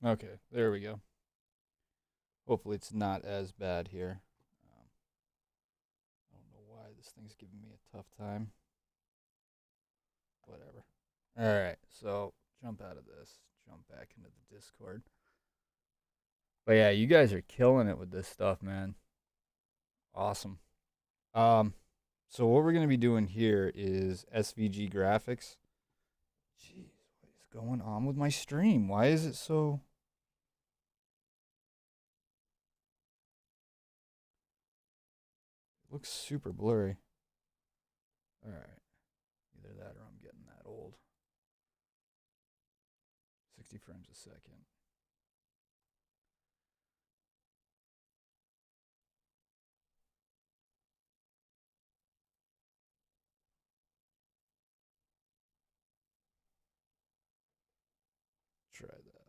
Okay, there we go. Hopefully it's not as bad here. I don't know why this thing's giving me a tough time. Whatever. All right, so jump out of this, jump back into the Discord. But yeah, you guys are killing it with this stuff, man. Awesome. Um, so what we're gonna be doing here is SVG graphics. Jeez, what is going on with my stream? Why is it so? It looks super blurry. All right, either that or I'm getting that old. 60 frames a second. Try that.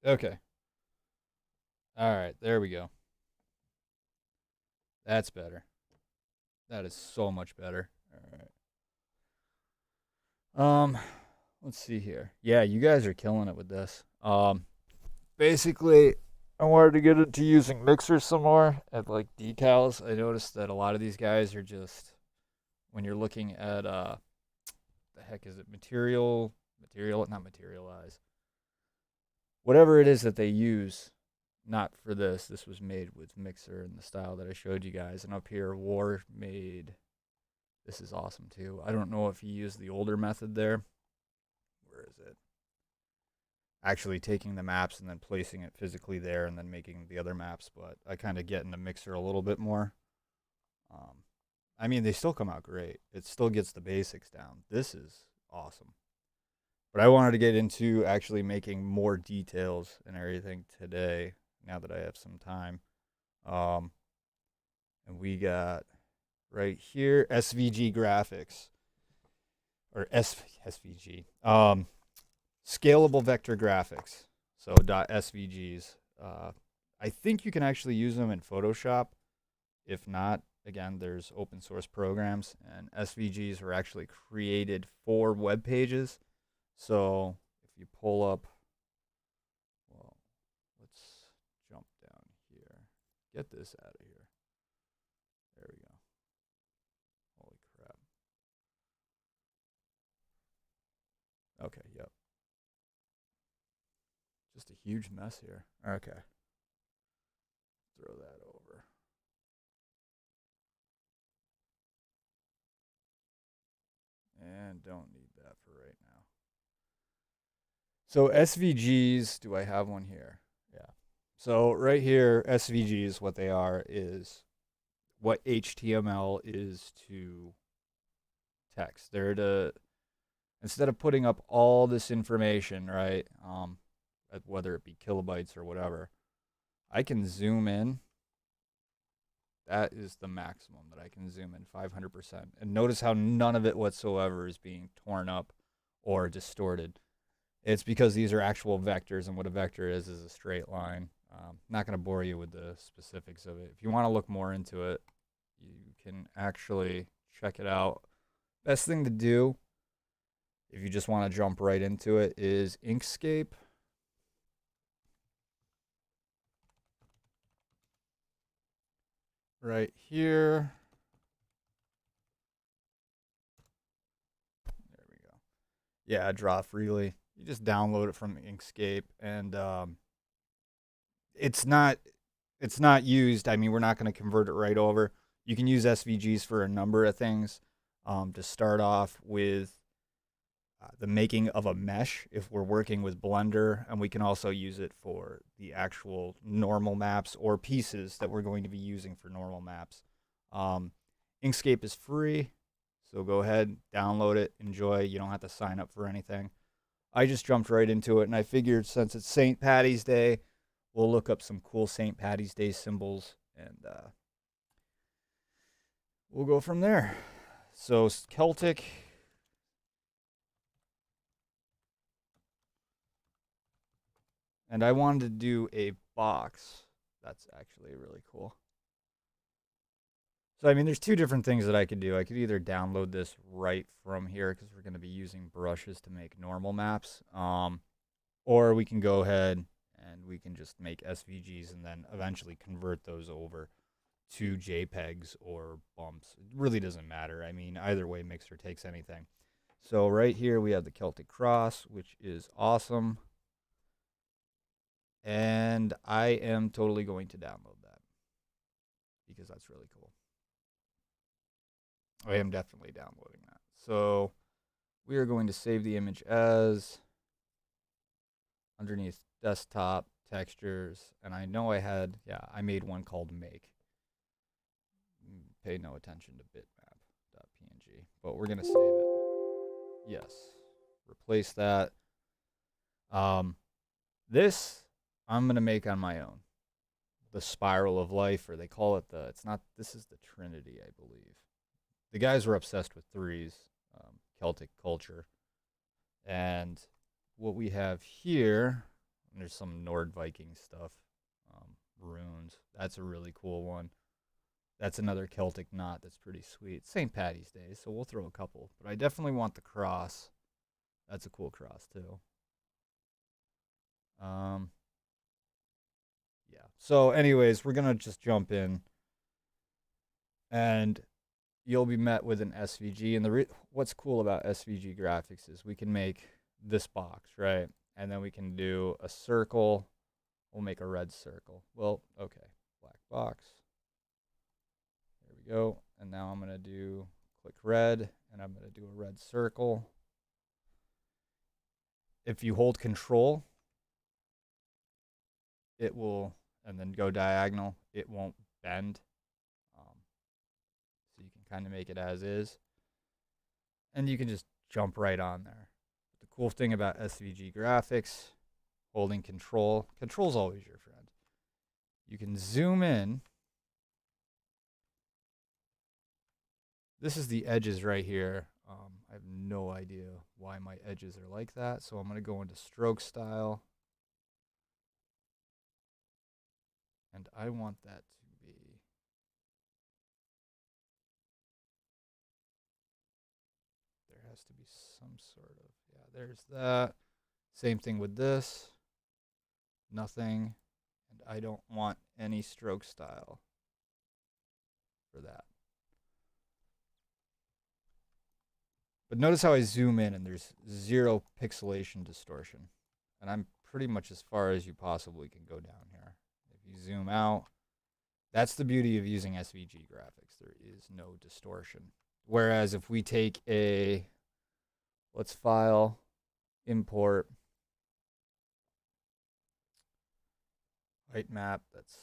Okay. All right, there we go. That's better. That is so much better. All right. Let's see here. Yeah, you guys are killing it with this. Basically, I wanted to get into using mixers some more at like decals. I noticed that a lot of these guys are just when you're looking at the heck is it material not materialize. Whatever it is that they use, not for this. This was made with mixer in the style that I showed you guys. And up here, War made. This is awesome too. I don't know if he used the older method there. Where is it? Actually taking the maps and then placing it physically there and then making the other maps, but I kind of get in the mixer a little bit more. Um, I mean, they still come out great. It still gets the basics down. This is awesome. But I wanted to get into actually making more details and everything today now that I have some time. Um, and we got right here SVG graphics or SVG. Scalable vector graphics. So .svgs. I think you can actually use them in Photoshop. If not, again, there's open source programs, and SVGs were actually created for web pages. So if you pull up, well, let's jump down here. Get this out of here. There we go. Holy crap. Okay, yep. Just a huge mess here. Okay. Throw that over. And don't need that for right now. So SVGs, do I have one here? Yeah. So right here, SVGs, what they are is what HTML is to text. They're to, instead of putting up all this information, right, whether it be kilobytes or whatever, I can zoom in. That is the maximum that I can zoom in, 500%. And notice how none of it whatsoever is being torn up or distorted. It's because these are actual vectors, and what a vector is a straight line. Not going to bore you with the specifics of it. If you want to look more into it, you can actually check it out. Best thing to do, if you just want to jump right into it, is Inkscape. Right here. There we go. Yeah, draw freely. You just download it from Inkscape, and it's not used. I mean, we're not going to convert it right over. You can use SVGs for a number of things. To start off with the making of a mesh if we're working with Blender, and we can also use it for the actual normal maps or pieces that we're going to be using for normal maps. Inkscape is free, so go ahead, download it, enjoy. You don't have to sign up for anything. I just jumped right into it, and I figured since it's St. Paddy's Day, we'll look up some cool St. Paddy's Day symbols, and we'll go from there. So Celtic. And I wanted to do a box. That's actually really cool. So, I mean, there's two different things that I could do. I could either download this right from here because we're going to be using brushes to make normal maps. Or we can go ahead and we can just make SVGs and then eventually convert those over to JPEGs or bumps. It really doesn't matter. I mean, either way, Mixer takes anything. So right here we have the Celtic Cross, which is awesome. And I am totally going to download that because that's really cool. I am definitely downloading that. So we are going to save the image as underneath desktop textures. And I know I made one called make. Pay no attention to bitmap.png, but we're going to save it. Yes. Replace that. This I'm going to make on my own. The Spiral of Life, or they call it this is the Trinity, I believe. The guys were obsessed with threes, Celtic culture. And what we have here, there's some Nord Viking stuff, runes. That's a really cool one. That's another Celtic knot that's pretty sweet. St. Paddy's Day, so we'll throw a couple. But I definitely want the cross. That's a cool cross, too. Yeah. So anyways, we're going to just jump in. And you'll be met with an SVG. And what's cool about SVG graphics is we can make this box, right? And then we can do a circle. We'll make a red circle. Well, okay. Black box. There we go. And now I'm going to click red, and I'm going to do a red circle. If you hold Control, it will, and then go diagonal, it won't bend. So you can kind of make it as is. And you can just jump right on there. But the cool thing about SVG graphics, holding Control's always your friend. You can zoom in. This is the edges right here. I have no idea why my edges are like that. So I'm going to go into stroke style. And I want that to be. There has to be some sort of, yeah, there's that. Same thing with this. Nothing. And I don't want any stroke style for that. But notice how I zoom in and there's 0 pixelation distortion. And I'm pretty much as far as you possibly can go down here. If you zoom out, that's the beauty of using SVG graphics. There is no distortion. Whereas if we take let's file, import, height map, that's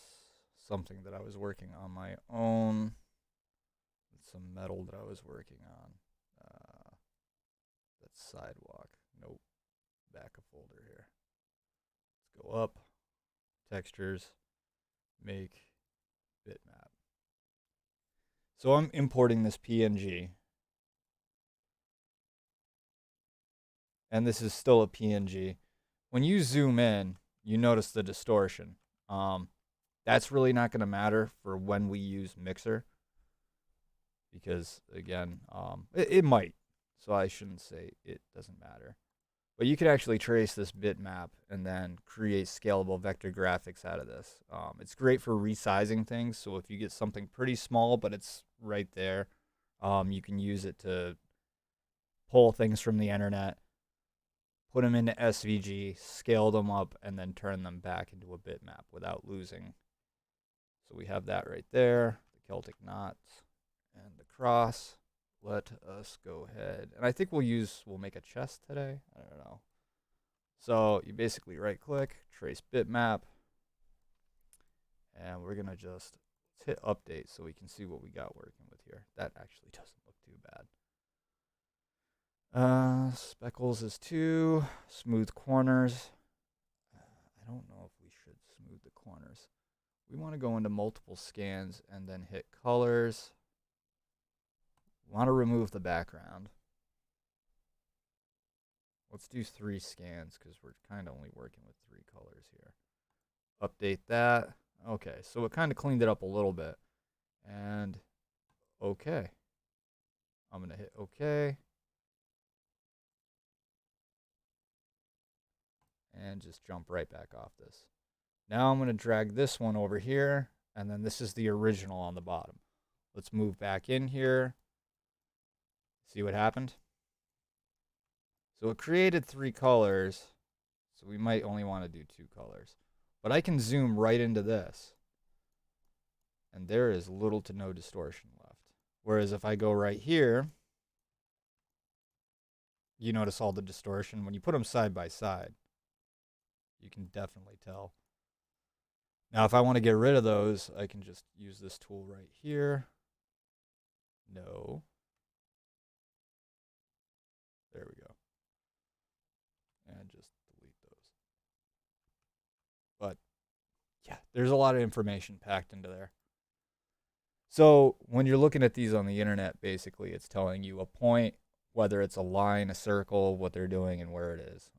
something that I was working on my own. It's some metal that I was working on. That's sidewalk. Nope. Back a folder here. Let's go up. Textures. Make bitmap. So I'm importing this PNG. And this is still a PNG. When you zoom in, you notice the distortion. That's really not going to matter for when we use Mixer. Because, again, it might. So I shouldn't say it doesn't matter. But you could actually trace this bitmap and then create scalable vector graphics out of this. It's great for resizing things. So if you get something pretty small, but it's right there, you can use it to pull things from the internet, put them into SVG, scale them up, and then turn them back into a bitmap without losing. So we have that right there, the Celtic knots and the cross. Let us go ahead. And I think we'll make a chest today. I don't know. So you basically right click, trace bitmap. And we're going to just hit update so we can see what we got working with here. That actually doesn't look too bad. Speckles is 2. Smooth corners. I don't know know if we should smooth the corners. We want to go into multiple scans and then hit colors. We want to remove the background. Let's do 3 scans because we're kind of only working with 3 colors here. Update that. Okay, so it kind of cleaned it up a little bit. And okay. I'm going to hit okay. And just jump right back off this. Now I'm going to drag this one over here, and then this is the original on the bottom. Let's move back in here. See what happened? So it created 3 colors, so we might only want to do 2 colors. But I can zoom right into this, and there is little to no distortion left. Whereas if I go right here, you notice all the distortion. When you put them side by side, you can definitely tell. Now, if I want to get rid of those, I can just use this tool right here. No. There we go. And just delete those. But, yeah, there's a lot of information packed into there. So, when you're looking at these on the internet, basically, it's telling you a point, whether it's a line, a circle, what they're doing, and where it is.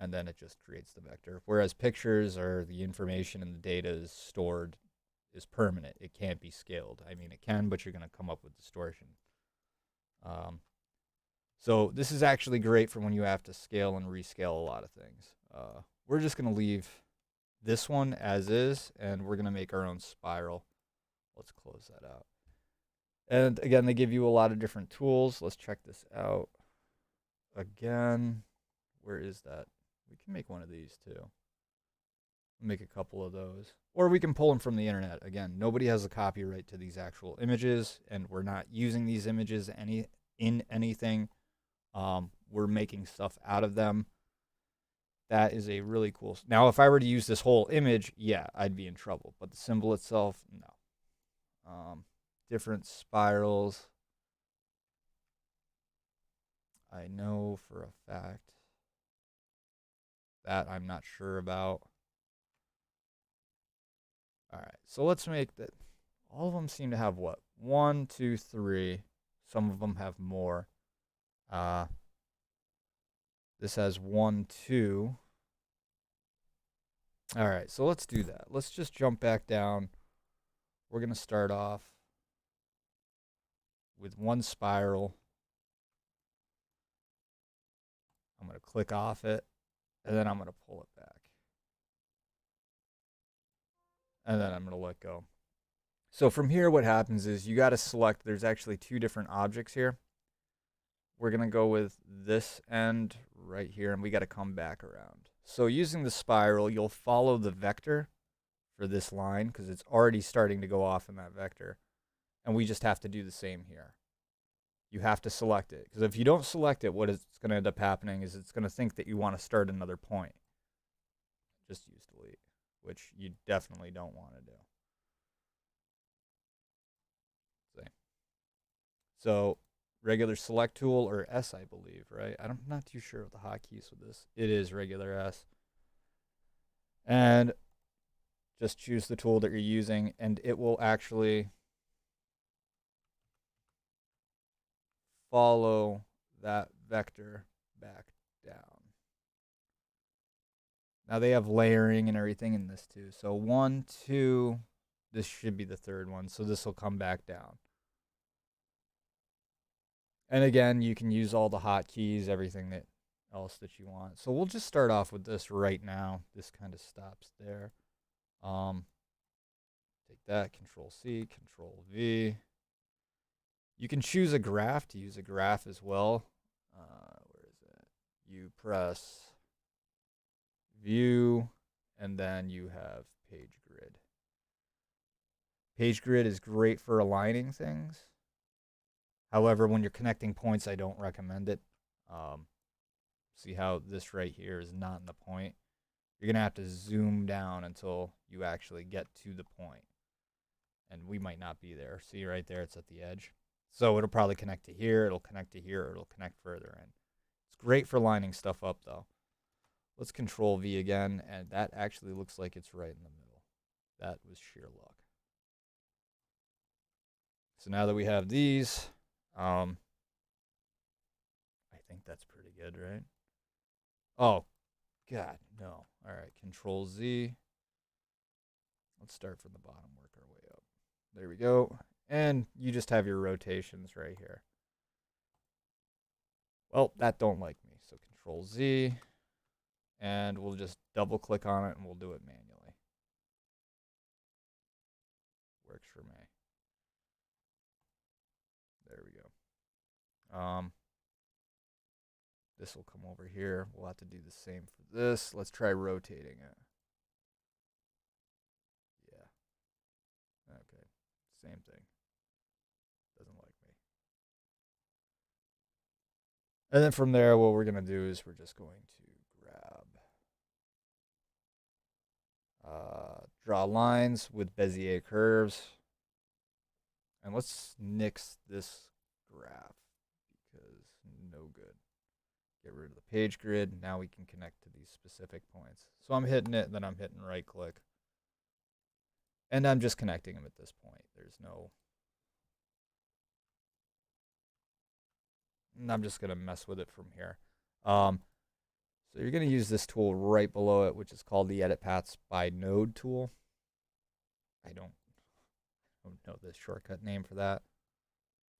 And then it just creates the vector. Whereas pictures or the information and the data is stored, is permanent. It can't be scaled. I mean, it can, but you're going to come up with distortion. So this is actually great for when you have to scale and rescale a lot of things. We're just going to leave this one as is, and we're going to make our own spiral. Let's close that out. And again, they give you a lot of different tools. Let's check this out. Again, where is that? We can make one of these too. Make a couple of those. Or we can pull them from the internet. Again, nobody has a copyright to these actual images, and we're not using these images in anything. We're making stuff out of them. That is a really cool. Now, if I were to use this whole image, yeah, I'd be in trouble. But the symbol itself, no. Different spirals. I know for a fact that I'm not sure about. All right, so let's make that. All of them seem to have what? 1, 2, 3. Some of them have more. This has 1, 2. All right, so let's do that. Let's just jump back down. We're going to start off with 1 spiral. I'm going to click off it, and then I'm going to pull it back. And then I'm going to let go. So from here, what happens is you got to select, there's actually 2 different objects here. We're going to go with this end right here, and we got to come back around. So using the spiral, you'll follow the vector for this line because it's already starting to go off in that vector. And we just have to do the same here. You have to select it, because if you don't select it, what is going to end up happening is it's going to think that you want to start another point. Just use delete, which you definitely don't want to do. See? So regular select tool, or S, I believe, right? I'm not too sure of the hotkeys with this. It is regular S. And just choose the tool that you're using, and it will actually follow that vector back down. Now they have layering and everything in this too. So 1, 2, this should be the 3rd one. So this will come back down. And again, you can use all the hotkeys, everything else that you want. So we'll just start off with this right now. This kind of stops there. Take that, Control C, Control V. You can choose a graph to use a graph as well. Where is it? You press View, and then you have Page Grid. Page Grid is great for aligning things. However, when you're connecting points, I don't recommend it. See how this right here is not in the point? You're going to have to zoom down until you actually get to the point. And we might not be there. See right there, it's at the edge. So it'll probably connect to here, it'll connect to here, or it'll connect further in. It's great for lining stuff up, though. Let's Control V again, and that actually looks like it's right in the middle. That was sheer luck. So now that we have these, I think that's pretty good, right? Oh, God, no. All right, Control Z. Let's start from the bottom, work our way up. There we go. And you just have your rotations right here. Well, that don't like me, so Control Z. And we'll just double click on it and we'll do it manually. Works for me. There we go. This will come over here. We'll have to do the same for this. Let's try rotating it. Yeah. Okay. Same thing. Doesn't like me. And then from there, what we're going to do is we're just going to draw lines with Bezier curves. And let's nix this graph because no good. Get rid of the page grid. Now we can connect to these specific points. So I'm hitting it, then I'm hitting right click. And I'm just connecting them at this point. There's no... And I'm just going to mess with it from here. So you're going to use this tool right below it, which is called the Edit Paths by Node tool. I don't know the shortcut name for that,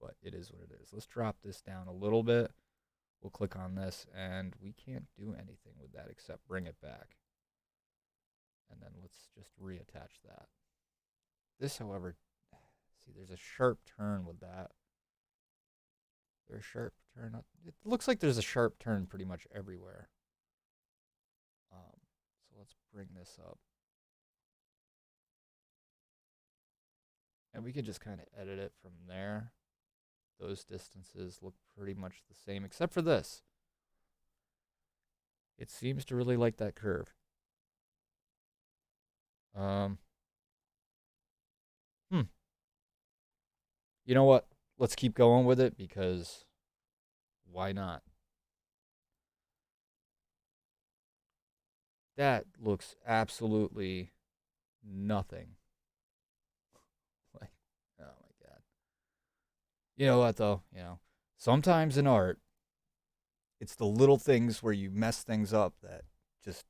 but it is what it is. Let's drop this down a little bit. We'll click on this, and we can't do anything with that except bring it back. And then let's just reattach that. This, however, see, there's a sharp turn with that. There's a sharp turn. It looks like there's a sharp turn pretty much everywhere. So let's bring this up. And we could just kind of edit it from there. Those distances look pretty much the same, except for this. It seems to really like that curve. You know what? Let's keep going with it because why not? That looks absolutely nothing. Like, oh my God. You know what though? You know, sometimes in art, it's the little things where you mess things up that just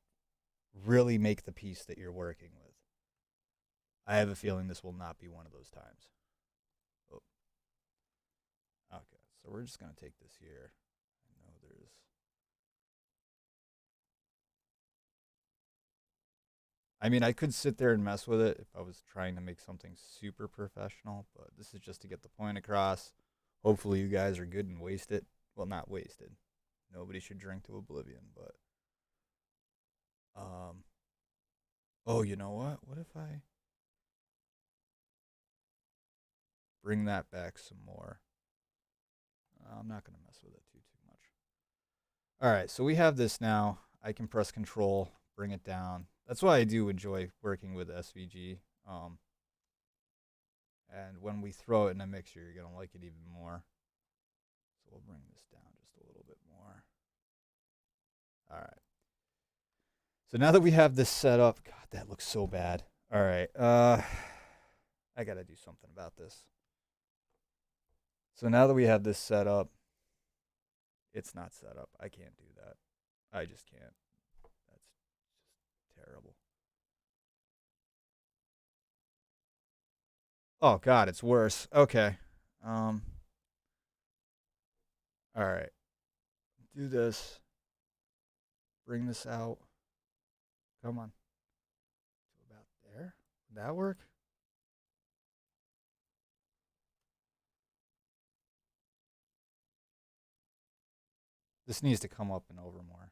really make the piece that you're working with. I have a feeling this will not be one of those times. Oh. Okay, so we're just going to take this here. I know there's... I mean, I could sit there and mess with it if I was trying to make something super professional, but this is just to get the point across. Hopefully you guys are good and waste it. Well, not wasted. Nobody should drink to oblivion, but... Oh, you know what? What if I bring that back some more? I'm not going to mess with it too much. All right, so we have this now. I can press Control, bring it down. That's why I do enjoy working with SVG. And when we throw it in a mixer, you're going to like it even more. So we'll bring this down just a little bit more. All right. So now that we have this set up, God, that looks so bad. All right, I got to do something about this. So now that we have this set up, it's not set up. I can't do that. I just can't. That's just terrible. Oh, God, it's worse. Okay. All right. Do this. Bring this out. Come on. To about there. Would that work? This needs to come up and over more.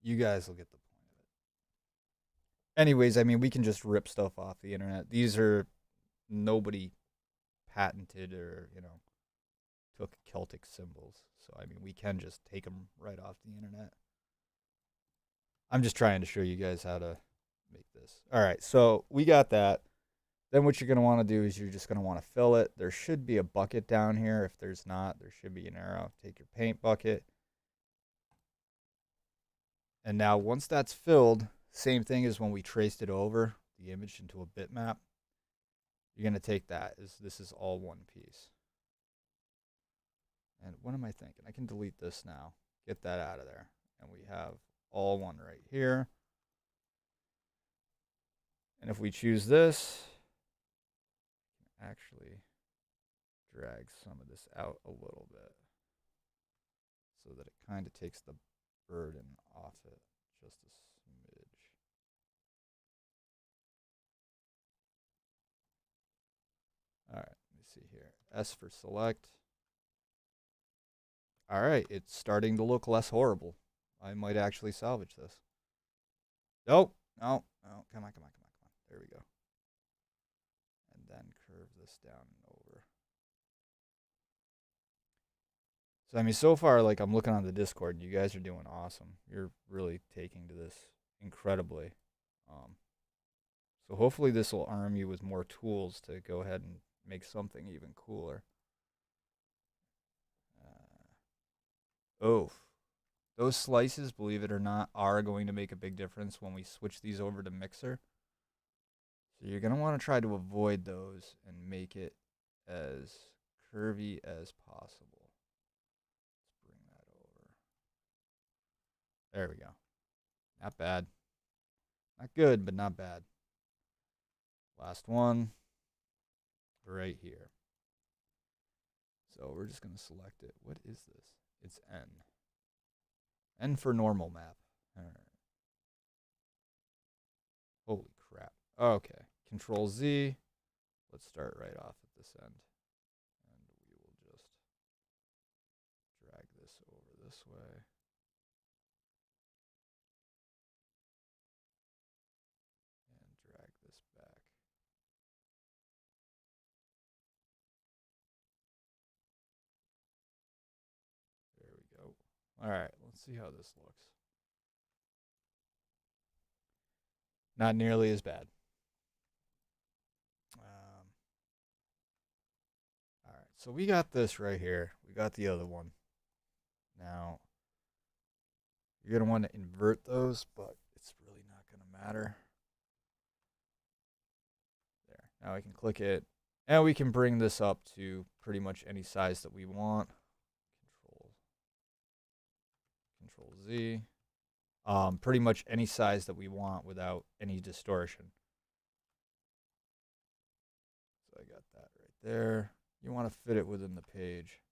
You guys will get the point of it. Anyways, I mean, we can just rip stuff off the internet. These are nobody patented or, you know, took Celtic symbols. So, I mean, we can just take them right off the internet. I'm just trying to show you guys how to make this. All right, so we got that. Then what you're going to want to do is you're just going to want to fill it. There should be a bucket down here. If there's not, there should be an arrow. Take your paint bucket. And now once that's filled, same thing as when we traced it over the image into a bitmap. You're going to take that as this is all one piece. And what am I thinking? I can delete this now. Get that out of there. And we have all one right here. And if we choose this, actually drag some of this out a little bit so that it kind of takes the burden off it just a smidge. All right, let me see here. S for select. All right, it's starting to look less horrible. I might actually salvage this. Nope, no, come on. There we go. And then curve this down and over. So, I mean, so far, like, I'm looking on the Discord, you guys are doing awesome. You're really taking to this incredibly. So hopefully this will arm you with more tools to go ahead and make something even cooler. Those slices, believe it or not, are going to make a big difference when we switch these over to Mixer. So you're going to want to try to avoid those and make it as curvy as possible. Let's bring that over. There we go. Not bad. Not good, but not bad. Last one. Right here. So we're just going to select it. What is this? It's N. N for normal map. All right. Holy crap. Okay. Control Z. Let's start right off at this end. And we will just drag this over this way. And drag this back. There we go. All right, let's see how this looks. Not nearly as bad. All right, so we got this right here. We got the other one. Now, you're going to want to invert those, but it's really not going to matter. There. Now I can click it, and we can bring this up to pretty much any size that we want. Control Z. Pretty much any size that we want without any distortion. So I got that right there. You want to fit it within the page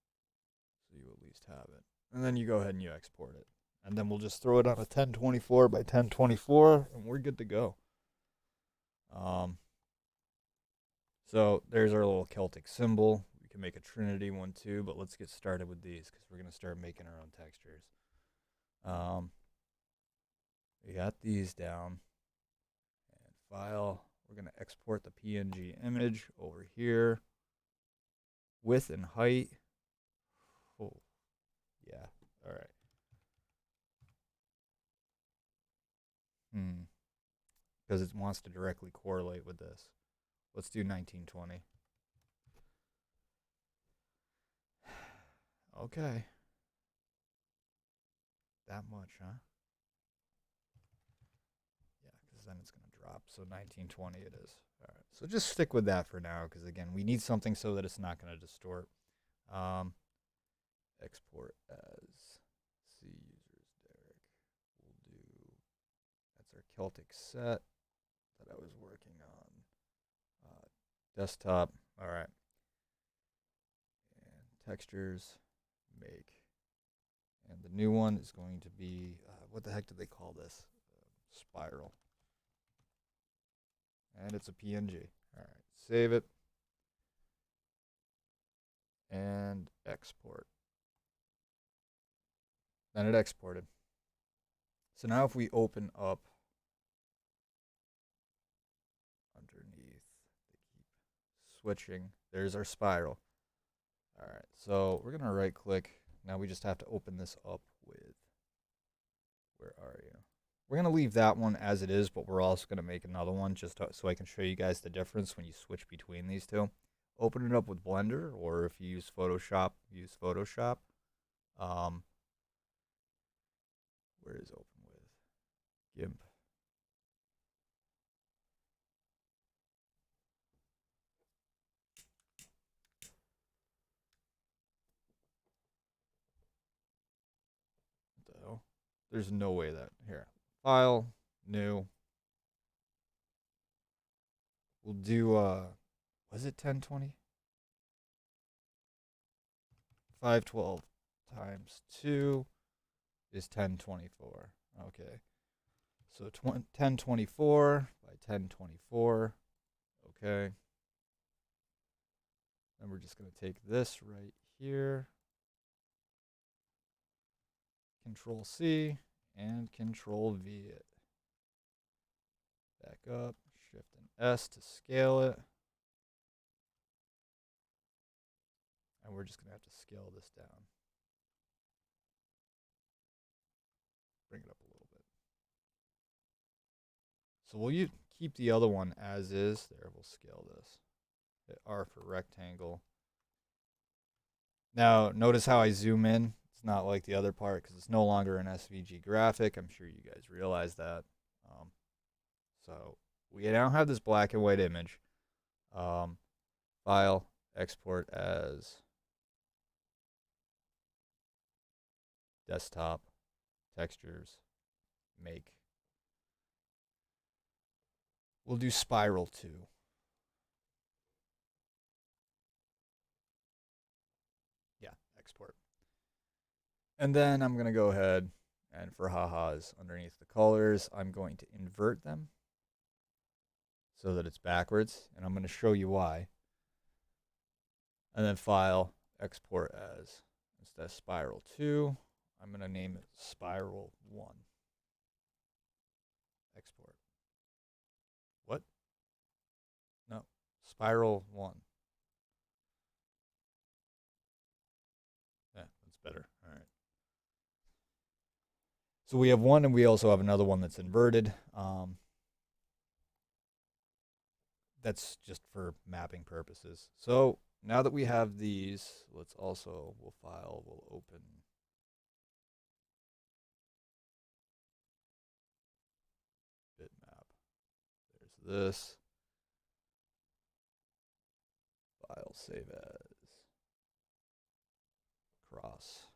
so you at least have it. And then you go ahead and you export it. And then we'll just throw it on a 1024 by 1024 and we're good to go. So there's our little Celtic symbol. We can make a Trinity one too, but let's get started with these because we're going to start making our own textures. We got these down. And file. We're going to export the PNG image over here. Width and height. Oh, yeah. All right. Because it wants to directly correlate with this. Let's do 1920. Okay. That much, huh? Yeah, because then it's going to drop. So 1920 it is. All right. So just stick with that for now, because again, we need something so that it's not going to distort. Export as C users Derek. We'll do, that's our Celtic set that I was working on. Desktop. All right. And textures, make. And the new one is going to be, what the heck do they call this? Spiral. And it's a PNG. All right. Save it. And export. Then it exported. So now if we open up underneath, they keep switching. There's our spiral. All right, so we're going to right click. Now we just have to open this up with, where are you? We're going to leave that one as it is, but we're also going to make another one just so I can show you guys the difference when you switch between these two. Open it up with Blender, or if you use Photoshop, use Photoshop. Where is open with? GIMP. What the hell? There's no way that here. File, new. We'll do was it 1020? 512 times 2 is 1024. Okay. So 1024 by 1024. Okay. Then we're just going to take this right here. Control C and Control V it. Back up. Shift and S to scale it. And we're just going to have to scale this down. Bring it up a little bit. So we'll keep the other one as is. There, we'll scale this. Hit R for rectangle. Now, notice how I zoom in. It's not like the other part because it's no longer an SVG graphic. I'm sure you guys realize that. So we now have this black and white image. File, export as desktop, textures, make. We'll do spiral 2. Yeah, export. And then I'm going to go ahead and for ha-has underneath the colors, I'm going to invert them so that it's backwards. And I'm going to show you why. And then file, export as, instead of spiral 2, I'm going to name it spiral 1. Export. What? No, spiral 1. Yeah, that's better. All right. So we have one, and we also have another one that's inverted. That's just for mapping purposes. So now that we have these, we'll open. Bitmap. There's this. File, save as. Cross.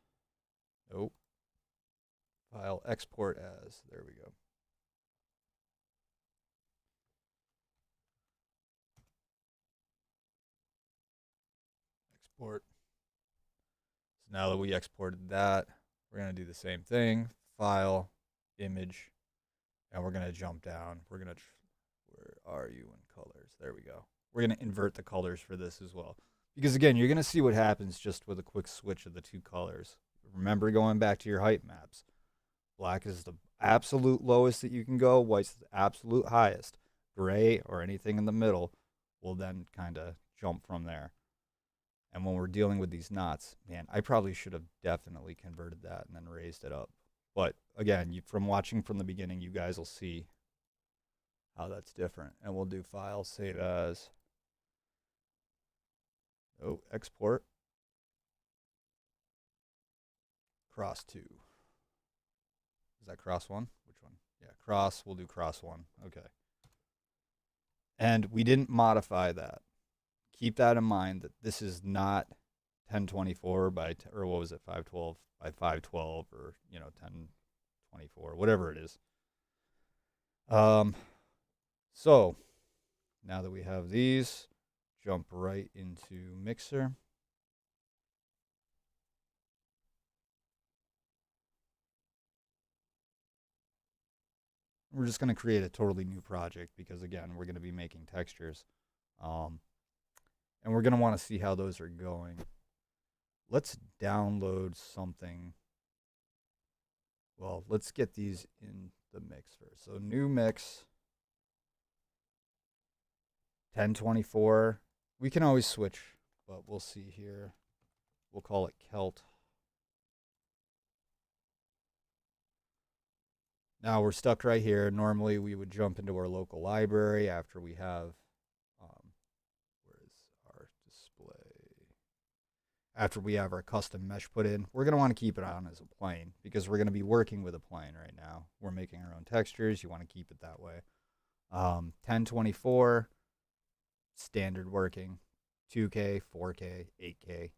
Nope. File, export as. There we go. Export. So now that we exported that, we're going to do the same thing. File, image, and we're going to jump down. We're going to, where are you in colors? There we go. We're going to invert the colors for this as well. Because again, you're going to see what happens just with a quick switch of the two colors. Remember going back to your height maps. Black is the absolute lowest that you can go. White's the absolute highest. Gray or anything in the middle will then kind of jump from there. And when we're dealing with these knots, man, I probably should have definitely converted that and then raised it up. But again, from watching from the beginning, you guys will see how that's different. And we'll do file, save as. Oh, export. Cross 2. Is that cross 1? Which one? Yeah, cross. We'll do cross 1. Okay. And we didn't modify that. Keep that in mind that this is not 1024 by, or what was it, 512 by 512 or, 1024, whatever it is. So now that we have these, jump right into Mixer. We're just going to create a totally new project because, again, we're going to be making textures. And we're going to want to see how those are going. Let's download something. Well, let's get these in the mix first. So new mix. 1024. We can always switch, but we'll see here. We'll call it Celt. Now we're stuck right here. Normally we would jump into our local library after we have, where is our display? after we have our custom mesh put in, we're going to want to keep it on as a plane because we're going to be working with a plane right now. We're making our own textures. You want to keep it that way. 1024, standard working. 2K, 4K, 8K.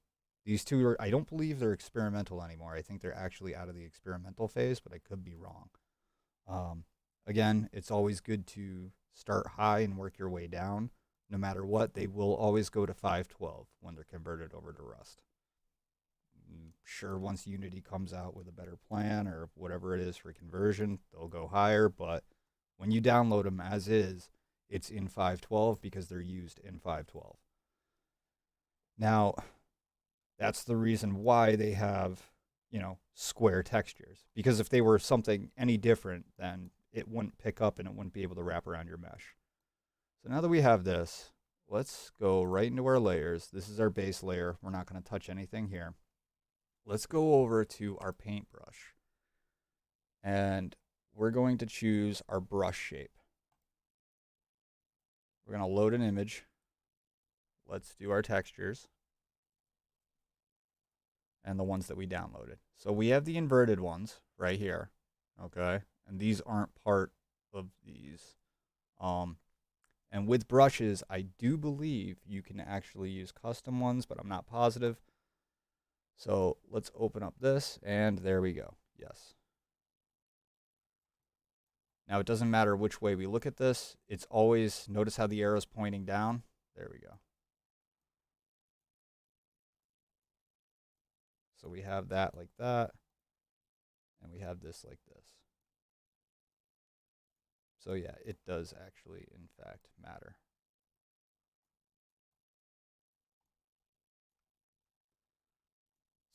These two are, I don't believe they're experimental anymore. I think they're actually out of the experimental phase, but I could be wrong. Again, it's always good to start high and work your way down. No matter what, they will always go to 512 when they're converted over to Rust. Sure, once Unity comes out with a better plan or whatever it is for conversion, they'll go higher, but when you download them as is, it's in 512 because they're used in 512. Now, that's the reason why they have, square textures. Because if they were something any different, then it wouldn't pick up and it wouldn't be able to wrap around your mesh. So now that we have this, let's go right into our layers. This is our base layer. We're not going to touch anything here. Let's go over to our paintbrush. And we're going to choose our brush shape. We're going to load an image. Let's do our textures. And the ones that we downloaded. So we have the inverted ones right here. Okay. And these aren't part of these. And with brushes, I do believe you can actually use custom ones, but I'm not positive. So let's open up this, and there we go. Yes. Now it doesn't matter which way we look at this. It's always, notice how the arrow's pointing down. There we go. So we have that like that, and we have this like this. So yeah, it does actually, in fact, matter.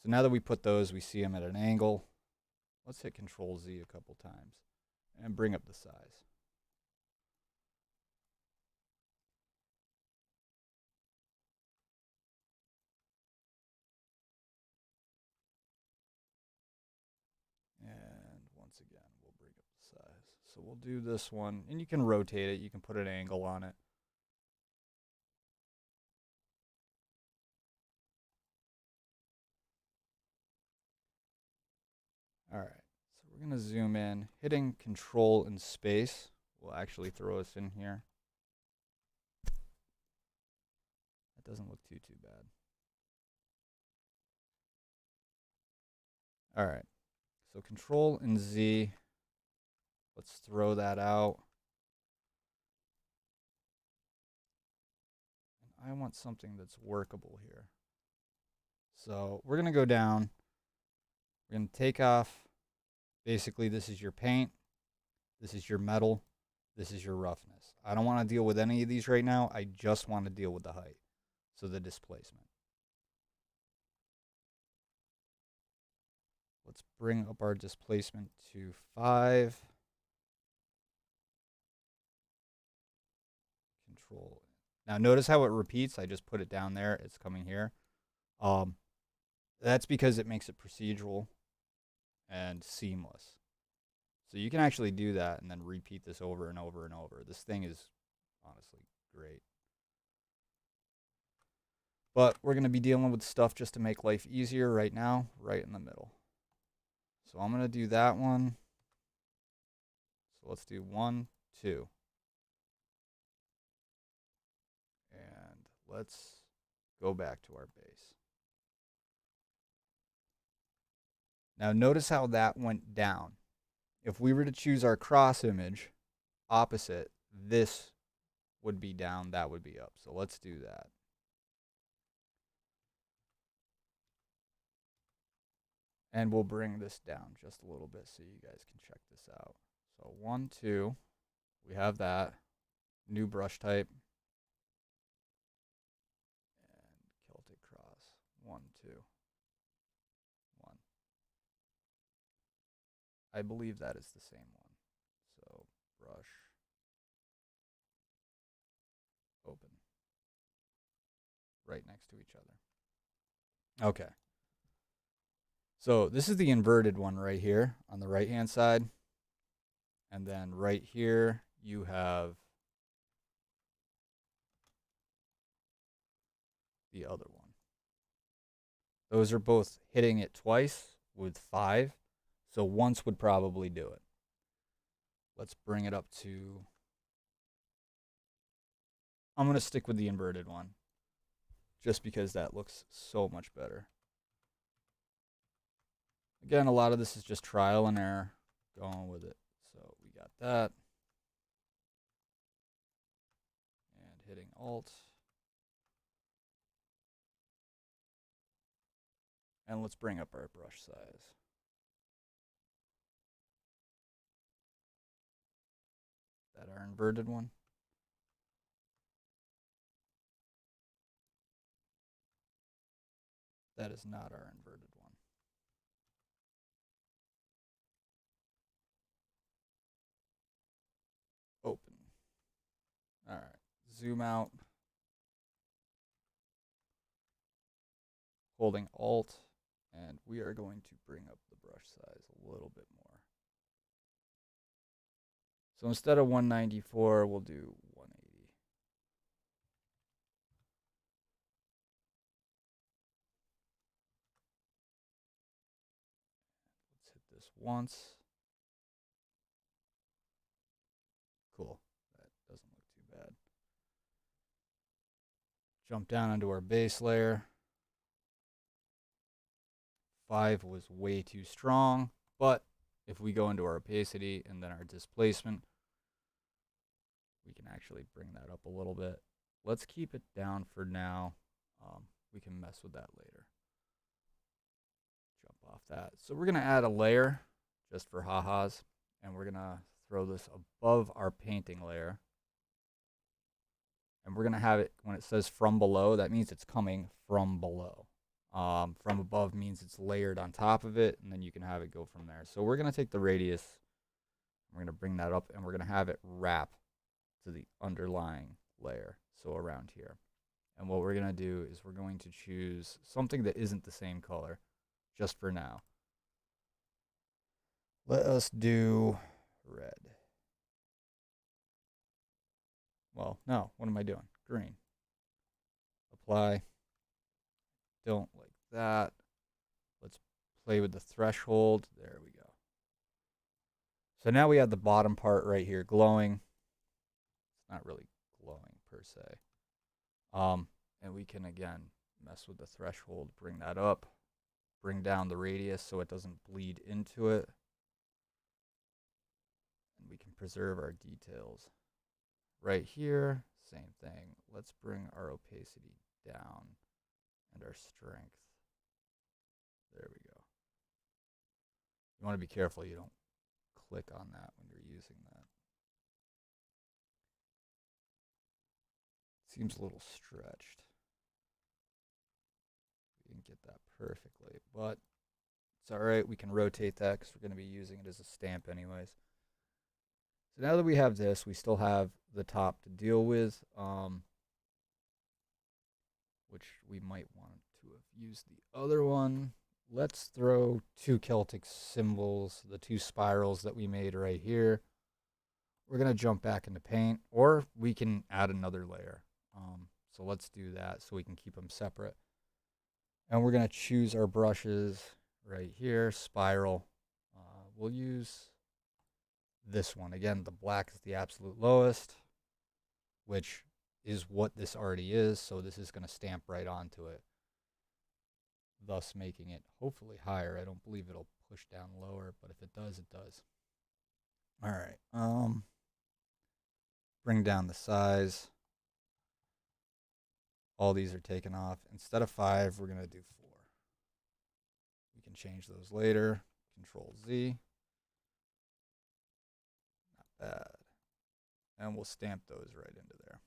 So now that we put those, we see them at an angle. Let's hit Control Z a couple times and bring up the size. And once again, we'll bring up the size. So we'll do this one, and you can rotate it. You can put an angle on it. All right, so we're going to zoom in. Hitting Control and Space will actually throw us in here. That doesn't look too bad. All right, so Control and Z. Let's throw that out. And I want something that's workable here. So we're going to go down. We're going to take off. Basically, this is your paint. This is your metal. This is your roughness. I don't want to deal with any of these right now. I just want to deal with the height. So the displacement. Let's bring up our displacement to 5. Control. Now notice how it repeats. I just put it down there. It's coming here. That's because it makes it procedural and seamless. So you can actually do that and then repeat this over and over and over. This thing is honestly great. But we're going to be dealing with stuff just to make life easier right now, right in the middle. So I'm going to do that one. So let's do 1, 2. And let's go back to our base. Now notice how that went down. If we were to choose our cross image opposite, this would be down, that would be up. So let's do that. And we'll bring this down just a little bit so you guys can check this out. So 1, 2, we have that. New brush type. And Celtic cross. 1, 2, 1. I believe that is the same one. So brush. Open. Right next to each other. Okay. So this is the inverted one right here on the right hand side. And then right here you have the other one. Those are both hitting it twice with 5. So once would probably do it. Let's bring it up to... I'm going to stick with the inverted one, just because that looks so much better. Again, a lot of this is just trial and error, going with it. So we got that. And hitting Alt. And let's bring up our brush size. That our inverted one. That is not our inverted one. Open. All right. Zoom out. Holding Alt. And we are going to bring up the brush size a little bit more. So instead of 194, we'll do 180. Let's hit this once. Cool. That doesn't look too bad. Jump down into our base layer. 5 was way too strong, but if we go into our opacity and then our displacement, we can actually bring that up a little bit. Let's keep it down for now. We can mess with that later. Jump off that. So we're going to add a layer just for ha-has, and we're going to throw this above our painting layer. And we're going to have it, when it says from below, that means it's coming from below. From above means it's layered on top of it, and then you can have it go from there. So we're going to take the radius, we're going to bring that up, and we're going to have it wrap to the underlying layer, so around here. And what we're going to do is we're going to choose something that isn't the same color, just for now. Let us do red. Well, no, what am I doing? Green. Apply. Don't like that. Let's play with the threshold. There we go. So now we have the bottom part right here glowing. It's not really glowing per se. And we can again mess with the threshold, bring that up, bring down the radius so it doesn't bleed into it. And we can preserve our details. Right here, same thing. Let's bring our opacity down. And our strength. There we go. You want to be careful you don't click on that when you're using that. Seems a little stretched. We didn't get that perfectly, but it's all right. We can rotate that because we're going to be using it as a stamp anyways. So now that we have this, we still have the top to deal with, which we might want to have used the other one. Let's throw 2 Celtic symbols, the 2 spirals that we made right here. We're going to jump back into paint, or we can add another layer. So let's do that so we can keep them separate. And we're going to choose our brushes right here, spiral. We'll use this one. Again, the black is the absolute lowest, which is what this already is, so this is going to stamp right onto it, thus making it hopefully higher. I don't believe it'll push down lower, but if it does, it does. All right. Bring down the size. All these are taken off. Instead of 5, we're going to do 4. We can change those later. Control Z. Not bad. And we'll stamp those right into there.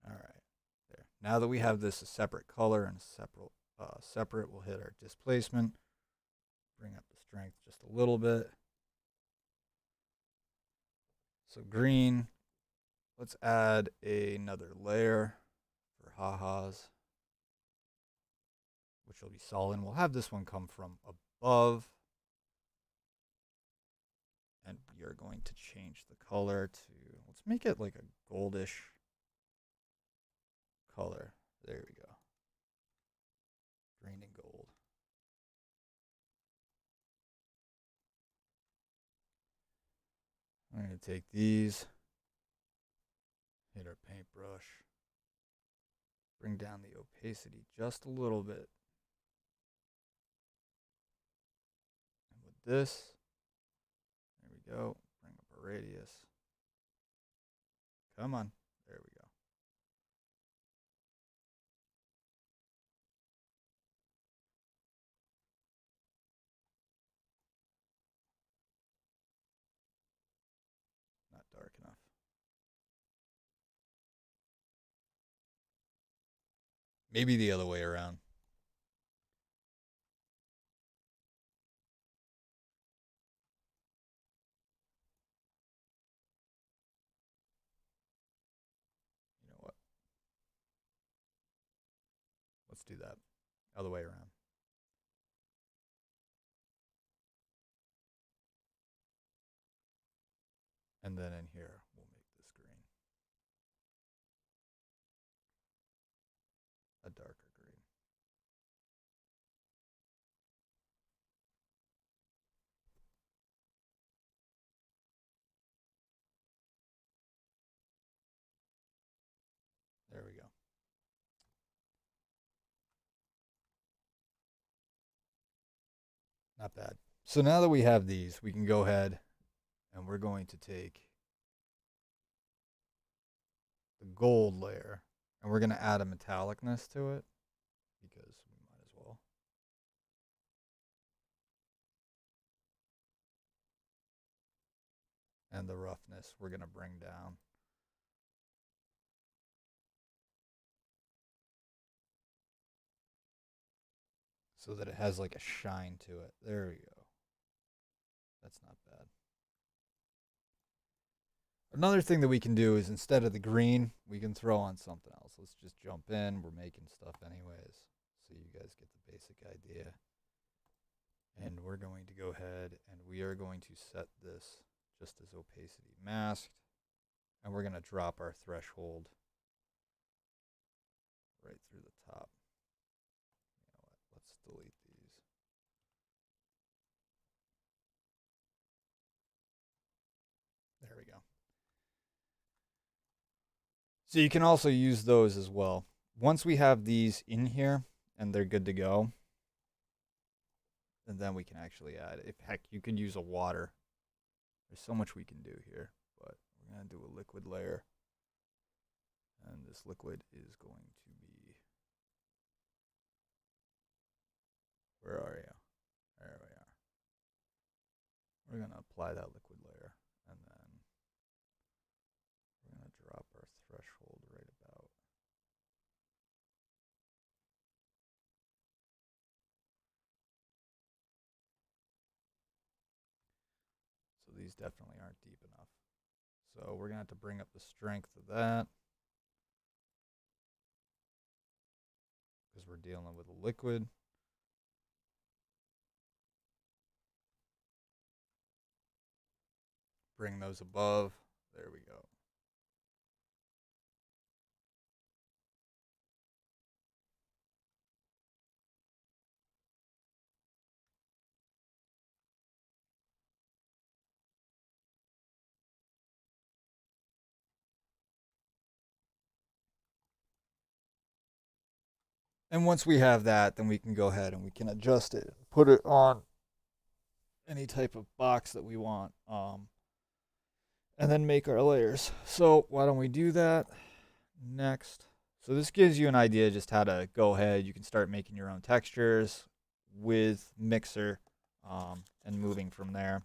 All right, there. Now that we have this a separate color and separate, we'll hit our displacement, bring up the strength just a little bit. So green, let's add another layer for ha-has, which will be solid. We'll have this one come from above, and we are going to change the color to, let's make it like a goldish color. There we go. Green and gold. I'm going to take these, hit our paintbrush, bring down the opacity just a little bit. And with this, there we go, bring up a radius. Come on, there we go. Not dark enough. Maybe the other way around. You know what? Let's do that. Other way around. And then in here, we'll make this green. A darker green. There we go. Not bad. So now that we have these, we can go ahead and we're going to take the gold layer and we're going to add a metallicness to it because we might as well. And the roughness we're going to bring down. So that it has like a shine to it. There we go. That's not bad. Another thing that we can do is instead of the green, we can throw on something else. Let's just jump in. We're making stuff anyways. So you guys get the basic idea. And we're going to go ahead and we are going to set this just as opacity masked. And we're going to drop our threshold right through the top. You know what? Let's delete these. There we go. So you can also use those as well. Once we have these in here and they're good to go, and then we can actually add, if heck, you can use a water. There's so much we can do here, but we're going to do a liquid layer. And this liquid is going to be, where are you? There we are. We're going to apply that liquid layer, and then we're going to drop our threshold right about. So these definitely aren't deep enough. So we're going to have to bring up the strength of that. Because we're dealing with a liquid. Bring those above. There we go. And once we have that, then we can go ahead and we can adjust it, put it on any type of box that we want, and then make our layers. So why don't we do that next? So this gives you an idea just how to go ahead. You can start making your own textures with Mixer and moving from there.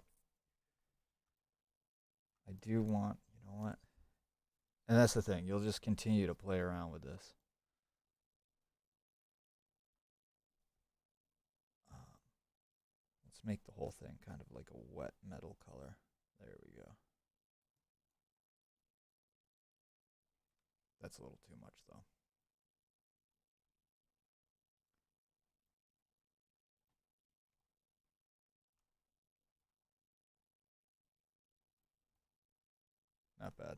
I do want, you know what? And that's the thing. You'll just continue to play around with this. Let's make the whole thing kind of like a wet metal color. There we go. That's a little too much though. Not bad.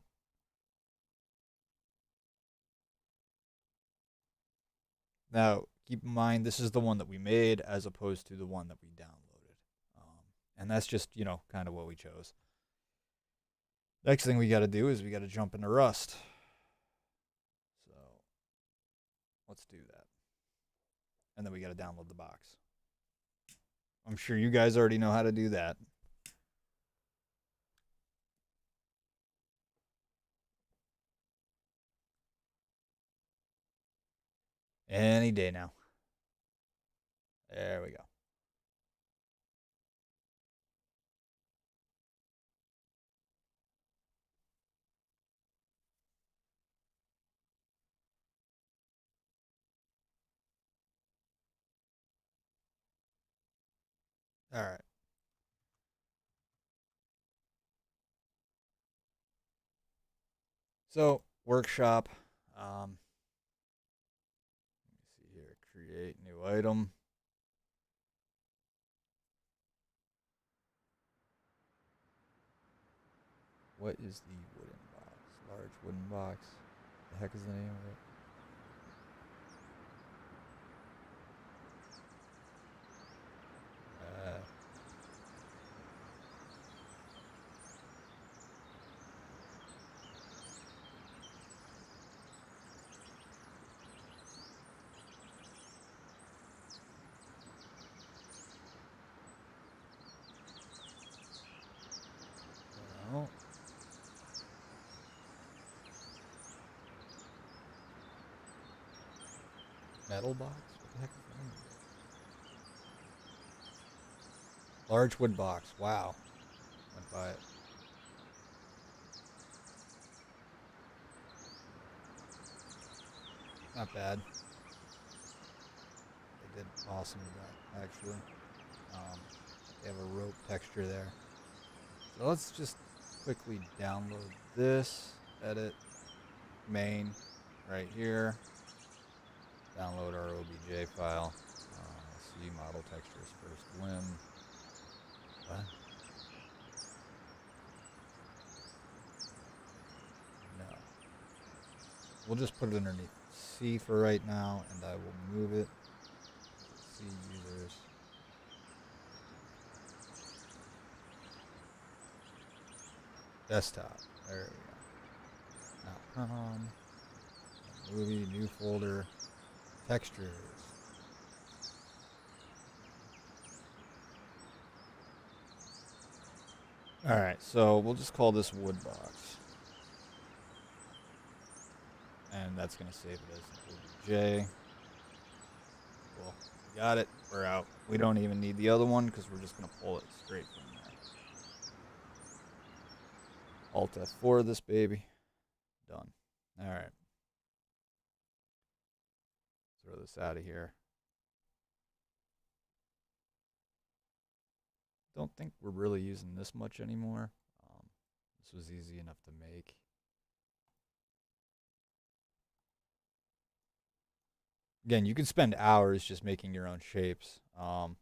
Now, keep in mind, this is the one that we made as opposed to the one that we downloaded. And that's just, kind of what we chose. Next thing we got to do is we got to jump into Rust. So let's do that. And then we got to download the box. I'm sure you guys already know how to do that. Any day now. There we go. All right. So, workshop. Let me see here. Create new item. What is the wooden box? Large wooden box. The heck is the name of it? No. Metal box? What the heck is the name of it? Large wood box. Wow. Went by it. Not bad. They did awesome with that, actually. They have a rope texture there. So let's just quickly download this. Edit. Main. Right here. Download our OBJ file. See model textures first. Limb. What? No. We'll just put it underneath C for right now, and I will move it. C users. Desktop. There we go. Now turn on. Movie, new folder. Textures. Alright, so we'll just call this wood box. And that's going to save it as OBJ. Cool. Got it. We're out. We don't even need the other one because we're just going to pull it straight from there. Alt F4 this baby. Done. Alright. Throw this out of here. Don't think we're really using this much anymore. This was easy enough to make. Again, you can spend hours just making your own shapes. And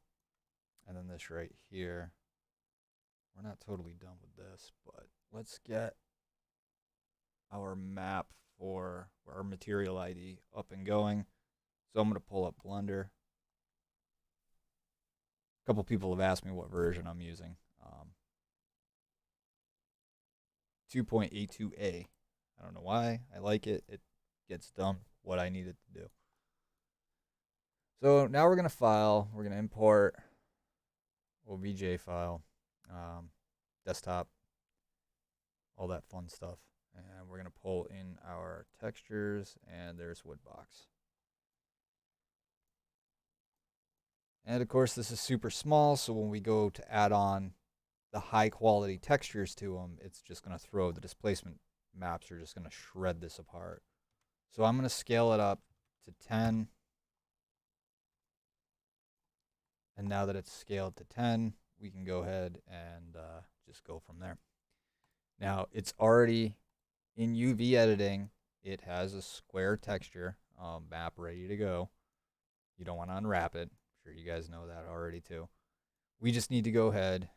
then this right here. We're not totally done with this, but let's get our map for our material ID up and going. So I'm going to pull up Blender. A couple people have asked me what version I'm using. 2.82a. I don't know why. I like it. It gets done what I need it to do. So now we're going to file. We're going to import OBJ file, desktop, all that fun stuff. And we're going to pull in our textures, and there's Woodbox. And of course, this is super small, so when we go to add on the high quality textures to them, it's just going to throw the displacement maps are just going to shred this apart. So I'm going to scale it up to 10. And now that it's scaled to 10, we can go ahead and just go from there. Now, it's already in UV editing. It has a square texture map ready to go. You don't want to unwrap it. I'm sure you guys know that already too. We just need to go ahead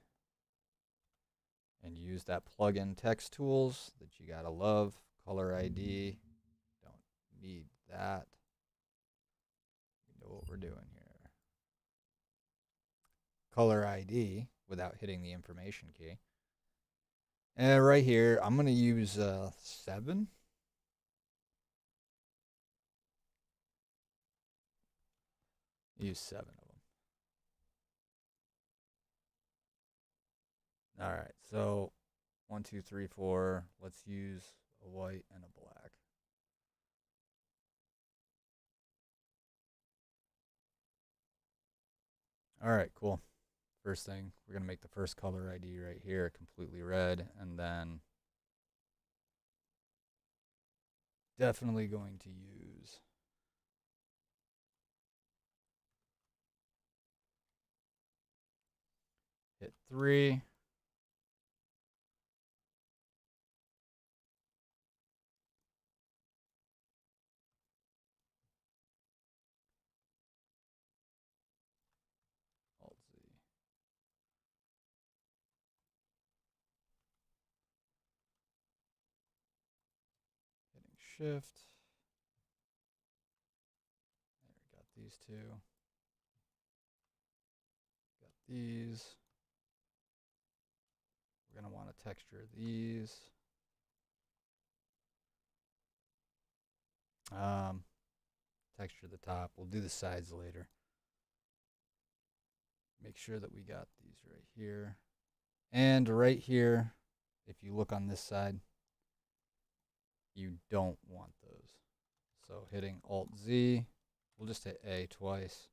and use that plug-in text tools that you gotta love. Color ID. Don't need that. at what we're doing here. Color ID without hitting the information key. And right here, I'm going to use 7. Use 7 of them. All right, so 1, 2, 3, 4. Let's use a white and a black. All right, cool. First thing, we're going to make the first color ID right here completely red, and then definitely going to use hit 3. Alt Z. Hitting shift. There, we got these two. Got these. We're going to want to texture these. Texture the top. We'll do the sides later. Make sure that we got these right here. And right here, if you look on this side, you don't want those. So hitting Alt Z, we'll just hit A twice.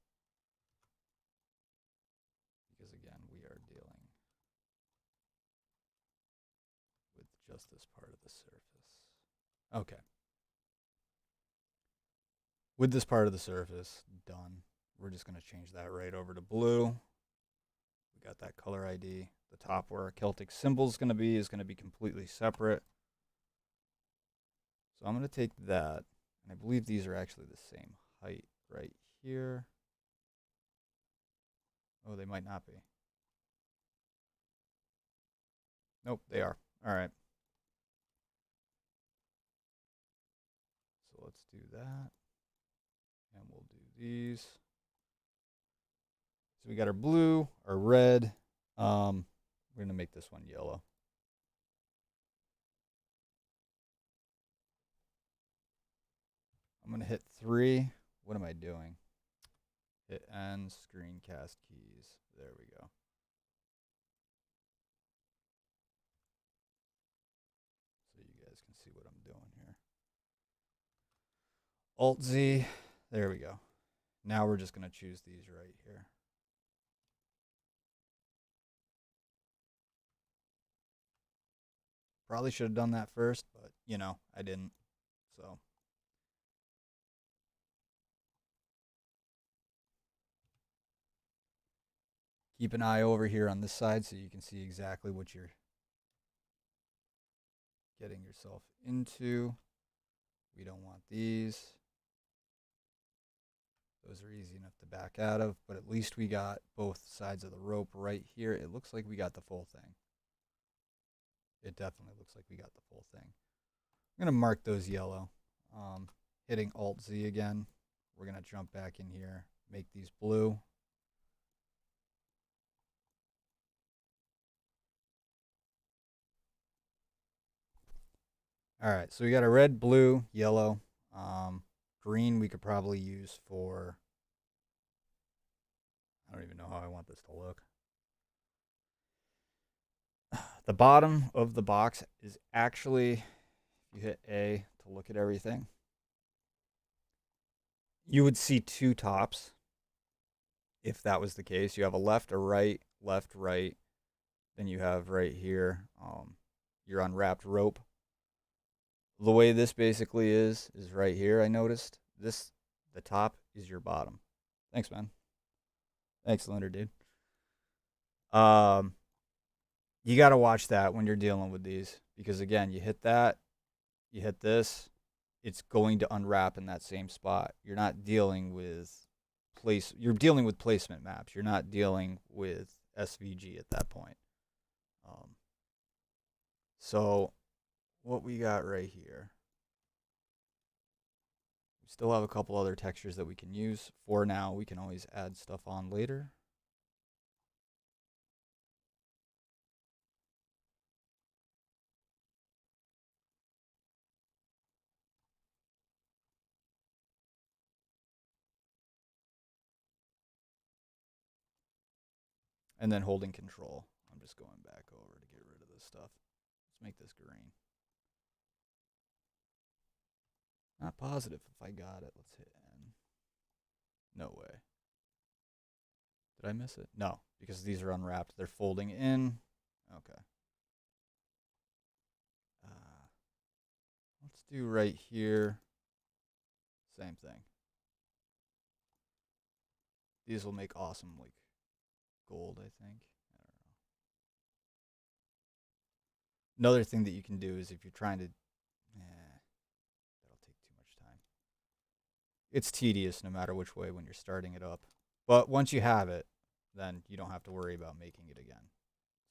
Because again, we are dealing with just this part of the surface. Okay. With this part of the surface done, we're just going to change that right over to blue. We got that color ID. The top where our Celtic symbol is going to be completely separate. So I'm going to take that, and I believe these are actually the same height right here. Oh, they might not be. Nope, they are. All right. So let's do that. And we'll do these. So we got our blue, our red. We're going to make this one yellow. I'm going to hit 3. What am I doing? Hit N, screencast keys. There we go. So you guys can see what I'm doing here. Alt Z. There we go. Now we're just going to choose these right here. Probably should have done that first, but, you know, I didn't. So keep an eye over here on this side so you can see exactly what you're getting yourself into. We don't want these. Those are easy enough to back out of, but at least we got both sides of the rope right here. It looks like we got the full thing. It definitely looks like we got the full thing. I'm going to mark those yellow. Hitting Alt Z again. We're going to jump back in here, make these blue. All right, so we got a red, blue, yellow. Green we could probably use for, I don't even know how I want this to look. The bottom of the box is actually, if you hit A to look at everything, you would see 2 tops. If that was the case, you have a left, a right, left, right. Then you have right here, your unwrapped rope. The way this basically is right here. I noticed this, the top is your bottom. Thanks, man. Thanks, Leonard, dude. You got to watch that when you're dealing with these, because again, you hit that, you hit this, it's going to unwrap in that same spot. You're not dealing with you're dealing with placement maps. You're not dealing with SVG at that point. So what we got right here, we Still have a couple other textures that we can use. For now, we can always add stuff on later. And then holding control. I'm just going back over to get rid of this stuff. Let's make this green. Not positive if I got it. Let's hit N. No way. Did I miss it? No, because these are unwrapped. They're folding in. Okay. Let's do right here. Same thing. These will make awesome, like, gold, I think. I don't know. Another thing that you can do is if you're trying to... that'll take too much time. It's tedious no matter which way when you're starting it up. But once you have it, then you don't have to worry about making it again.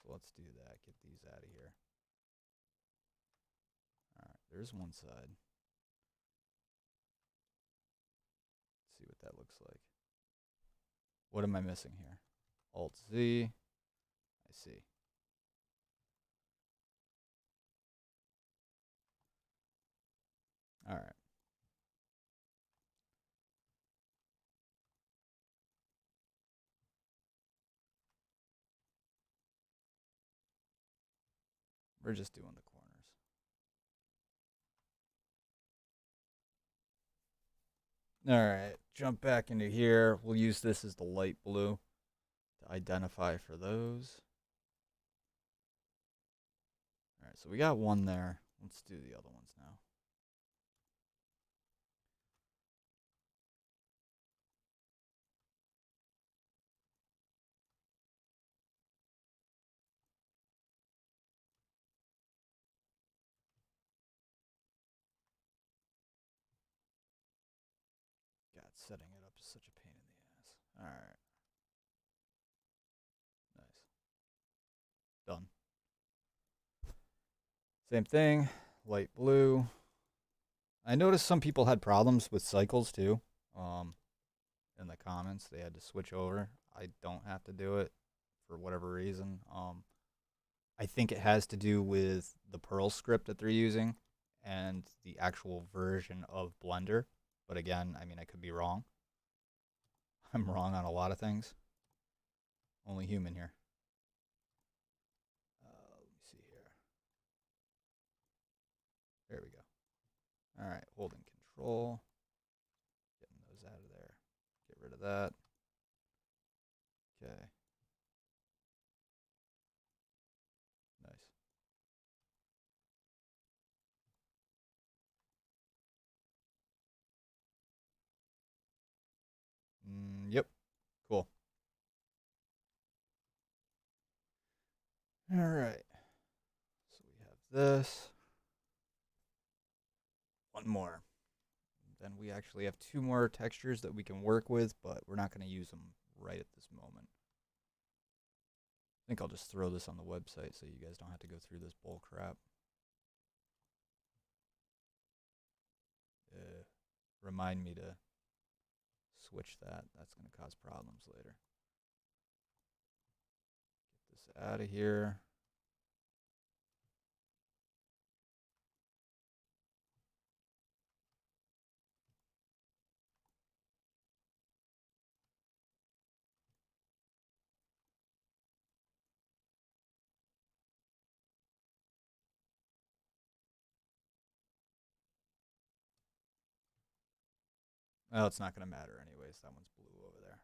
So let's do that. Get these out of here. All right, there's one side. Let's see what that looks like. What am I missing here? Alt-Z. I see. All right. We're just doing the corners. All right, jump back into here. We'll use this as the light blue to identify for those. All right, so we got one there. Let's do the other ones now. God, setting it up is such a pain in the ass. All right. Nice. Done. Same thing, light blue. I noticed some people had problems with cycles too. In the comments, they had to switch over. I don't have to do it for whatever reason. I think it has to do with the Perl script that they're using and the actual version of Blender. But again, I mean, I could be wrong. I'm wrong on a lot of things. Only human here. Let me see here. There we go. All right, holding control. Getting those out of there. Get rid of that. Okay. Nice. Yep. Cool. All right. So we have this. One more. Then we actually have two more textures that we can work with, but we're not going to use them right at this moment. I think I'll just throw this on the website so you guys don't have to go through this bull crap. Remind me to switch that. That's going to cause problems later. Get this out of here. Well, it's not going to matter anyways. That one's blue over there.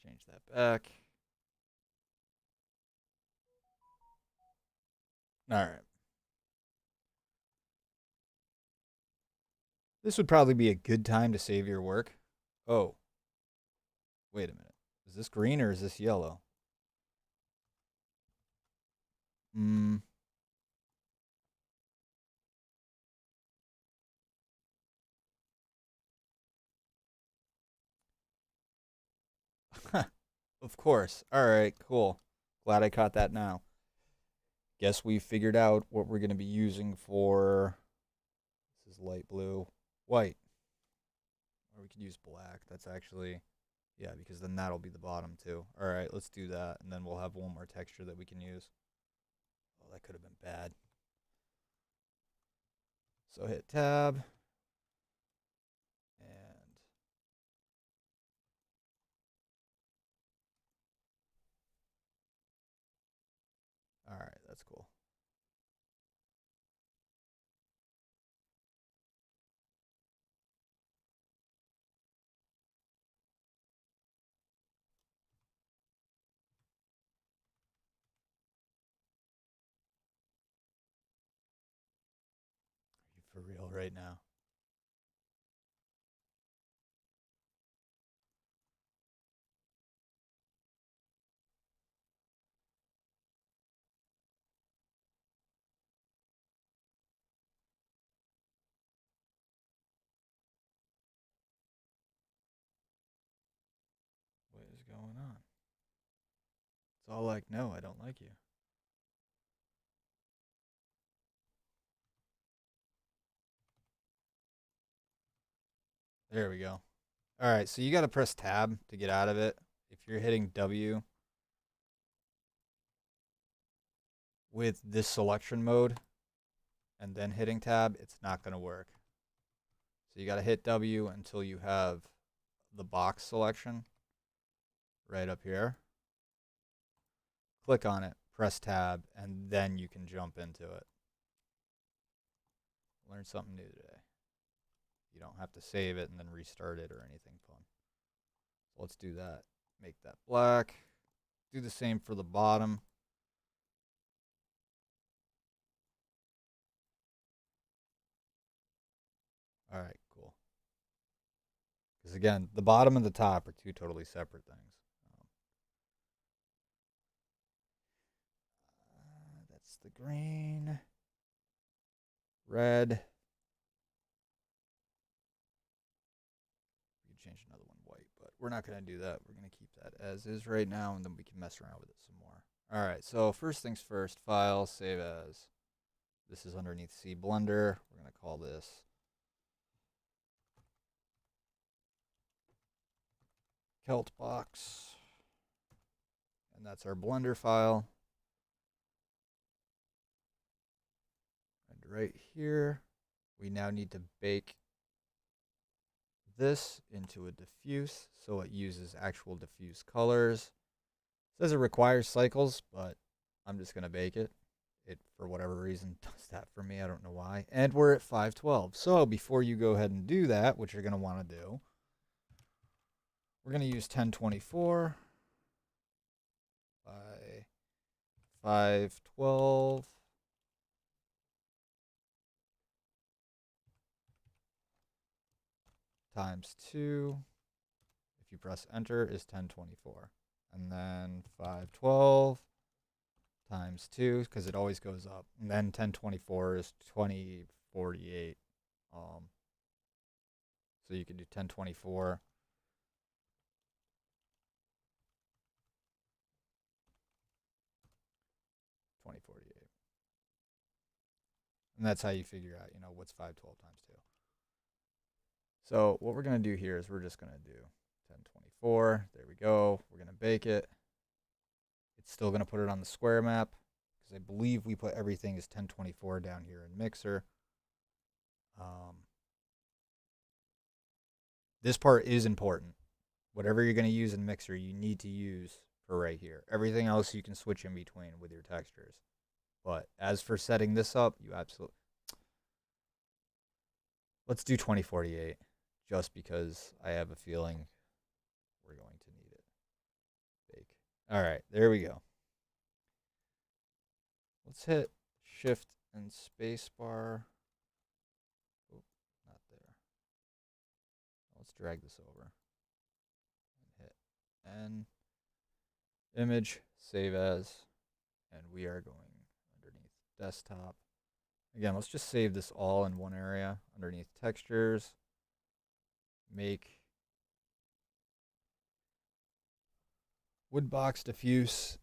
Change that back. All right. This would probably be a good time to save your work. Oh. Wait a minute. Is this green or is this yellow? Of course. All right, cool. Glad I caught that now. Guess we figured out what we're going to be using for. This is light blue, white. Or we could use black. That's actually, yeah, because then that'll be the bottom too. All right, let's do that. And then we'll have one more texture that we can use. Oh, that could have been bad. So hit tab. And all right, that's cool. Are you for real right now? What is going on? It's all like, no, I don't like you. There we go. All right, so you got to press tab to get out of it. If you're hitting W with this selection mode and then hitting tab, it's not going to work. So you got to hit W until you have the box selection right up here. Click on it, press tab, and then you can jump into it. Learn something new today. You don't have to save it and then restart it or anything fun. So let's do that. Make that black. Do the same for the bottom. All right, cool. Because again, the bottom and the top are two totally separate things. That's the green. Red. We could change another one white, but we're not going to do that. We're going to keep that as is right now, and then we can mess around with it some more. All right, so first things first, file, save as. This is underneath C Blender. We're going to call this Celt box. And that's our Blender file. And right here, we now need to bake this into a diffuse so it uses actual diffuse colors. It says it requires cycles, but I'm just going to bake it. It, for whatever reason, does that for me. I don't know why. And we're at 512. So before you go ahead and do that, which you're going to want to do, we're going to use 1024 by 512 times 2. If you press enter is 1024. And then 512 times 2, because it always goes up. And then 1024 is 2048. So you could do 1024. And that's how you figure out, what's 512 times 2. So what we're going to do here is we're just going to do 1024. There we go. We're going to bake it. It's still going to put it on the square map because I believe we put everything as 1024 down here in Mixer. This part is important. Whatever you're going to use in Mixer, you need to use for right here. Everything else you can switch in between with your textures. But as for setting this up, you absolutely... Let's do 2048, just because I have a feeling we're going to need it. Bake. All right, there we go. Let's hit Shift and Spacebar. Oh, not there. Let's drag this over. And hit N. Image, save as, and we are going underneath desktop. Again, let's just save this all in one area underneath textures. Make wood box diffuse.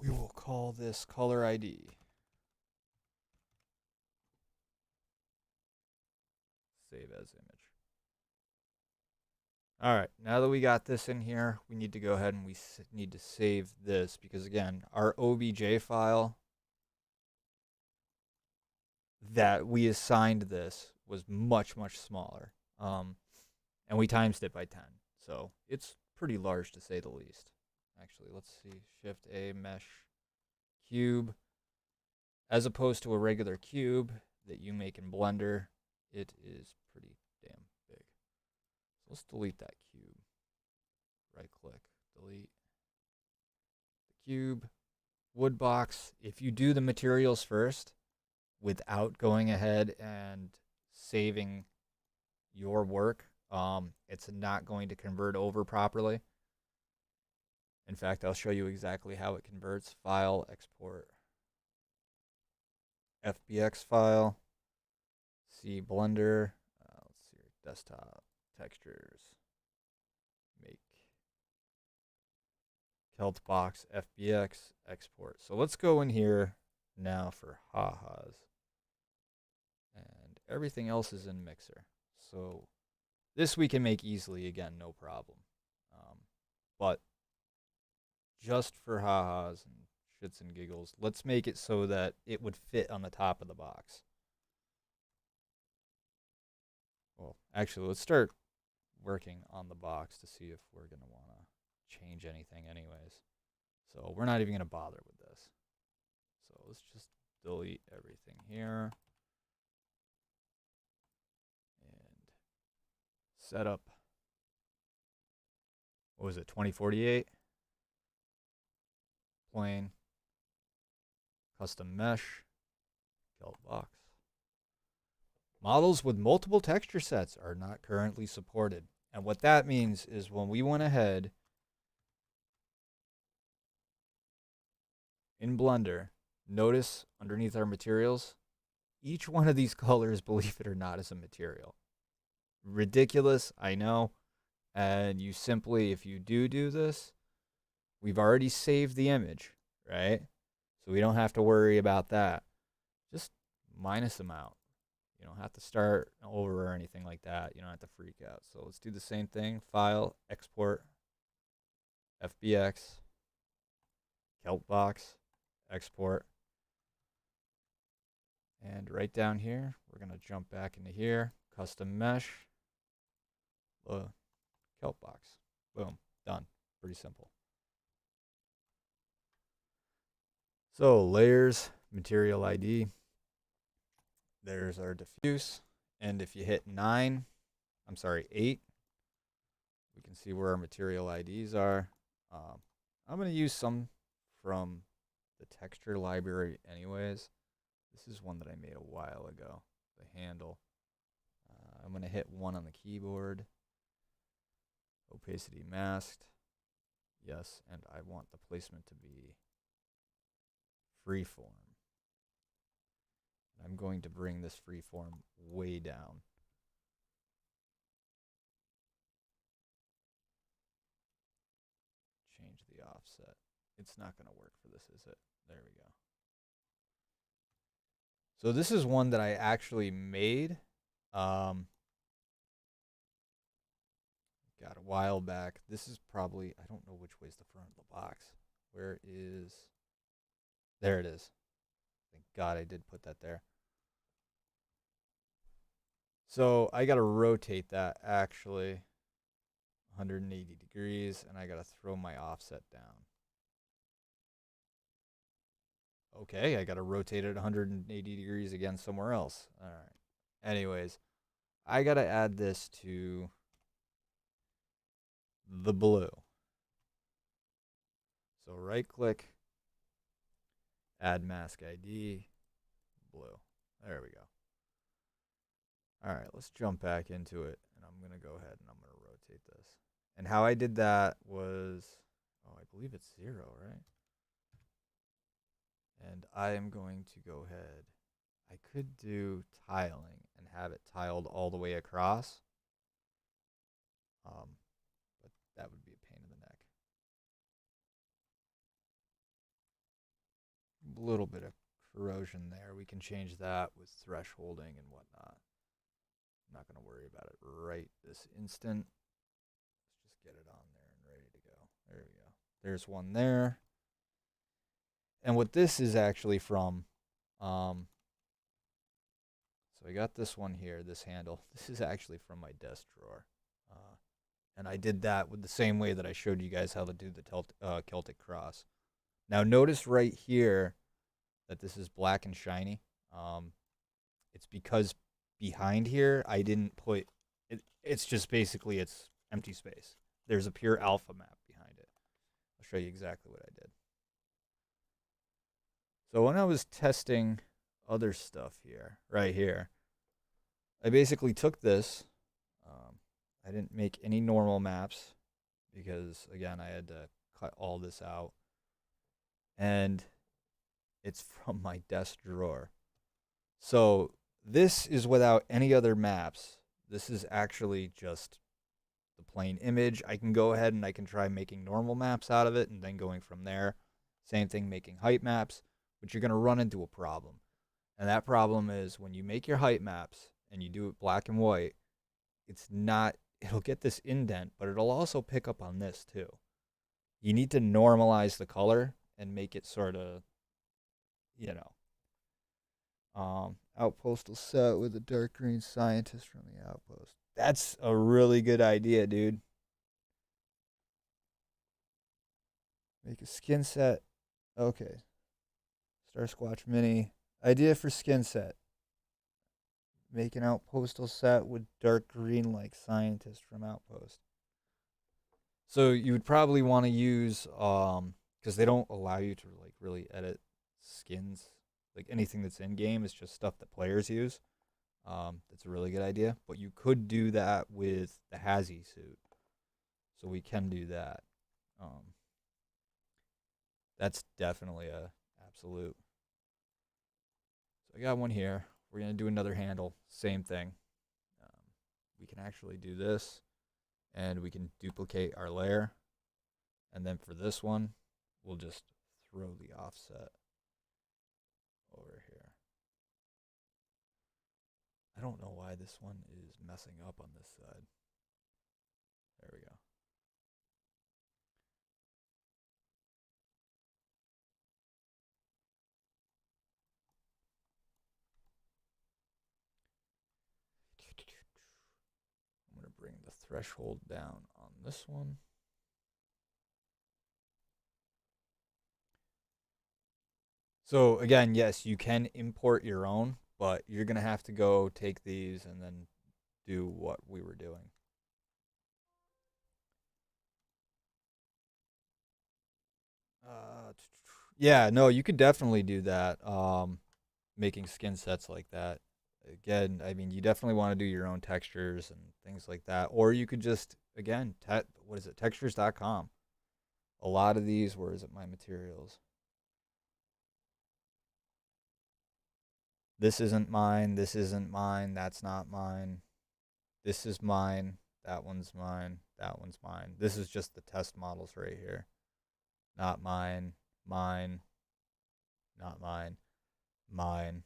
We will call this color ID. Save as image. All right, now that we got this in here, we need to go ahead and we need to save this because, again, our OBJ file that we assigned this was much, much smaller. And we times it by 10. So it's pretty large to say the least. Actually, let's see. Shift A, mesh, cube. As opposed to a regular cube that you make in Blender, it is pretty damn big. So let's delete that cube. Right click, delete the cube. Wood box. If you do the materials first without going ahead and saving your work, it's not going to convert over properly. In fact, I'll show you exactly how it converts. File, export, FBX file, see Blender, let's see here, desktop, textures, make, Kelt box, FBX, export. So let's go in here now for ha-has. And everything else is in Mixer. So this we can make easily, again, no problem. But just for ha-has and shits and giggles, let's make it so that it would fit on the top of the box. Well, actually, let's start working on the box to see if we're going to want to change anything anyways. So we're not even going to bother with this. So let's just delete everything here. And set up, what was it, 2048? Plane, custom mesh, Kelt box. Models with multiple texture sets are not currently supported. And what that means is when we went ahead in Blender, notice underneath our materials, each one of these colors, believe it or not, is a material. Ridiculous, I know. And you simply, if you do this, we've already saved the image, right? So we don't have to worry about that. Just minus them out. You don't have to start over or anything like that. You don't have to freak out. So let's do the same thing. File, export, FBX, Kelt box, export. And right down here, we're going to jump back into here. Custom mesh, Kelt box. Boom, done. Pretty simple. So layers, material ID. There's our diffuse. And if you hit 8, we can see where our material IDs are. I'm going to use some from the texture library anyways. This is one that I made a while ago, the handle. I'm going to hit 1 on the keyboard. Opacity masked. Yes, and I want the placement to be freeform. I'm going to bring this freeform way down. Change the offset. It's not going to work for this, is it? There we go. So this is one that I actually made. Got a while back. This is probably, I don't know which way's the front of the box. Where is, there it is. Thank God I did put that there. So I got to rotate that actually 180 degrees, and I got to throw my offset down. Okay, I got to rotate it 180 degrees again somewhere else. All right. Anyways, I got to add this to the blue. So right click, add mask ID, blue. There we go. All right, let's jump back into it, and I'm going to go ahead and I'm going to rotate this. And how I did that was, I believe it's 0, right? And I am going to go ahead. I could do tiling and have it tiled all the way across. But that would be a pain in the neck. little bit of corrosion there. We can change that with thresholding and whatnot. I'm not going to worry about it right this instant. Let's just get it on there and ready to go. There we go. There's one there. And what this is actually from, so I got this one here, this handle. This is actually from my desk drawer. And I did that with the same way that I showed you guys how to do the Celtic cross. Now notice right here that this is black and shiny. It's because behind here I didn't put it. It's just basically it's empty space. There's a pure alpha map behind it. I'll show you exactly what I did. So when I was testing other stuff here, right here, I basically took this. I didn't make any normal maps because, again, I had to cut all this out. And it's from my desk drawer. So this is without any other maps. This is actually just the plain image. I can go ahead and I can try making normal maps out of it and then going from there. Same thing making height maps, but you're going to run into a problem. And that problem is when you make your height maps and you do it black and white, it'll get this indent, but it'll also pick up on this too. You need to normalize the color and make it sort of, outpostal set with a dark green scientist from the outpost. That's a really good idea, dude. Make a skin set. Okay. Star Squatch Mini. Idea for skin set. Make an outpostal set with dark green like scientist from Outpost. So you would probably want to use, because they don't allow you to like really edit skins. Like anything that's in game is just stuff that players use. That's a really good idea. But you could do that with the Hazy suit. So we can do that. That's definitely a absolute. So I got one here. We're going to do another handle. Same thing. We can actually do this. And we can duplicate our layer. And then for this one, we'll just throw the offset over here. I don't know why this one is messing up on this side. There we go. I'm going to bring the threshold down on this one. So again, yes, you can import your own, but you're going to have to go take these and then do what we were doing. Yeah, no, you could definitely do that. Making skin sets like that. Again, I mean, you definitely want to do your own textures and things like that. Or you could just, again, what is it? Textures.com. A lot of these, where is it? My materials. This isn't mine. This isn't mine. That's not mine. This is mine. That one's mine. That one's mine. This is just the test models right here. Not mine. Mine. Not mine. Mine.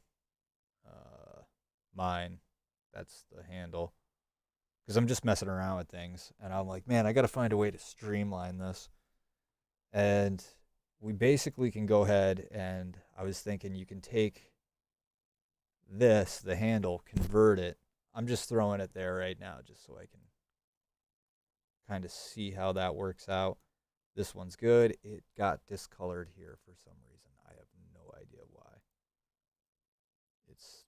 Mine. That's the handle. Because I'm just messing around with things. And I'm like, man, I got to find a way to streamline this. And we basically can go ahead and I was thinking you can take this, the handle, convert it. I'm just throwing it there right now just so I can kind of see how that works out. This one's good. It got discolored here for some reason. I have no idea why. It's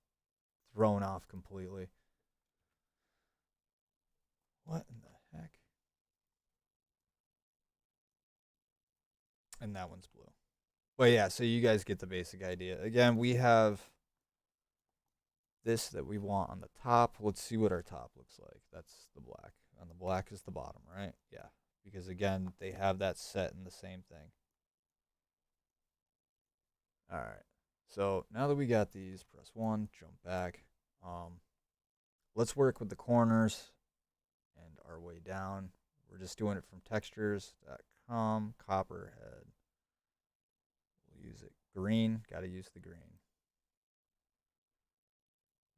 thrown off completely. What in the heck? And that one's blue. But yeah, so you guys get the basic idea. Again, we have this that we want on the top. Let's see what our top looks like. That's the black. And the black is the bottom, right? Yeah. Because again, they have that set in the same thing. All right. So now that we got these, press 1, jump back. Let's work with the corners and our way down. We're just doing it from textures.com, copperhead. We'll use it green, got to use the green.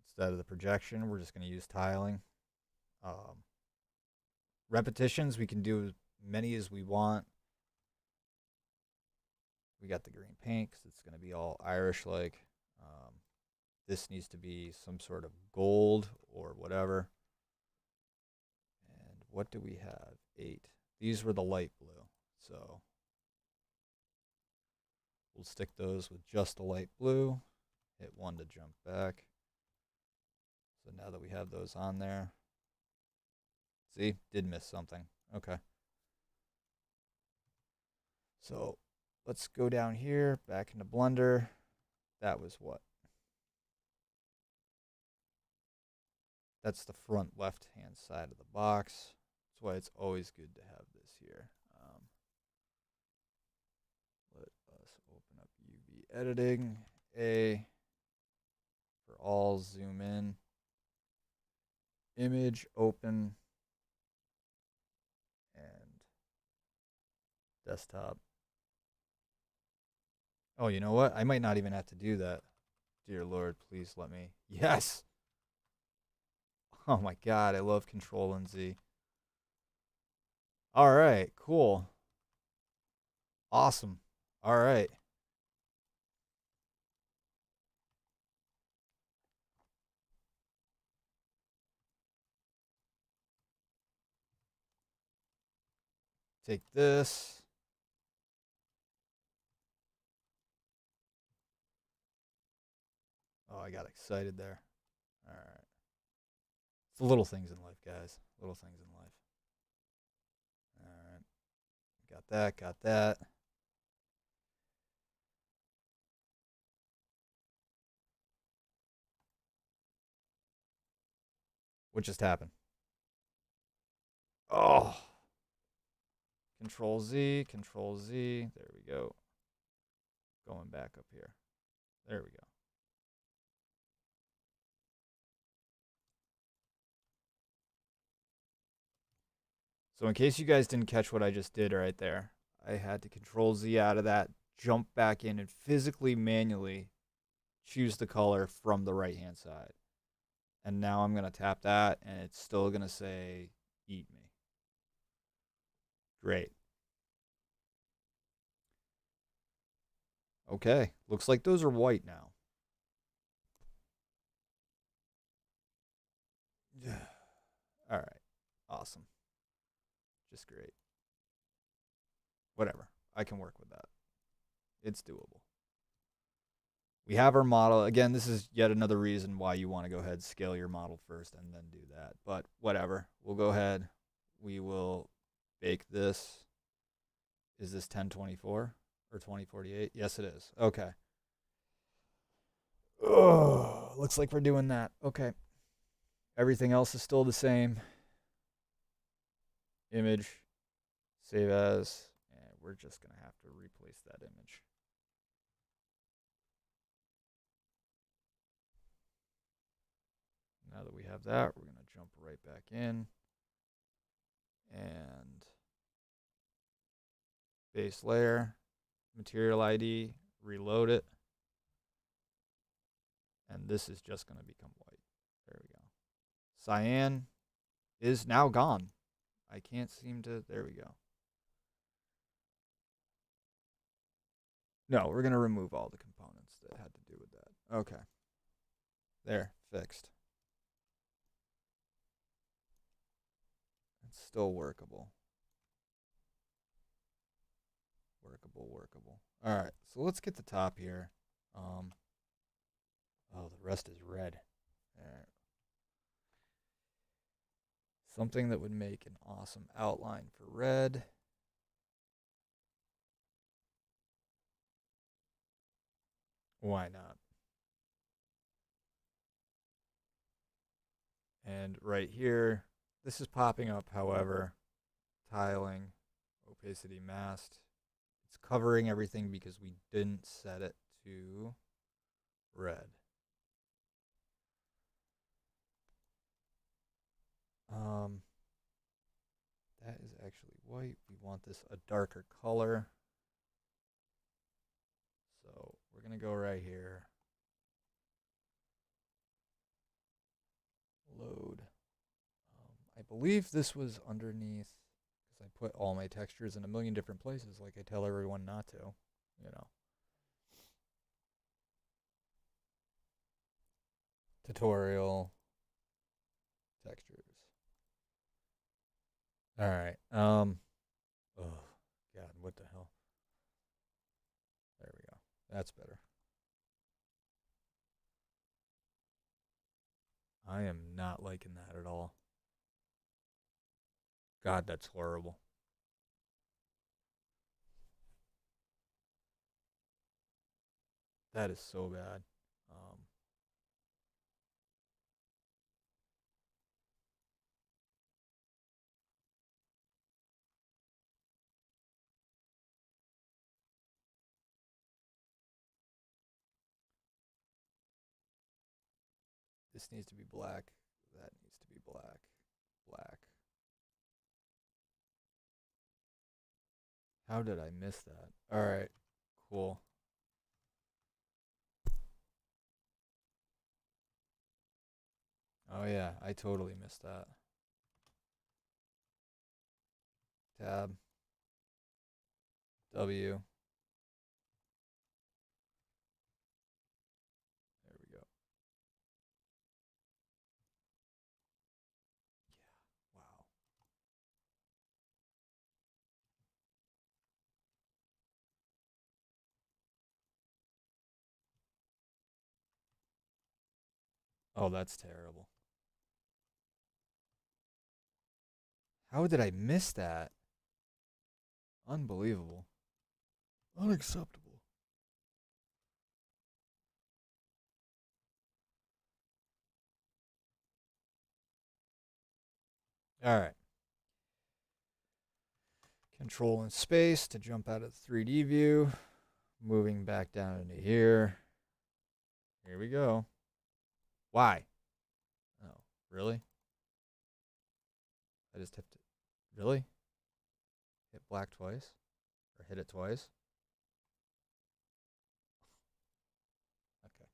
Instead of the projection, we're just going to use tiling. Repetitions, we can do as many as we want. We got the green paint because it's going to be all Irish-like. This needs to be some sort of gold or whatever. And what do we have? 8. These were the light blue. So we'll stick those with just the light blue. Hit 1 to jump back. So now that we have those on there. See, did miss something. Okay. So let's go down here, back into Blender. That was what? That's the front left-hand side of the box. That's why it's always good to have this here. Let us open up UV editing. A for all, zoom in. Image, open. And desktop. Oh, you know what? I might not even have to do that. Dear Lord, please let me. Yes! Oh my God, I love Control and Z. All right, cool. Awesome. All right. Take this. Oh, I got excited there. All right. It's the little things in life, guys. Little things in life. All right. Got that, got that. What just happened? Oh. Control Z, Control Z. There we go. Going back up here. There we go. So in case you guys didn't catch what I just did right there, I had to Control Z out of that, jump back in, and physically, manually choose the color from the right-hand side. And now I'm going to tap that, and it's still going to say, eat me. Great. Okay, looks like those are white now. All right, awesome. Just great. Whatever, I can work with that. It's doable. We have our model. Again, this is yet another reason why you want to go ahead and scale your model first and then do that. But whatever, we'll go ahead. We will bake this. Is this 1024 or 2048? Yes, it is. Okay. Oh, looks like we're doing that. Okay. Everything else is still the same. Image, save as, and we're just going to have to replace that image. Now that we have that, we're going to jump right back in. And base layer, material ID, reload it. And this is just going to become white. There we go. Cyan is now gone. I can't seem to, there we go. No, we're going to remove all the components that had to do with that. Okay. There, fixed. It's still workable. Workable. All right, so let's get the top here. Oh, the rest is red. All right. Something that would make an awesome outline for red. Why not? And right here, this is popping up, however, tiling, opacity masked. It's covering everything because we didn't set it to red. That is actually white. We want this a darker color. So we're going to go right here. Load. I believe this was underneath, because I put all my textures in a million different places like I tell everyone not to, you know. Tutorial. Textures. All right. Oh, God, what the hell? There we go. That's better. I am not liking that at all. God, that's horrible. That is so bad. This needs to be black. That needs to be black. Black. How did I miss that? All right. Cool. Oh, yeah. I totally missed that. Tab. W. There we go. Yeah. Wow. Oh, that's terrible. How did I miss that? Unbelievable. Unacceptable. All right. Control and space to jump out of the 3D view. Moving back down into here. Here we go. Why? Oh, really? I just have to... Really? Hit black twice? Or hit it twice? Okay.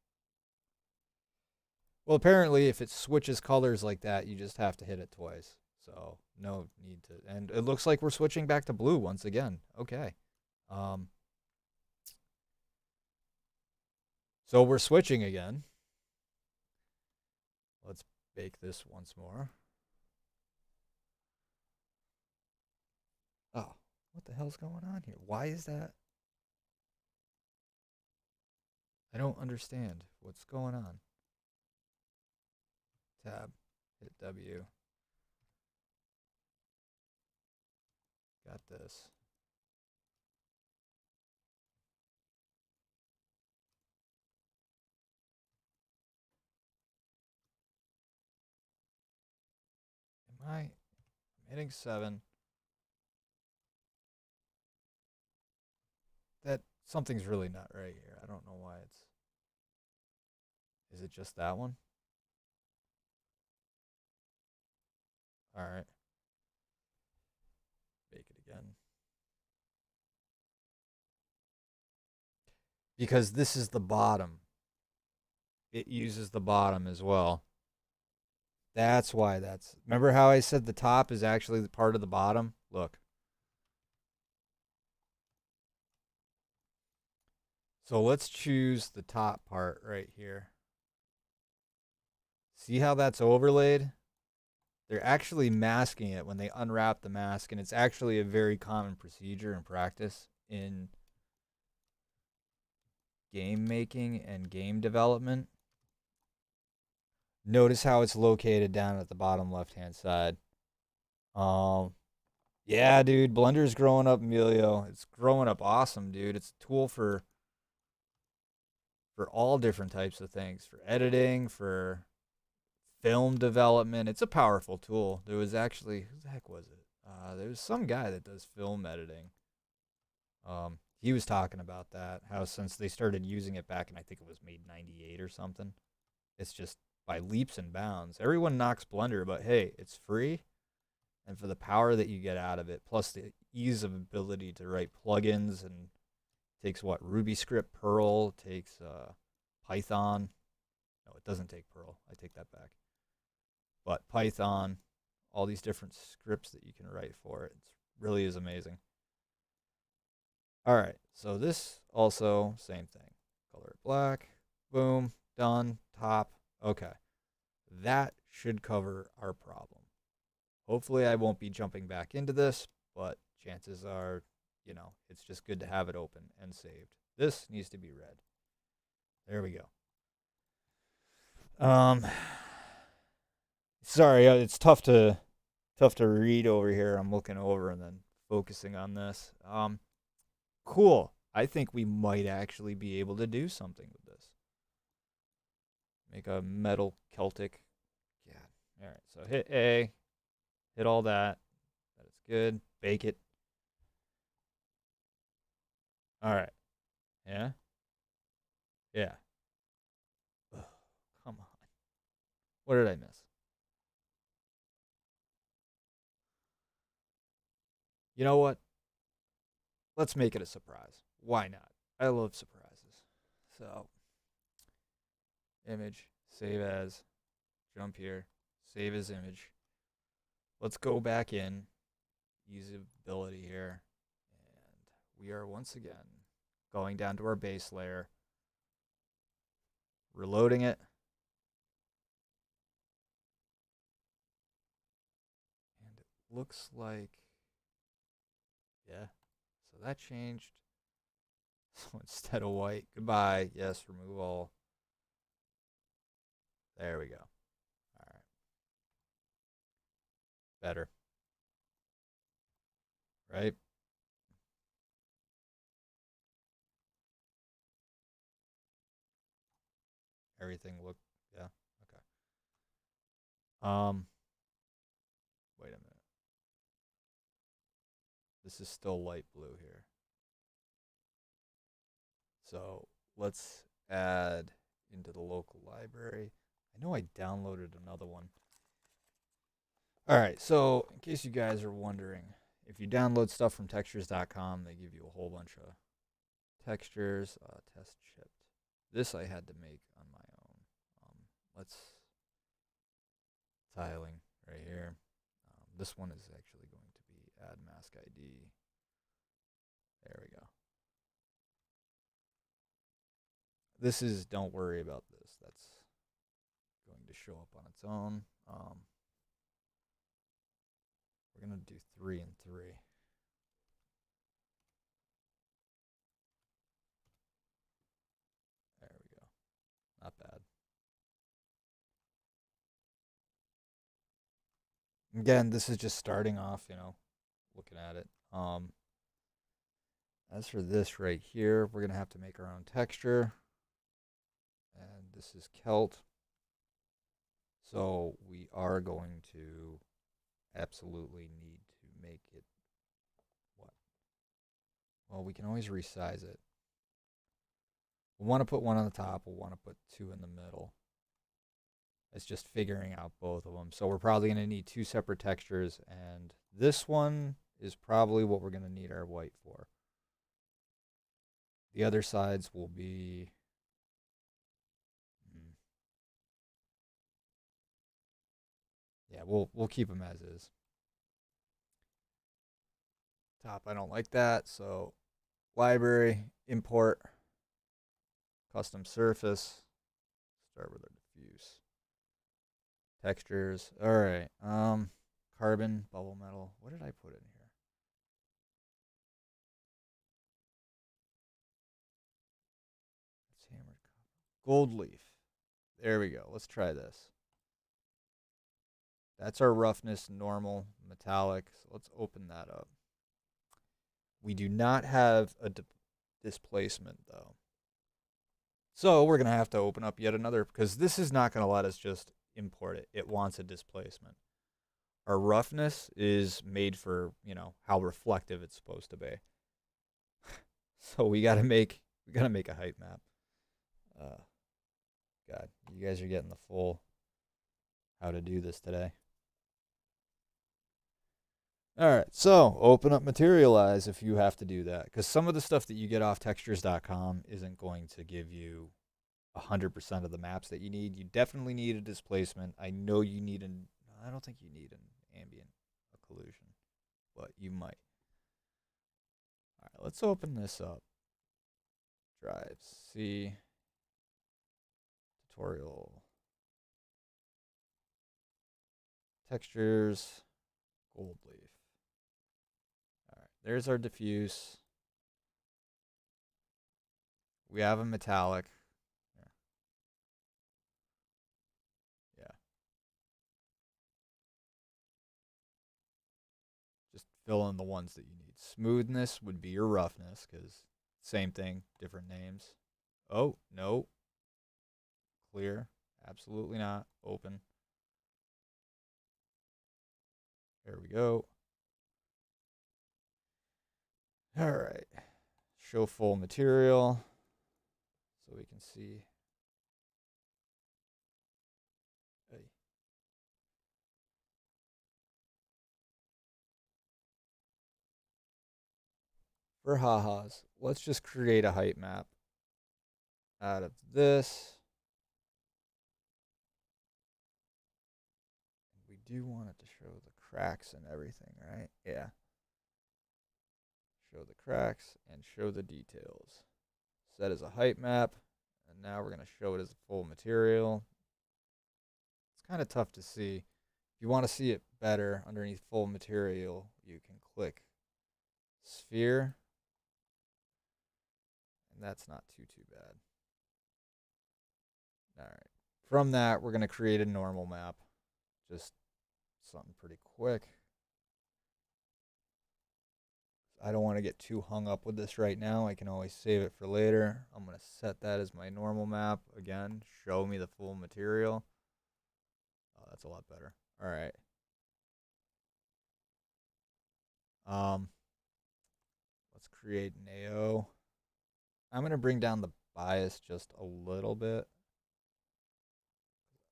Well, apparently, if it switches colors like that, you just have to hit it twice. So, no need to... And it looks like we're switching back to blue once again. Okay. So we're switching again. Let's bake this once more. Oh, what the hell's going on here? Why is that? I don't understand what's going on. Tab, hit W. Got this. I'm hitting 7. That something's really not right here. I don't know why it's... Is it just that one? All right. Bake it again. Because this is the bottom. It uses the bottom as well. That's why that's... Remember how I said the top is actually the part of the bottom? Look. So let's choose the top part right here. See how that's overlaid? They're actually masking it when they unwrap the mask, and it's actually a very common procedure in practice in game making and game development. Notice how it's located down at the bottom left-hand side. Yeah, dude, Blender's growing up, Emilio. It's growing up awesome, dude. It's a tool for all different types of things, for editing, for film development. It's a powerful tool. There was actually, who the heck was it? There was some guy that does film editing. He was talking about that, how since they started using it back in, I think it was made 98 or something, it's just by leaps and bounds. Everyone knocks Blender, but hey, it's free. And for the power that you get out of it, plus the ease of ability to write plugins and Takes what? Ruby script, Perl, takes Python. No, it doesn't take Perl. I take that back. But Python, all these different scripts that you can write for it. It really is amazing. All right, so this also, same thing. Color it black, boom, done, top. Okay, that should cover our problem. Hopefully I won't be jumping back into this, but chances are, it's just good to have it open and saved. This needs to be red. There we go. Sorry, it's tough to read over here. I'm looking over and then focusing on this. Cool. I think we might actually be able to do something with this. Make a metal Celtic. Yeah. All right. So hit A. Hit all that. That is good. Bake it. All right. Yeah. Yeah. Ugh, come on. What did I miss? You know what? Let's make it a surprise. Why not? I love surprises. So, image, save as, jump here, save as image. Let's go back in, usability here, and we are once again going down to our base layer, reloading it, and it looks like, yeah, so that changed. So instead of white, goodbye, yes, remove all. There we go. All right. Better. Right? Everything looked, yeah, okay. Wait a minute. This is still light blue here. So let's add into the local library. I know I downloaded another one. All right, so in case you guys are wondering, if you download stuff from textures.com, they give you a whole bunch of textures, test chipped. This I had to make on my own. Let's tiling right here. This one is actually going to be add mask ID. There we go. This is, don't worry about this. That's going to show up on its own. We're going to do 3 and 3. There we go. Not bad. Again, this is just starting off, looking at it. As for this right here, we're going to have to make our own texture. And this is Celt. So we are going to absolutely need to make it what? Well, we can always resize it. We'll want to put 1 on the top. We'll want to put 2 in the middle. It's just figuring out both of them. So we're probably going to need 2 separate textures. And this one is probably what we're going to need our white for. The other sides will be... Yeah, we'll keep them as is. Top, I don't like that. So library, import, custom surface. Start with our diffuse. Textures. All right. Carbon, bubble metal. What did I put in here? It's hammered copper. Gold leaf. There we go. Let's try this. That's our roughness, normal, metallic. So let's open that up. We do not have a displacement, though. So we're going to have to open up yet another, because this is not going to let us just import it. It wants a displacement. Our roughness is made for, how reflective it's supposed to be. So we got to make a height map. God, you guys are getting the full how to do this today. All right, so open up Materialize if you have to do that, because some of the stuff that you get off textures.com isn't going to give you 100% of the maps that you need. You definitely need a displacement. I know you need an. I don't think you need an ambient occlusion, but you might. All right, let's open this up. Drives, C, tutorial, textures, gold leaf. All right, there's our diffuse. We have a metallic. Yeah. Just fill in the ones that you need. Smoothness would be your roughness, because same thing, different names. Oh, no. Clear. Absolutely not. Open. There we go. All right. Show full material so we can see. Hey. For ha-has, let's just create a height map out of this. We do want it to show the cracks and everything, right? Yeah. Show the cracks and show the details. Set as a height map, and now we're going to show it as a full material. It's kind of tough to see. If you want to see it better underneath full material, you can click sphere, and that's not too bad. All right. From that, we're going to create a normal map. Just something pretty quick. I don't want to get too hung up with this right now. I can always save it for later. I'm going to set that as my normal map. Again, show me the full material. Oh, that's a lot better. All right. Let's create an AO. I'm going to bring down the bias just a little bit.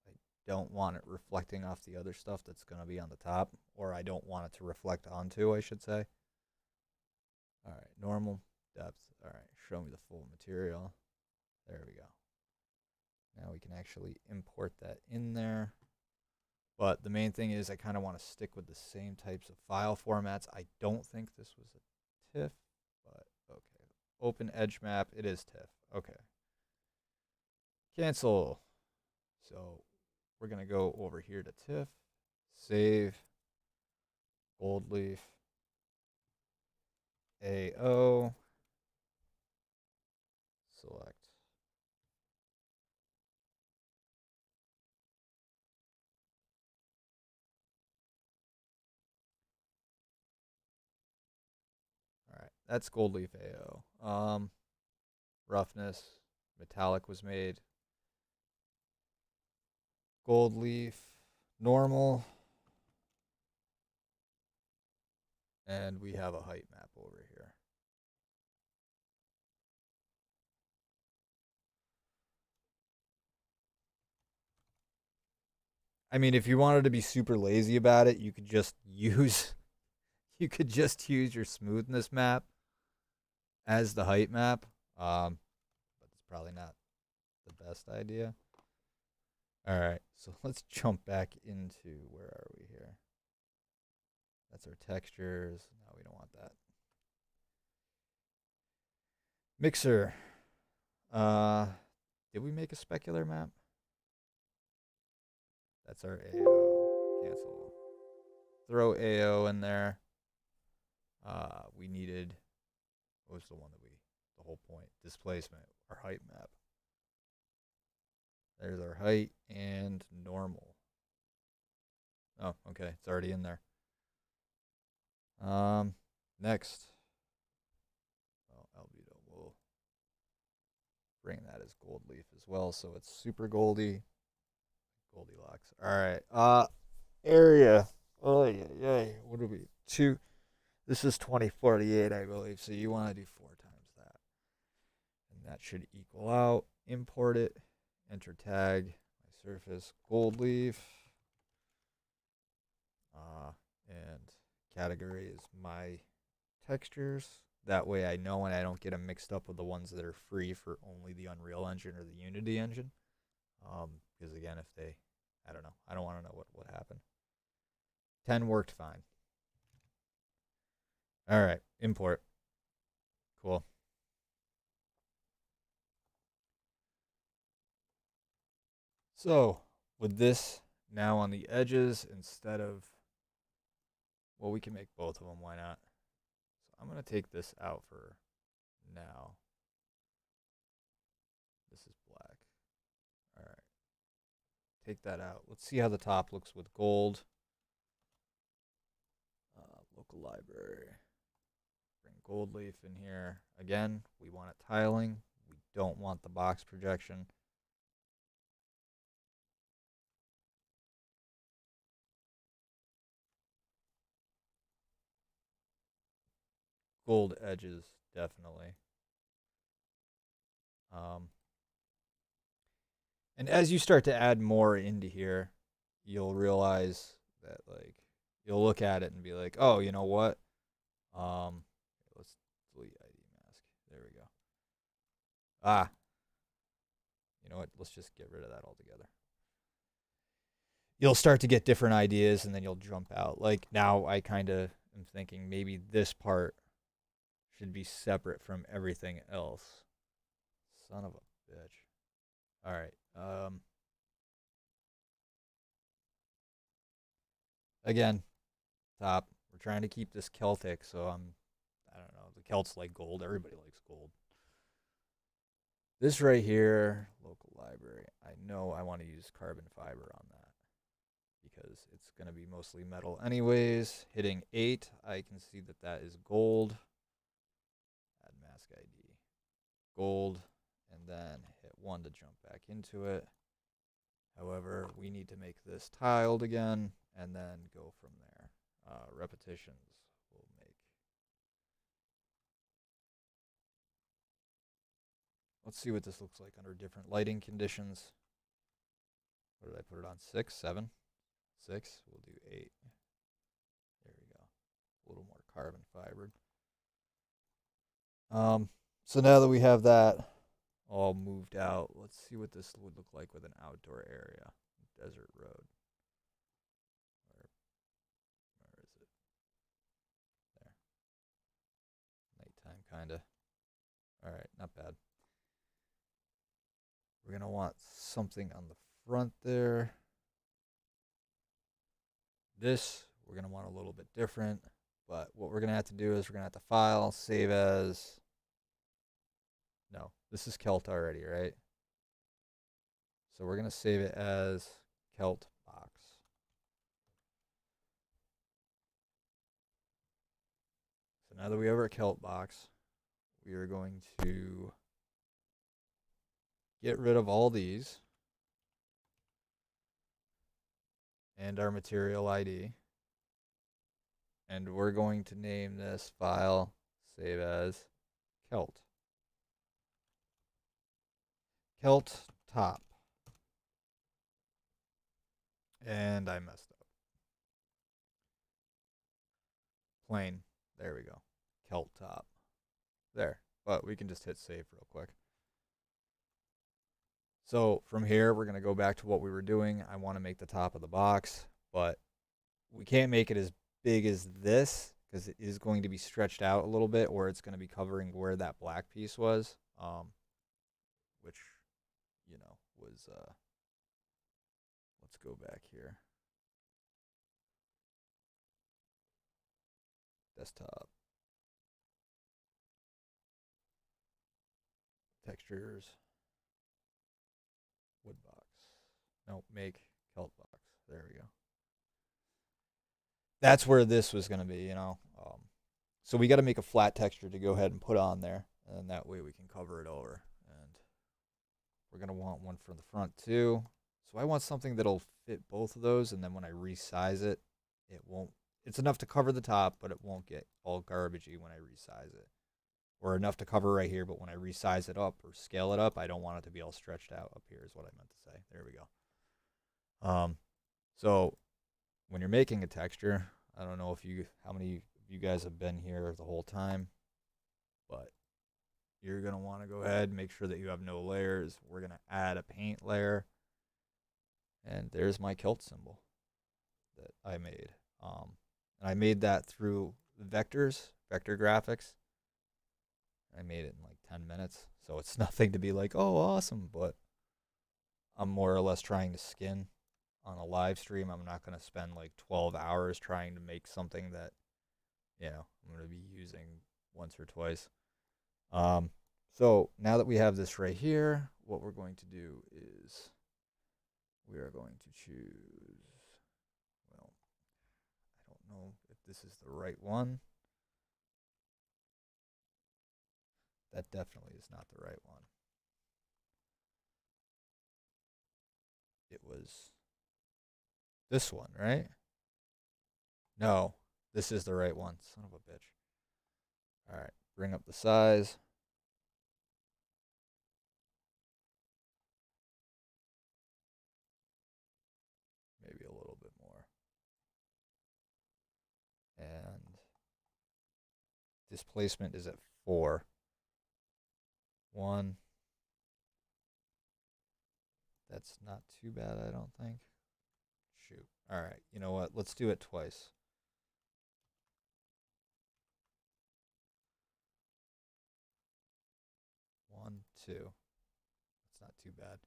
I don't want it reflecting off the other stuff that's going to be on the top, or I don't want it to reflect onto, I should say. All right, normal, depth. All right, show me the full material. There we go. Now we can actually import that in there. But the main thing is I kind of want to stick with the same types of file formats. I don't think this was a TIFF, but okay. Open edge map, it is TIFF. Okay. Cancel. So we're going to go over here to TIFF, save, gold leaf, AO, select. All right, that's gold leaf AO. Roughness, metallic was made. Gold leaf, normal. And we have a height map over here. I mean, if you wanted to be super lazy about it, you could just use your smoothness map as the height map. But it's probably not the best idea. All right, so let's jump back into, where are we here? That's our textures. No, we don't want that. Mixer. Did we make a specular map? That's our AO. Cancel. Throw AO in there. We needed, what was the one that the whole point? Displacement, our height map. There's our height and normal. Oh, okay, it's already in there. Next. Well, albedo, we'll bring that as gold leaf as well, so it's super goldy. Goldilocks. All right. Area. Oh yeah. What do we? This is 2048, I believe. So you want to do 4 times that, and that should equal out. Import it. Enter tag. My surface gold leaf. And category is my textures. That way I know and I don't get them mixed up with the ones that are free for only the Unreal Engine or the Unity engine. Because again, if they, I don't know. I don't want to know what happened. 10 worked fine. All right, import. Cool. So with this now on the edges, instead of, well, we can make both of them. Why not? So I'm going to take this out for now. This is black. All right. Take that out. Let's see how the top looks with gold. Local library. Bring gold leaf in here. Again, we want it tiling. We don't want the box projection. Gold edges, definitely. And as you start to add more into here, you'll realize that, like, you'll look at it and be like, oh, you know what? Let's delete ID mask. There we go. Ah. You know what? Let's just get rid of that altogether. You'll start to get different ideas, and then you'll jump out. Like, now I kind of am thinking maybe this part should be separate from everything else. Son of a bitch. All right. Again, top. We're trying to keep this Celtic, so I don't know. The Celts like gold. Everybody likes gold. This right here, local library. I know I want to use carbon fiber on that because it's going to be mostly metal anyways. Hitting 8, I can see that that is gold. Add mask ID. Gold. And then hit 1 to jump back into it. However, we need to make this tiled again and then go from there. Repetitions will make. Let's see what this looks like under different lighting conditions. What did I put it on? 6, 7, 6. We'll do 8. There we go. A little more carbon fibered. So now that we have that all moved out, let's see what this would look like with an outdoor area. Desert road. Where is it? There. Nighttime, kind of. All right, not bad. We're going to want something on the front there. This, we're going to want a little bit different. But what we're going to have to do is we're going to have to file, save as. No, this is Celt already, right? So we're going to save it as Celt box. So now that we have our Celt box, we are going to get rid of all these and our material ID. And we're going to name this file, save as Celt. Celt top. And I messed up. Plain. There we go. Celt top. There. But we can just hit save real quick. So from here, we're going to go back to what we were doing. I want to make the top of the box, but we can't make it as big as this because it is going to be stretched out a little bit, or it's going to be covering where that black piece was, which, you know, was, let's go back here. Desktop. Textures. Wood box. No, make Celt box. There we go. That's where this was going to be, you know. So we got to make a flat texture to go ahead and put on there, and that way we can cover it over. And we're going to want one for the front too. So I want something that'll fit both of those, and then when I resize it, it won't. It's enough to cover the top, but it won't get all garbagey when I resize it. Or enough to cover right here, but when I resize it up or scale it up, I don't want it to be all stretched out up here is what I meant to say. There we go. So when you're making a texture, I don't know how many of you guys have been here the whole time, but you're going to want to go ahead and make sure that you have no layers. We're going to add a paint layer. And there's my kilt symbol that I made. And I made that through vector graphics. I made it in like 10 minutes. So it's nothing to be like, oh, awesome. But I'm more or less trying to skin on a live stream. I'm not going to spend like 12 hours trying to make something that, I'm going to be using once or twice. So now that we have this right here, what we're going to do is we are going to choose, well, I don't know if this is the right one. That definitely is not the right one. It was this one, right? No, this is the right one. Son of a bitch. All right, bring up the size. Maybe a little bit more. And displacement is at 4. 1. That's not too bad, I don't think. Shoot. All right, you know what? Let's do it twice. 1, 2. That's not too bad.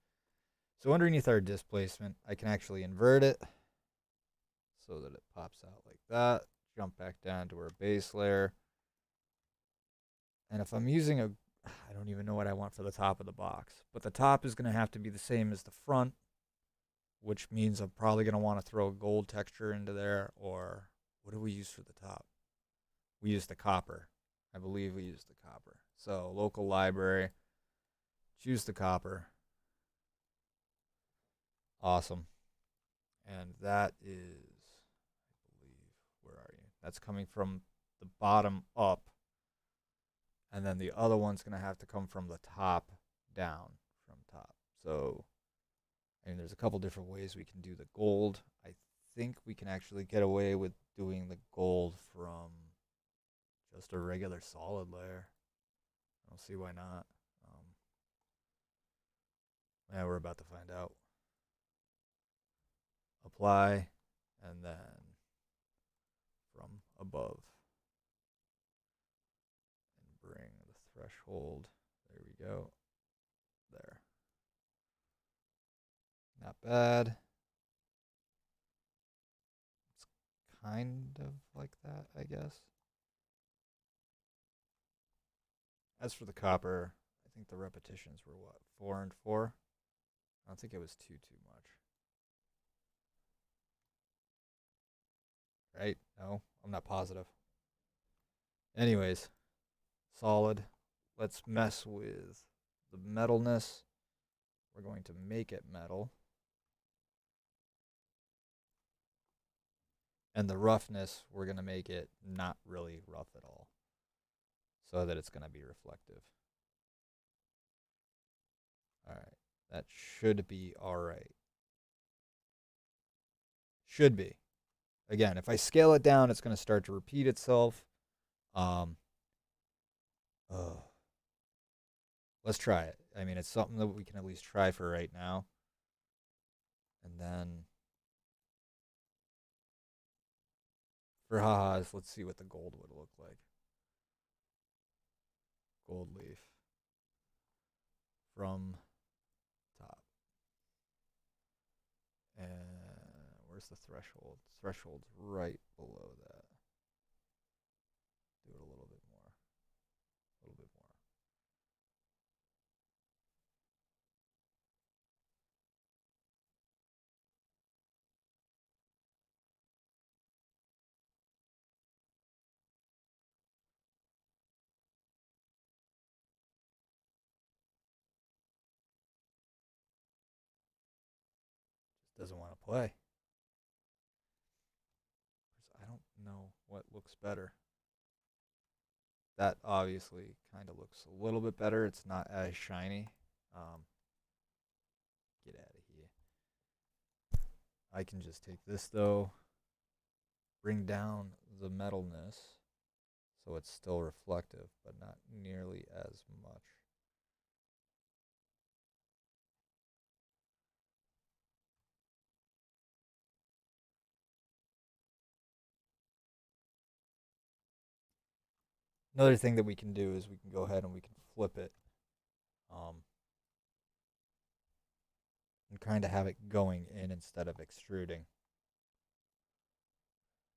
So underneath our displacement, I can actually invert it so that it pops out like that. Jump back down to our base layer. And if I'm using I don't even know what I want for the top of the box, but the top is going to have to be the same as the front, which means I'm probably going to want to throw a gold texture into there, or what do we use for the top? We use the copper. I believe we use the copper. So local library, choose the copper. Awesome. And that is, I believe, where are you? That's coming from the bottom up. And then the other one's going to have to come from the top down from top. So, there's a couple different ways we can do the gold. I think we can actually get away with doing the gold from just a regular solid layer. I don't see why not. Yeah, we're about to find out. Apply, and then from above. And bring the threshold. There we go. There. Not bad. It's kind of like that, I guess. As for the copper, I think the repetitions were what? 4 and 4? I don't think it was too much. Right? No, I'm not positive. Anyways, solid. Let's mess with the metalness. We're going to make it metal. And the roughness, we're going to make it not really rough at all, so that it's going to be reflective. All right. That should be all right. Should be. Again, if I scale it down, it's going to start to repeat itself. Let's try it. I mean, it's something that we can at least try for right now. And then for ha-has, let's see what the gold would look like. Gold leaf from top. And where's the threshold? Threshold's right below that. Do it a little bit more. A little bit more. Just doesn't want to play. I don't know what looks better. That obviously kind of looks a little bit better. It's not as shiny. Get out of here. I can just take this though bring down the metalness so it's still reflective, but not nearly as much. Another thing that we can do is we can go ahead and we can flip it and kind of have it going in instead of extruding.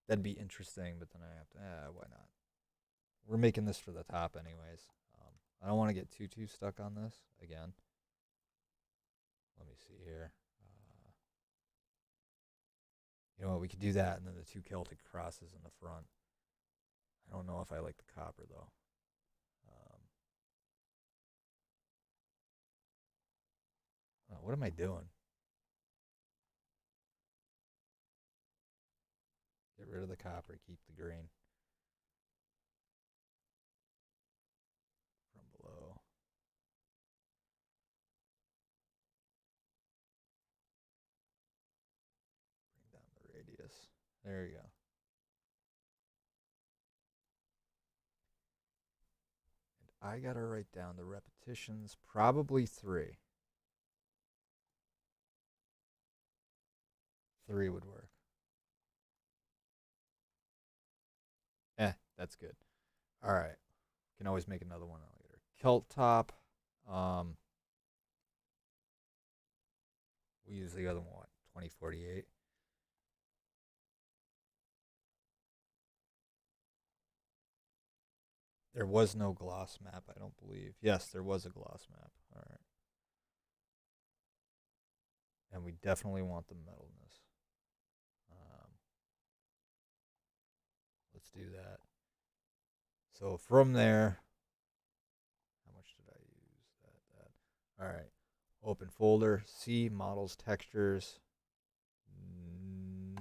That'd be interesting, but then I have to, why not? We're making this for the top anyways. I don't want to get too stuck on this again. Let me see here. You know what, we could do that and then the two Celtic crosses in the front. I don't know if I like the copper though. What am I doing? Get rid of the copper, keep the green. From below. Bring down the radius. There you go. And I gotta write down the repetitions, probably 3. 3 would work. That's good. All right. Can always make another one later. Kilt top. We use the other one, 2048. There was no gloss map, I don't believe. Yes, there was a gloss map. All right. And we definitely want the metalness. Let's do that. So from there, how much did I use? That. All right. Open folder. See models, textures.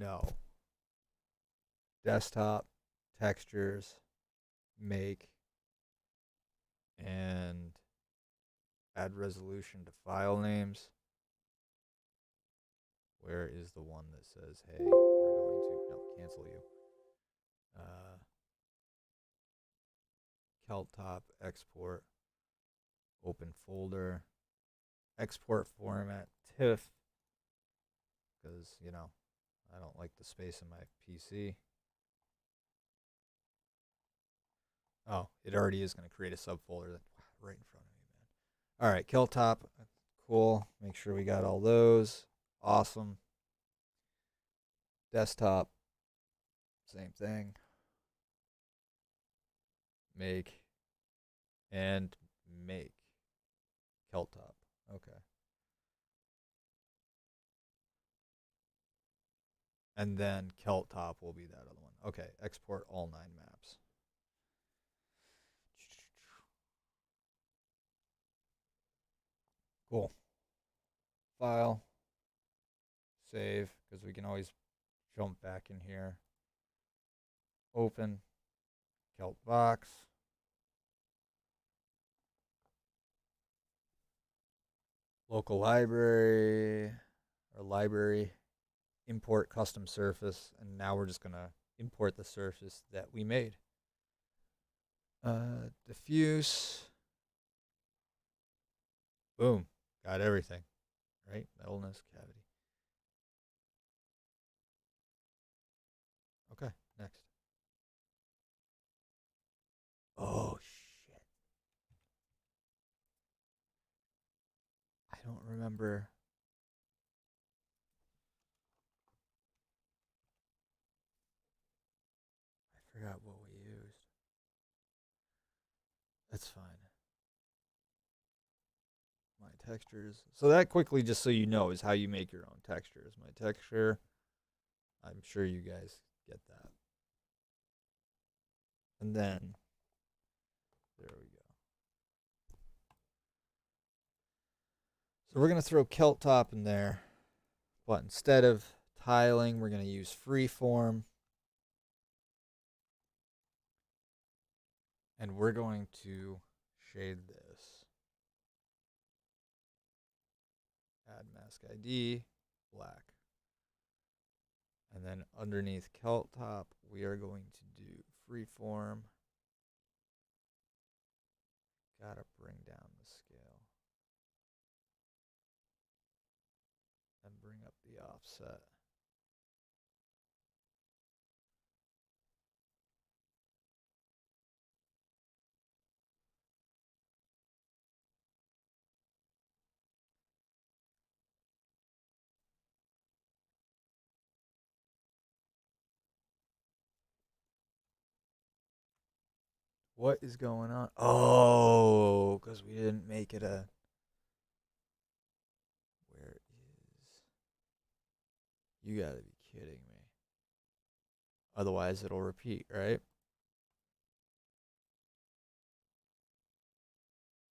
No. Desktop, textures, make, and add resolution to file names. Where is the one that says, hey, we're going to, no, cancel you. Keltop, export, open folder, export format, TIFF, because, you know, I don't like the space in my PC. Oh, it already is going to create a subfolder right in front of me, man. All right, Keltop, cool. Make sure we got all those. Awesome. Desktop, same thing. Make and make. Keltop. Okay. And then Keltop will be that other one. Okay, export all 9 maps. Cool. File. Save, because we can always jump back in here. Open. Kelt box. Local library. Or library. Import custom surface. And now we're just going to import the surface that we made. Diffuse. Boom. Got everything. Right? Metalness, cavity. Okay, next. Oh, shit. I don't remember. I forgot what we used. That's fine. My textures. So that quickly, just so you know, is how you make your own textures. My texture. I'm sure you guys get that. And then, there we go. So we're going to throw Keltop in there. But instead of tiling, we're going to use freeform. And we're going to shade this. Add mask ID, black. And And then underneath Celt Top, we are going to do freeform. Gotta bring down the scale. And bring up the offset. What is going on? Oh, because we didn't make it a... Where is... You gotta be kidding me. Otherwise, it'll repeat, right?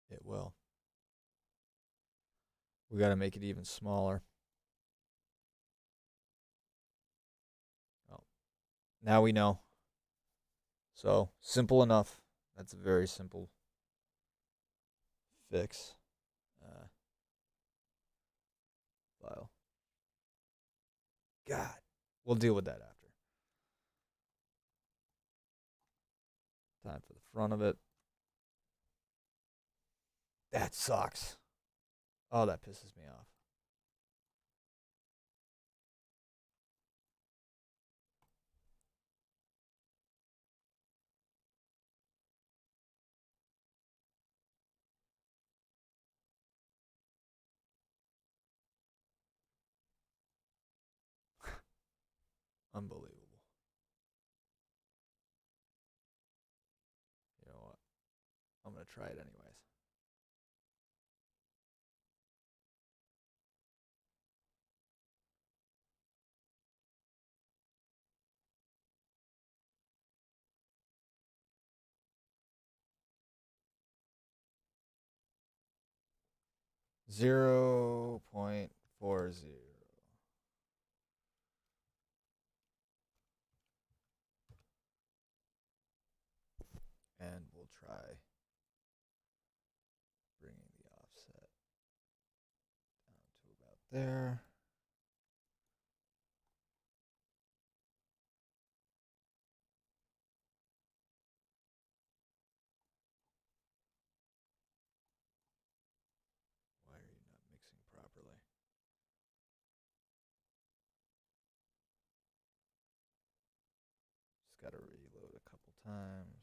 It will. We gotta make it even smaller. Oh, now we know. So, simple enough. That's a very simple fix. File. God. We'll deal with that after. Time for the front of it. That sucks. Oh, that pisses me off. Unbelievable. You know what? I'm going to try it anyways. Zero 0.40. And we'll try bringing the offset down to about there. Why are you not mixing properly? Just got to reload a couple times.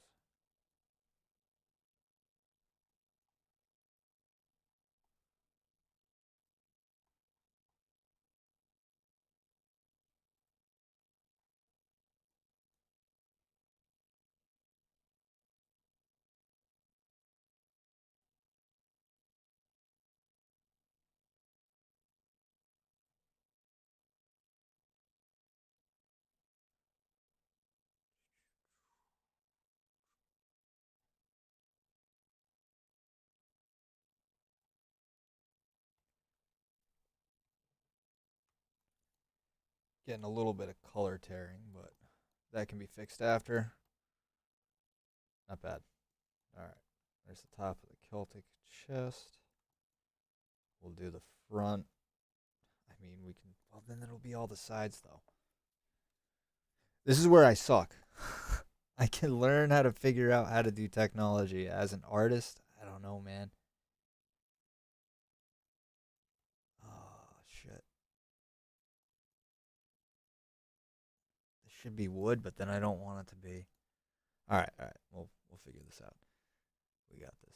Getting a little bit of color tearing, but that can be fixed after. Not bad. All right. There's the top of the Celtic chest. We'll do the front. I mean, we can... Well, then it'll be all the sides, though. This is where I suck. I can learn how to figure out how to do technology. As an artist, I don't know, man. Oh, shit. This should be wood, but then I don't want it to be. All right, all right. We'll figure this out. We got this.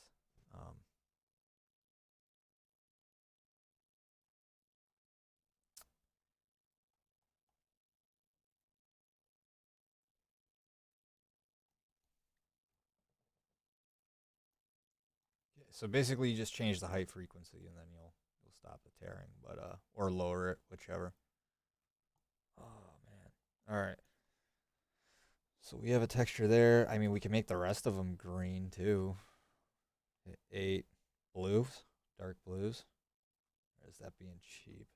So basically, you just change the height frequency, and then you'll stop the tearing, but or lower it, whichever. Oh man! All right. So we have a texture there. I mean, we can make the rest of them green too. 8 blues, dark blues. Or is that being cheap?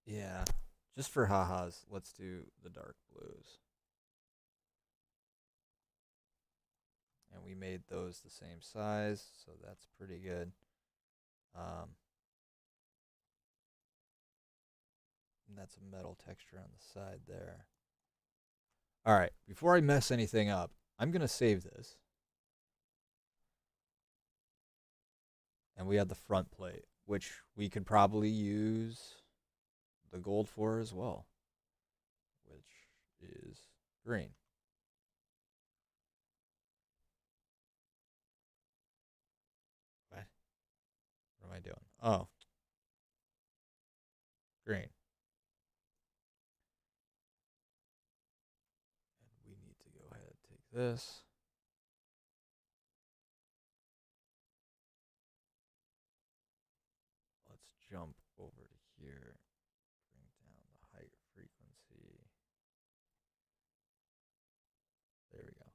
Yeah, just for ha-has, let's do the dark blues. And we made those the same size, so that's pretty good. And that's a metal texture on the side there. All right, before I mess anything up, I'm going to save this. And we have the front plate, which we could probably use the gold for as well, which is green. What? What am I doing? Oh, green. And we need to go ahead and take this. Let's jump over to here, bring down the height frequency. There we go.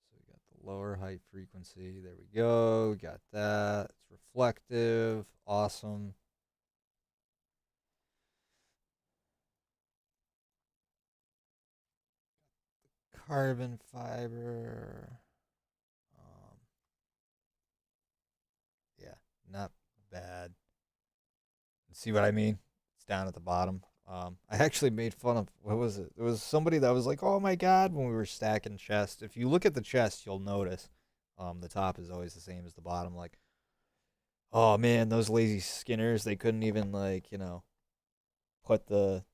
So we got the lower height frequency. There we go. We got that. It's reflective. Awesome. Carbon fiber. Yeah, not bad. See what I mean? It's down at the bottom. I actually made fun of, what was it? There was somebody that was like, "Oh my god!" when we were stacking chests. If you look at the chest, you'll notice the top is always the same as the bottom. Like, oh man, those lazy skinners, they couldn't even like put the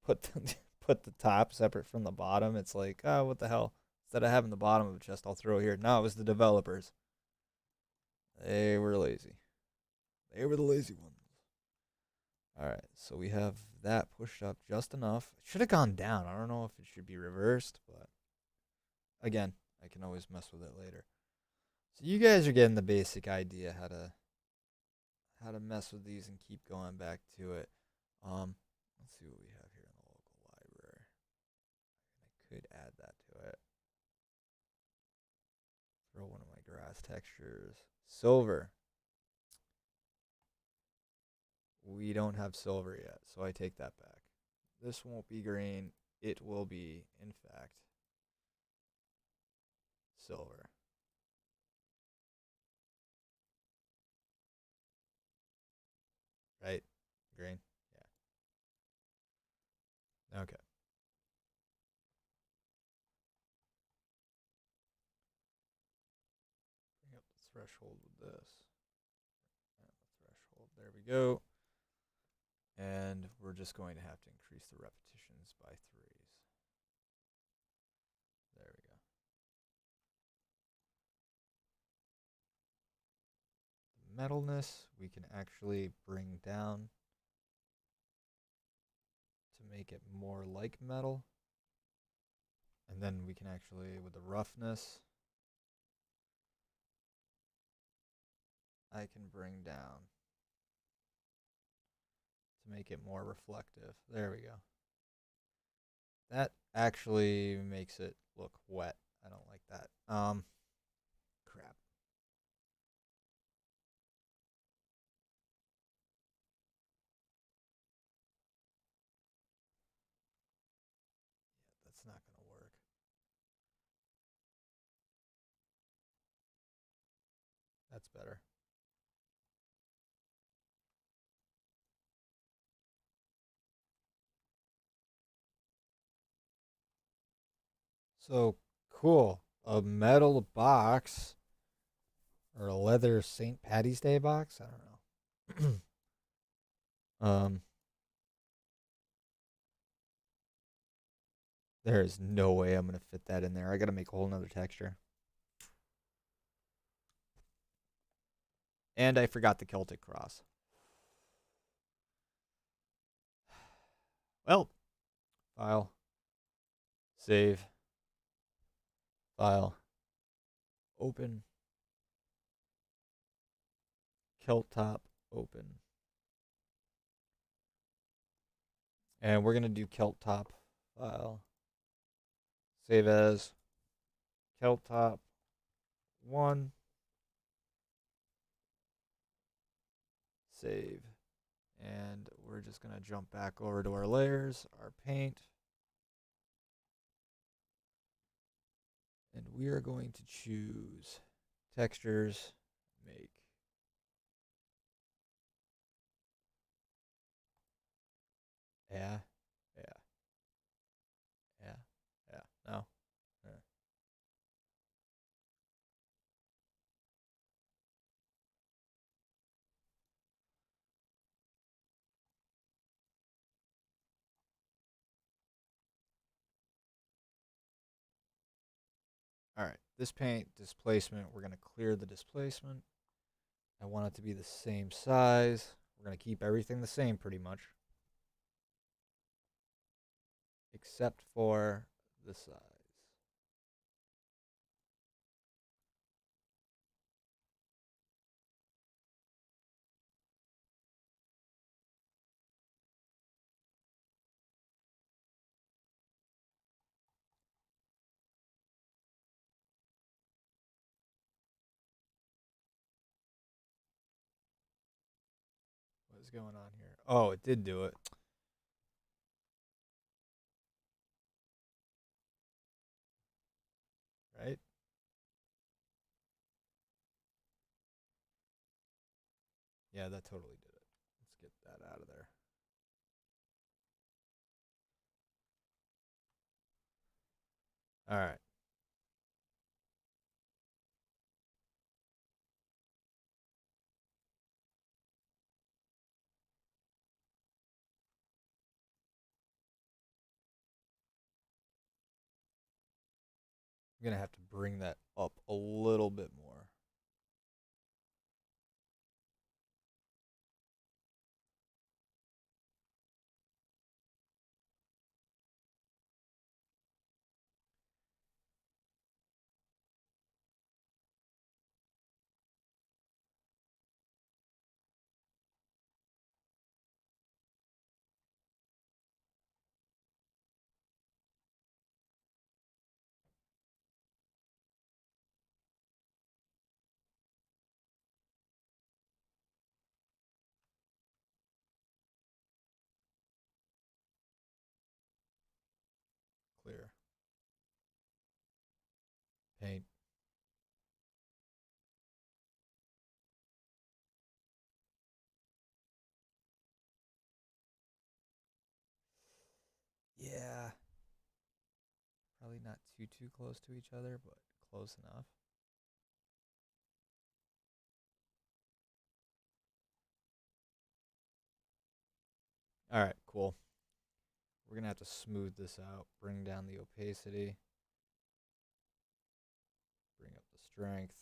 put the, put the top separate from the bottom. It's like, oh, what the hell? Instead of having the bottom of a chest, I'll throw it here. No, it was the developers. They were lazy. They were the lazy ones. All right, so we have that pushed up just enough. It should have gone down. I don't know if it should be reversed, but again, I can always mess with it later. So you guys are getting the basic idea how to mess with these and keep going back to it. Let's see what we have here in the local library. I could add that to it. Throw one of my grass textures. Silver. We don't have silver yet, so I take that back. This won't be green. It will be, in fact, silver. Right? Green? Yeah. Okay. Bring up the threshold with this. And the threshold. There we go. And we're just going to have to increase the repetitions by 3s. There we go. The metalness we can actually bring down to make it more like metal. And then we can actually, with the roughness, I can bring down to make it more reflective. There we go. That actually makes it look wet. I don't like that. Crap. Yeah, that's not going to work. That's better. So cool. A metal box or a leather St. Paddy's Day box? I don't know. um there is no way I'm going to fit that in there. I got to make a whole nother texture. And I forgot the Celtic cross. Well, file, save, file, open, Celt top, open. And we're going to do Celt top file, save as, Celt top 1, save. And we're just going to jump back over to our layers, our paint. And we are going to choose textures, make. Yeah. Yeah. Yeah. Yeah. No. Yeah. All right. This paint displacement, we're going to clear the displacement. I want it to be the same size. We're going to keep everything the same pretty much, except for the size. What is going on here? Oh, it did do it. Right? Yeah, that totally did it. Let's get that out of there. All right. I'm going to have to bring that up a little bit more. Clear. Paint. Yeah. Probably not too close to each other, but close enough. All right, cool. We're going to have to smooth this out, bring down the opacity, bring up the strength.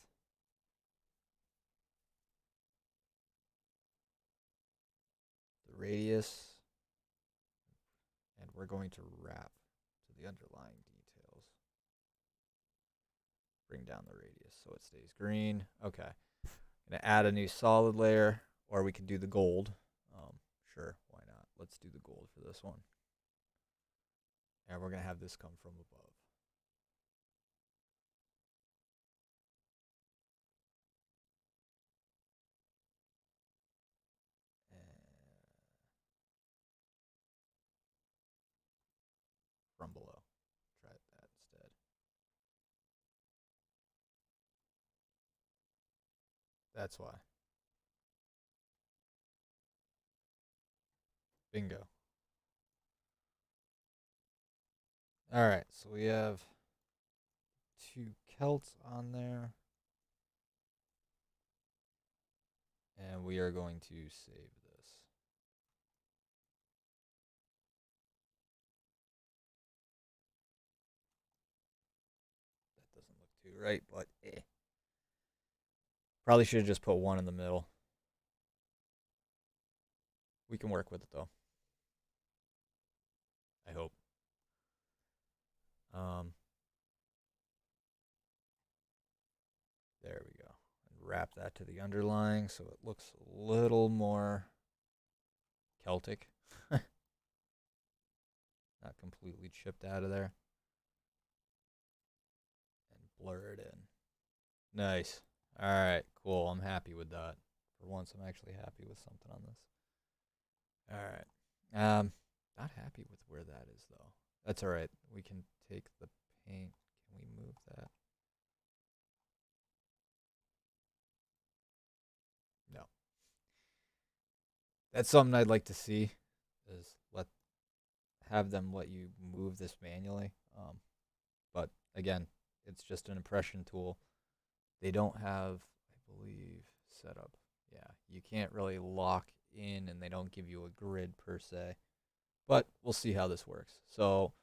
The radius, and we're going to wrap to the underlying details. Bring down the radius so it stays green. Okay. I'm going to add a new solid layer, or we could do the gold. Sure, why not? Let's do the gold for this one. And we're going to have this come from above. And from below. Try that instead. That's why. Bingo. All right, so we have 2 Celts on there. And we are going to save this. That doesn't look too right, but eh. Probably should have just put 1 in the middle. We can work with it though. I hope. There we go. And wrap that to the underlying so it looks a little more Celtic. Not completely chipped out of there. And blur it in. Nice. All right, cool. I'm happy with that. For once, I'm actually happy with something on this. All right. Not happy with where that is though. That's all right. We can take the paint. Can we move that? No. That's something I'd like to see. Is let have them let you move this manually. But again, it's just an impression tool. They don't have, I believe, setup. Yeah, you can't really lock in, and they don't give you a grid per se. But we'll see how this works. So,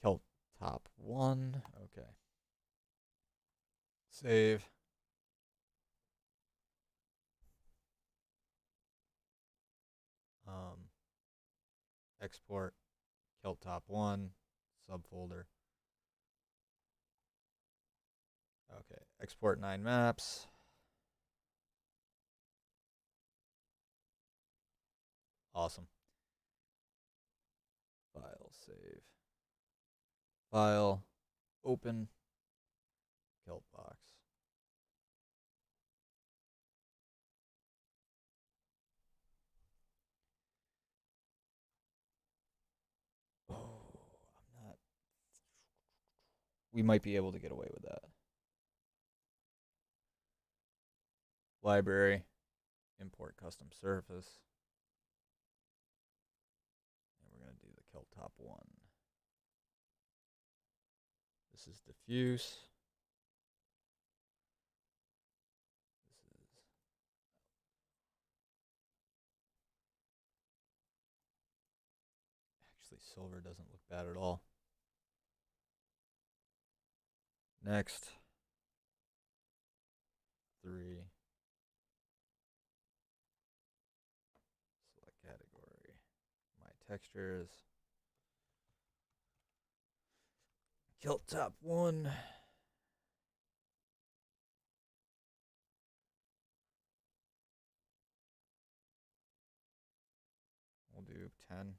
kill top 1. Okay. Save. Export. Kill top 1. Subfolder. Okay. Export 9 maps. Awesome. File, save. File, open, kilt box. Oh, I'm not. We might be able to get away with that. Library, import custom surface. And we're going to do the kilt top 1. This is diffuse. This is actually silver doesn't look bad at all. Next. 3. Select category. My textures. Kilt top 1. We'll do 10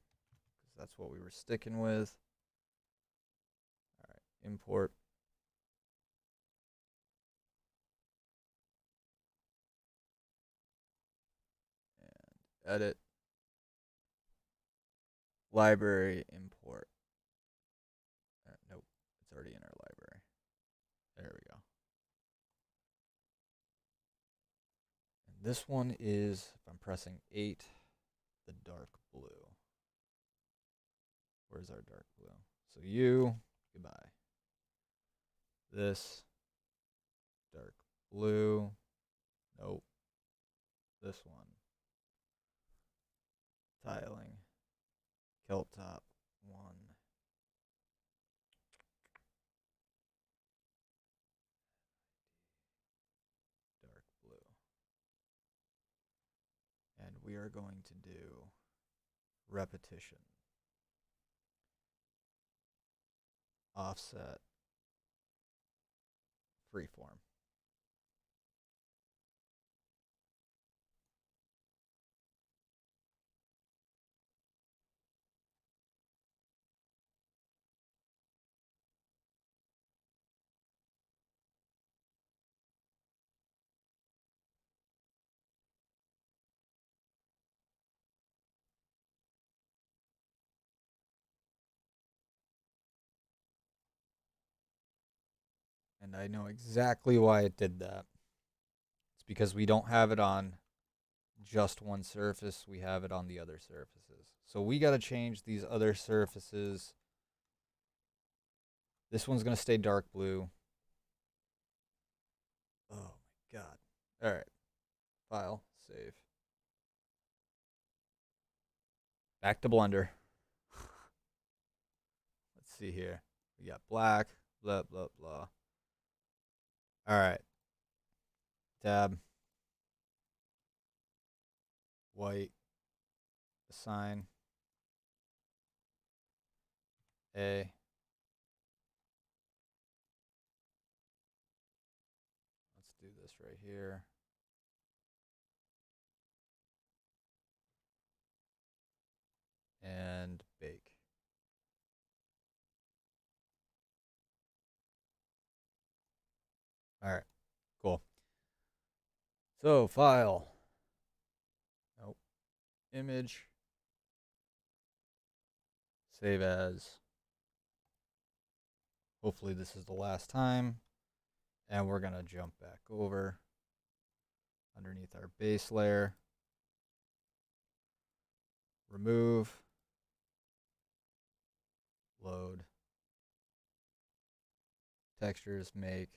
because that's what we were sticking with. All right, import. And edit. Library, import. Nope, it's already in our library. There we go. And this one is, if I'm pressing 8, the dark blue. Where's our dark blue? So you, goodbye. This, dark blue. Nope. This one. Tiling. Kilt top 1. Dark blue. And we are going to do repetition. Offset. Freeform. And I know exactly why it did that. It's because we don't have it on just one surface. We have it on the other surfaces. So we got to change these other surfaces. This one's going to stay dark blue. Oh my god. All right. File, save. Back to Blender. Let's see here. We got black, blah, blah, blah. All right. Tab. White. Assign. A. Let's do this right here. And bake. All right. Cool. So, file. Nope. Image. Save as. Hopefully this is the last time. And we're going to jump back over underneath our base layer. Remove. textures make,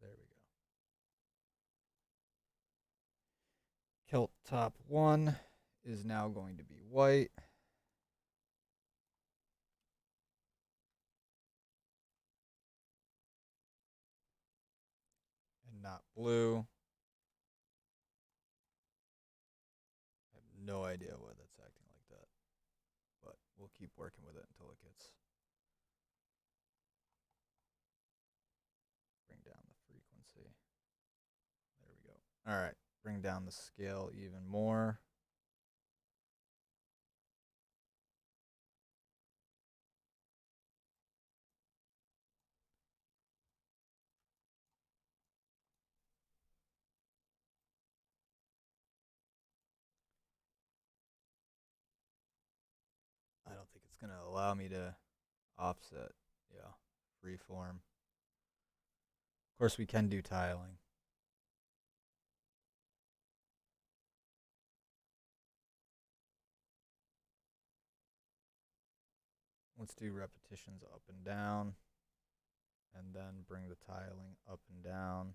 there we go. Kilt top 1 is now going to be white. And not blue. I have no idea why that's acting like that. But we'll keep working with it until it gets. Bring down the frequency. There we go. All right. Bring down the scale even more. I don't think it's going to allow me to offset. Yeah, freeform. Of course, we can do tiling. Let's do repetitions up and down, and then bring the tiling up and down.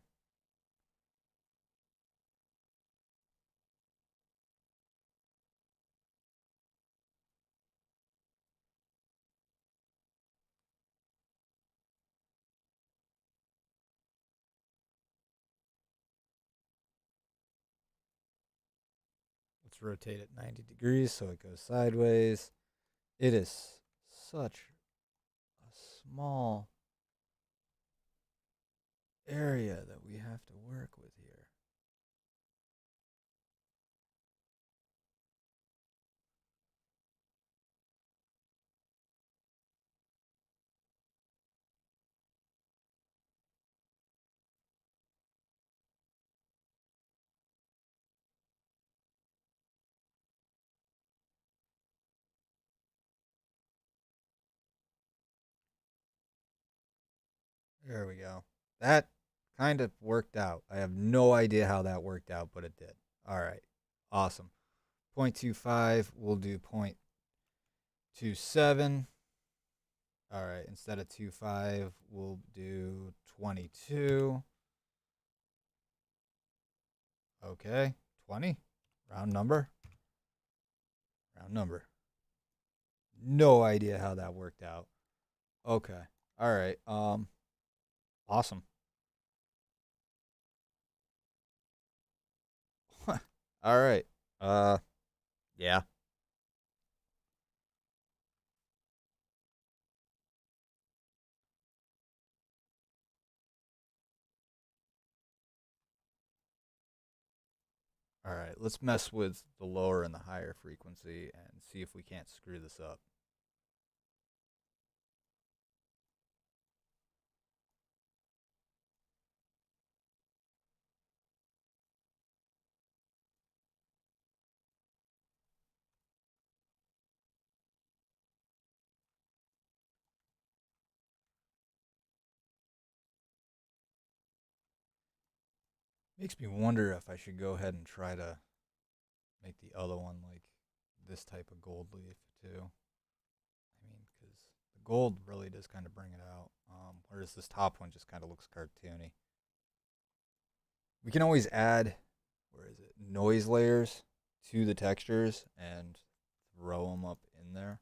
Let's rotate it 90 degrees so it goes sideways. It is such a small area that we have to work with here. There we go. That kind of worked out. I have no idea how that worked out, but it did. All right. Awesome. 0.25, we'll do 0.27. All right. Instead of 2.5, we'll do 22. Okay. 20. Round number. Round number. No idea how that worked out. Okay. All right. Awesome. All right. Yeah. All right. Let's mess with the lower and the higher frequency and see if we can't screw this up. Makes me wonder if I should go ahead and try to make the other one like this type of gold leaf too. I mean, because the gold really does kind of bring it out, whereas this top one just kind of looks cartoony. We can always add, where is it, noise layers to the textures and throw them up in there.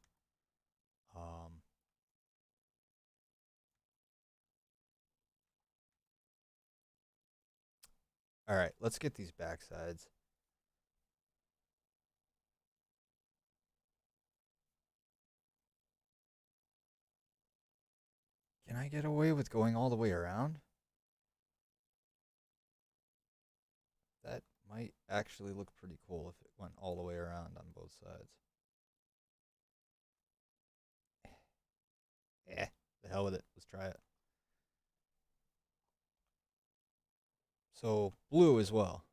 All right, let's get these backsides. Can I get away with going all the way around? That might actually look pretty cool if it went all the way around on both sides. The hell with it. Let's try it. So blue as well.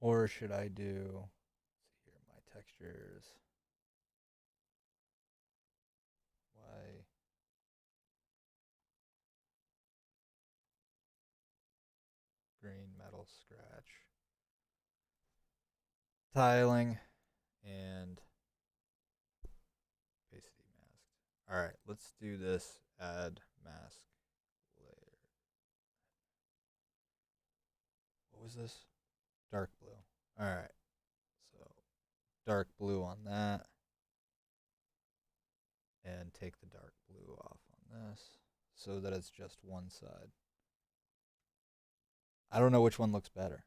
Or should I do, let's see here, my textures. Why? file, scratch, tiling, and opacity mask. All right, let's do this. Add mask layer. What was this? Dark blue. All right, so dark blue on that, and take the dark blue off on this so that it's just one side. I don't know which one looks better.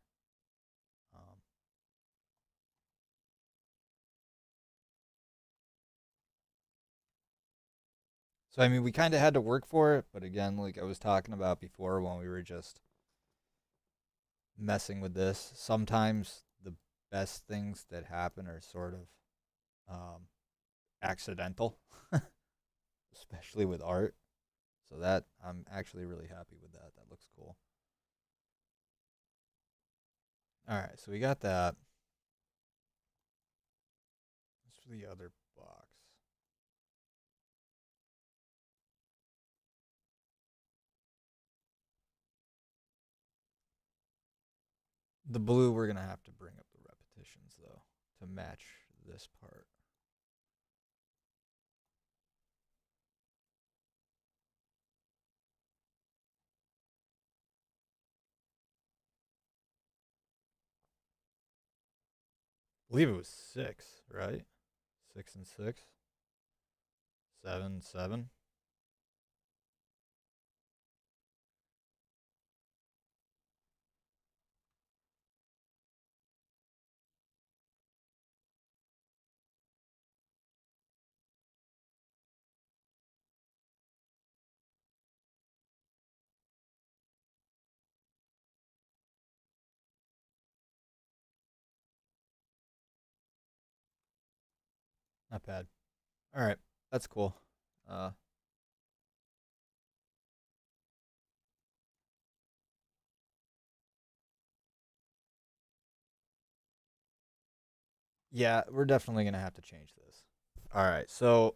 So, I mean, we kind of had to work for it, but again, like I was talking about before when we were just messing with this, sometimes the best things that happen are sort of accidental, especially with art. So that I'm actually really happy with that. That looks cool. All right, so we got that. What's for the other box? The blue, we're going to have to bring up the repetitions, though, to match this part. I believe it was 6, right? 6 and 6. 7, 7. Not bad. All right, that's cool. Yeah, we're definitely going to have to change this. All right, so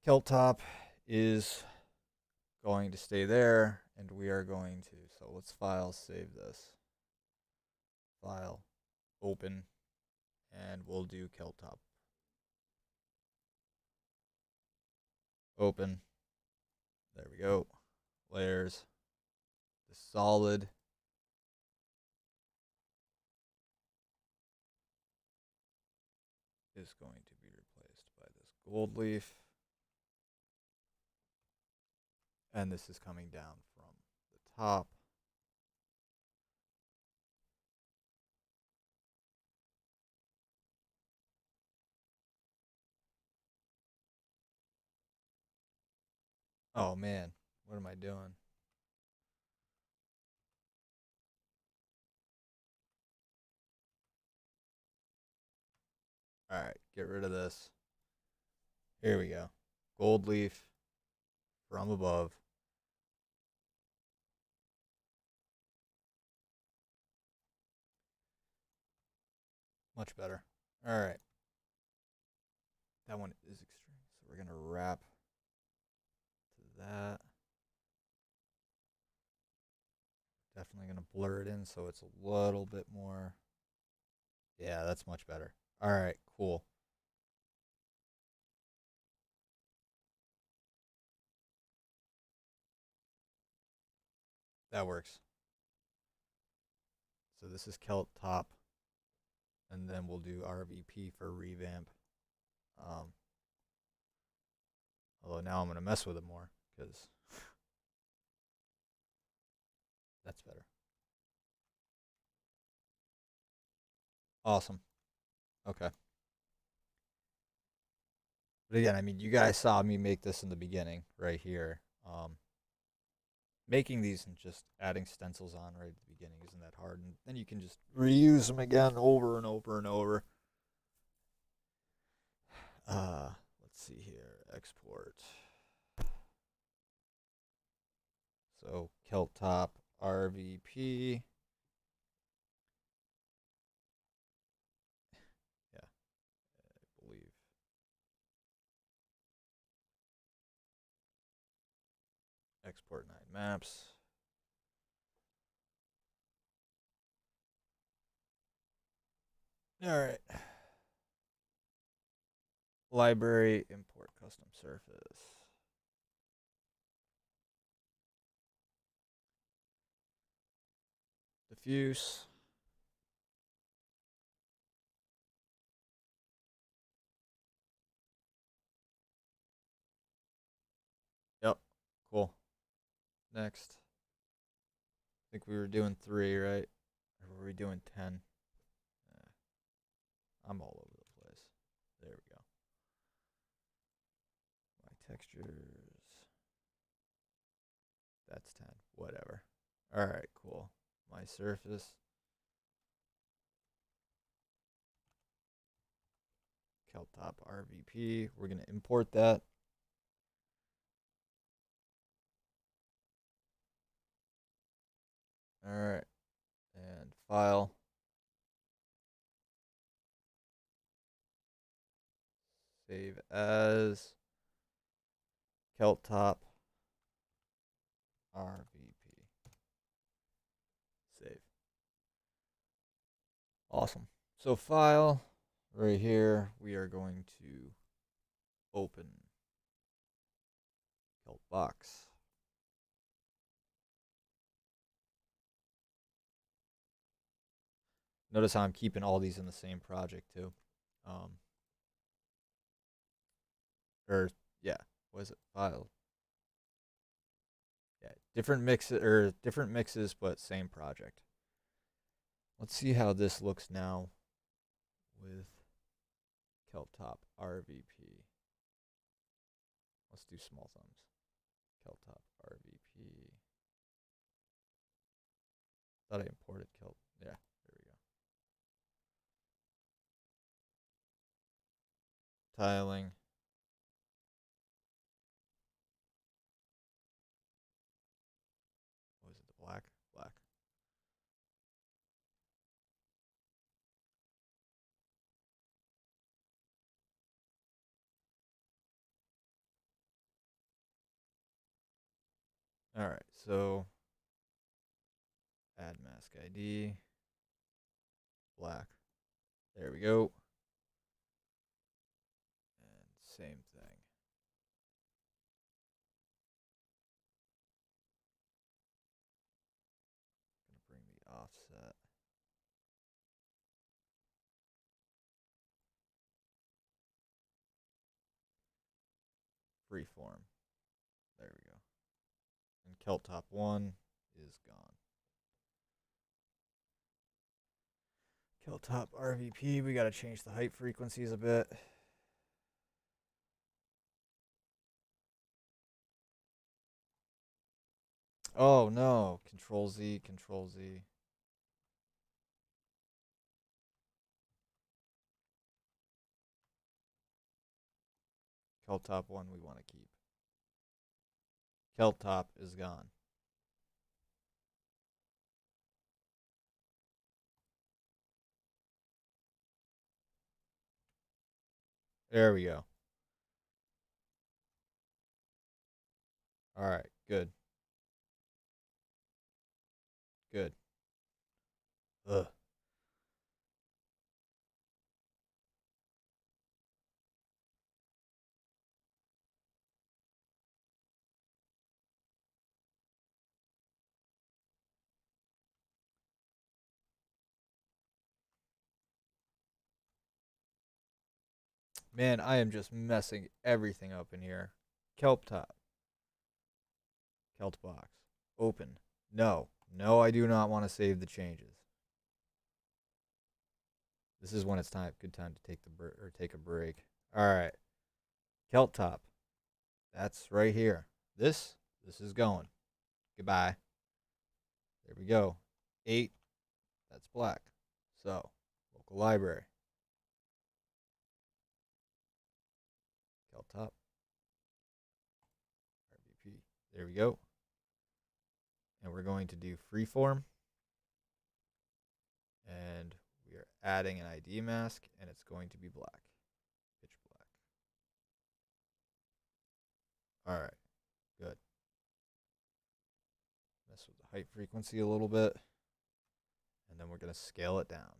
kilt top is going to stay there, and we are going to, so let's file, save this. File, open, and we'll do kilt top. Open. There we go. Layers. The solid is going to be replaced by this gold leaf. And this is coming down from the top. Oh man, what am I doing? All right, get rid of this. Here we go. Gold leaf from above. Much better. All right. That one is extreme. So we're going to wrap to that. Definitely going to blur it in so it's a little bit more. Yeah, that's much better. All right, cool. That works. So this is Celt top. And then we'll do RVP for revamp. Although now I'm going to mess with it more because that's better. Awesome. Okay. But again, I mean, you guys saw me make this in the beginning right here. Making these and just adding stencils on right at the beginning isn't that hard. And then you can just reuse them again over and over and over. Let's see here. Export. So Celt top RVP. Yeah, I believe. Export 9 maps. All right. Library, import custom surface. Diffuse. Yep. Cool. Next. I think we were doing 3, right? Or were we doing 10? I'm all over the place. There we go. My textures. That's 10. Whatever. All right, cool. My surface. Keltop RVP. We're going to import that. All right. And file. Save as Keltop RVP. Save. Awesome. So file, right here, we are going to open Kelt box. Notice how I'm keeping all these in the same project too. Or yeah, was it file? Yeah, different mixes, but same project. Let's see how this looks now with Keltop RVP. Let's do small thumbs. Keltop RVP. Thought I imported Kelt. Yeah, there we go. Tiling. What was it? The black? Black. All right, so add mask ID. Black. There we go. And same thing. Gonna bring the offset. Freeform. There we go. And Keltop 1 is gone. Keltop RVP, we gotta change the height frequencies a bit. Oh no, Control Z, Control Z. Keltop 1 we want to keep. Keltop is gone. There we go. All right, good. Good. Ugh. Man, I am just messing everything up in here. Kelptop. Kelt box. Open. No. No, I do not want to save the changes. This is when it's good time to take a break. All right. Keltop. That's right here. This is going. Goodbye. There we go. 8. That's black. So, local library. Keltop. RVP. There we go. And we're going to do freeform. And we are adding an ID mask, and it's going to be black. Pitch black. All right. Good. Mess with the height frequency a little bit. And then we're going to scale it down.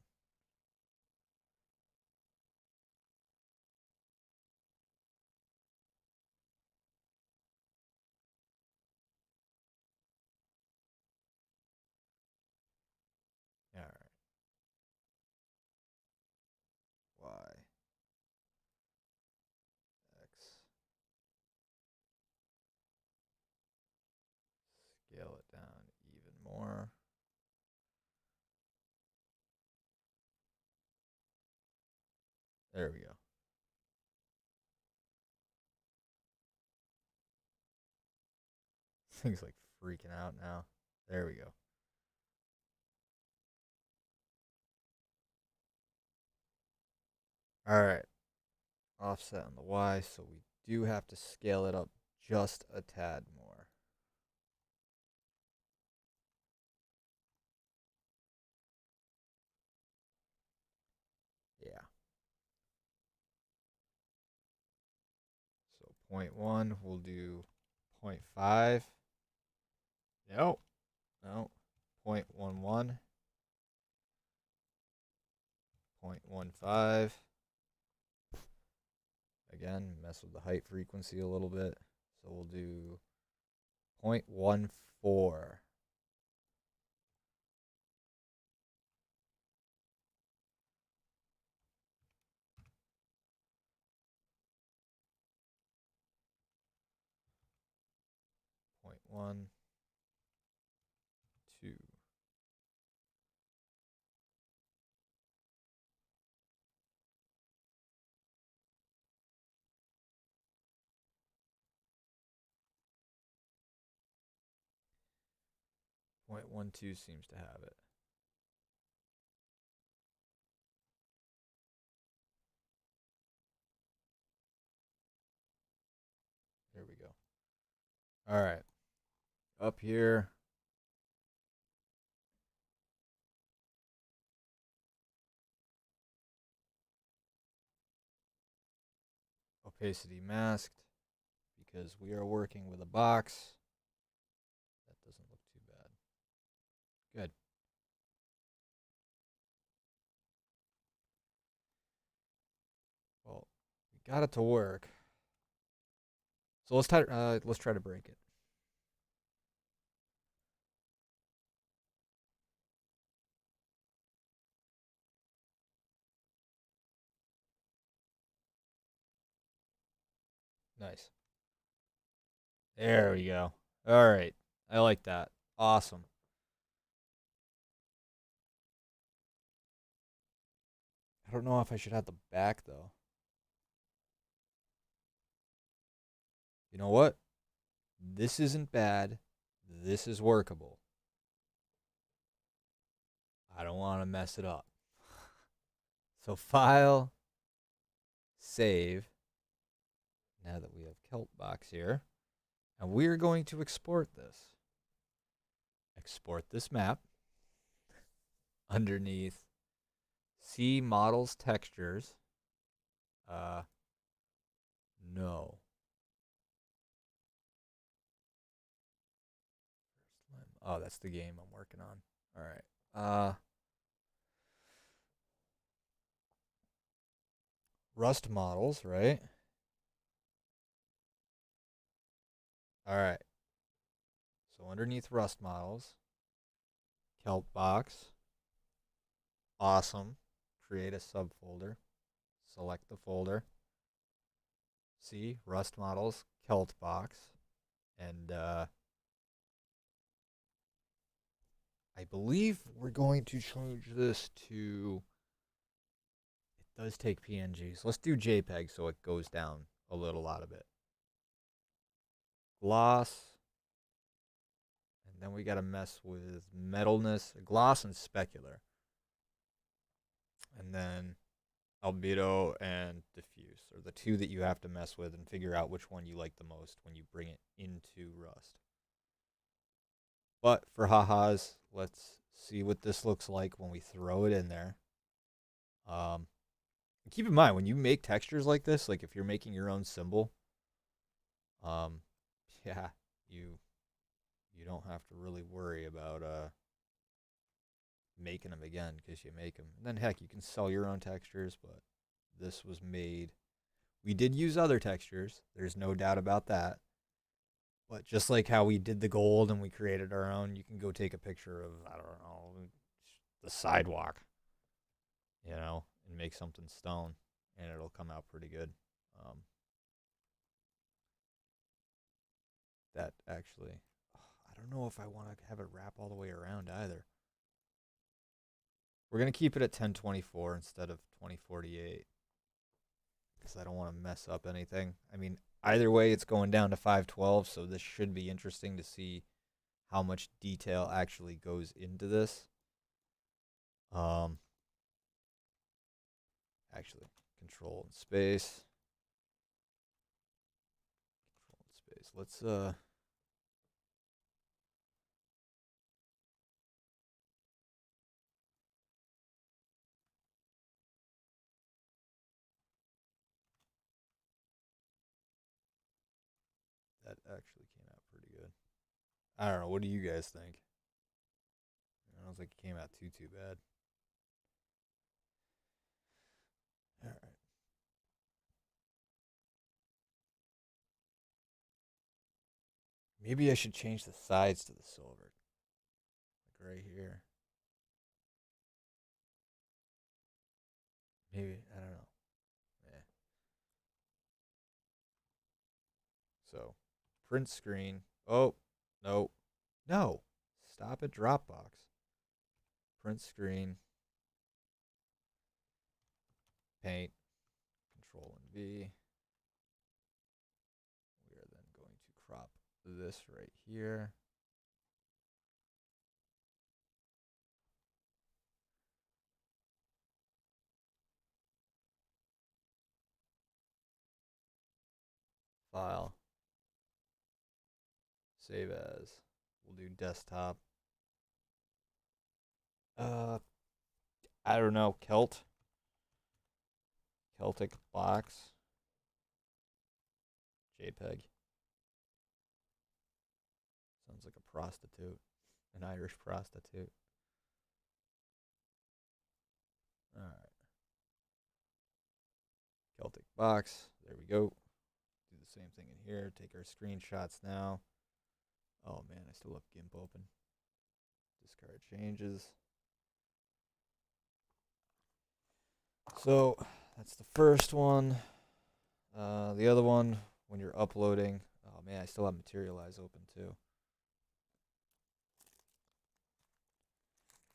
There we go. Thing's like freaking out now. There we go. All right. Offset on the Y, so we do have to scale it up just a tad more. Yeah. So 0.1, we'll do 0.5. No. No. 0.11. 0.15. Again, mess with the height frequency a little bit. So we'll do 0.14. Point 1, 2. 0.12 seems to have it. There we go. All right. Up here. Opacity masked because we are working with a box. That doesn't look too bad. Good. Well, we got it to work. So let's try to break it. Nice. There we go. All right. I like that. Awesome. I don't know if I should have the back though. You know what? This isn't bad. This is workable. I don't want to mess it up. So file, save. Now that we have Keltbox here. And we're going to export this. Export this map. Underneath See Models Textures. No. Oh, that's the game I'm working on. All right. Rust models, right? All right. So underneath Rust models, Kelp box. Awesome. Create a subfolder. Select the folder. See Rust models, Kelp box, and I believe we're going to change this to. It does take PNGs. Let's do JPEG so it goes down a little out of it. Gloss. And then we got to mess with metalness, gloss, and specular. And then albedo and diffuse are the two that you have to mess with and figure out which one you like the most when you bring it into Rust. But for ha-has, let's see what this looks like when we throw it in there. Keep in mind, when you make textures like this, like if you're making your own symbol, yeah, you don't have to really worry about making them again because you make them. And then heck, you can sell your own textures, but this was made. We did use other textures. There's no doubt about that. But just like how we did the gold and we created our own, you can go take a picture of, I don't know, the sidewalk, and make something stone, and it'll come out pretty good. That actually, I don't know if I want to have it wrap all the way around either. We're going to keep it at 1024 instead of 2048. because I don't want to mess up anything. I mean, either way, it's going down to 512, so this should be interesting to see how much detail actually goes into this. Actually, control and space. Control and space. Let's that actually came out pretty good. I don't know. What do you guys think? I don't think it came out too bad. All right. Maybe I should change the sides to the silver. Like right here. Maybe. I don't know. Yeah. So, print screen. Oh, no. No. Stop it, Dropbox. Print screen. Paint. Control and V. We are then going to crop this right here. File. Save as. We'll do desktop. I don't know. Celtic box. JPEG. Sounds like a prostitute. An Irish prostitute. Alright. Celtic box. There we go. Do the same thing in here. Take our screenshots now. Oh man, I still have GIMP open. Discard changes. So that's the first one. The other one, when you're uploading, oh man, I still have Materialize open too.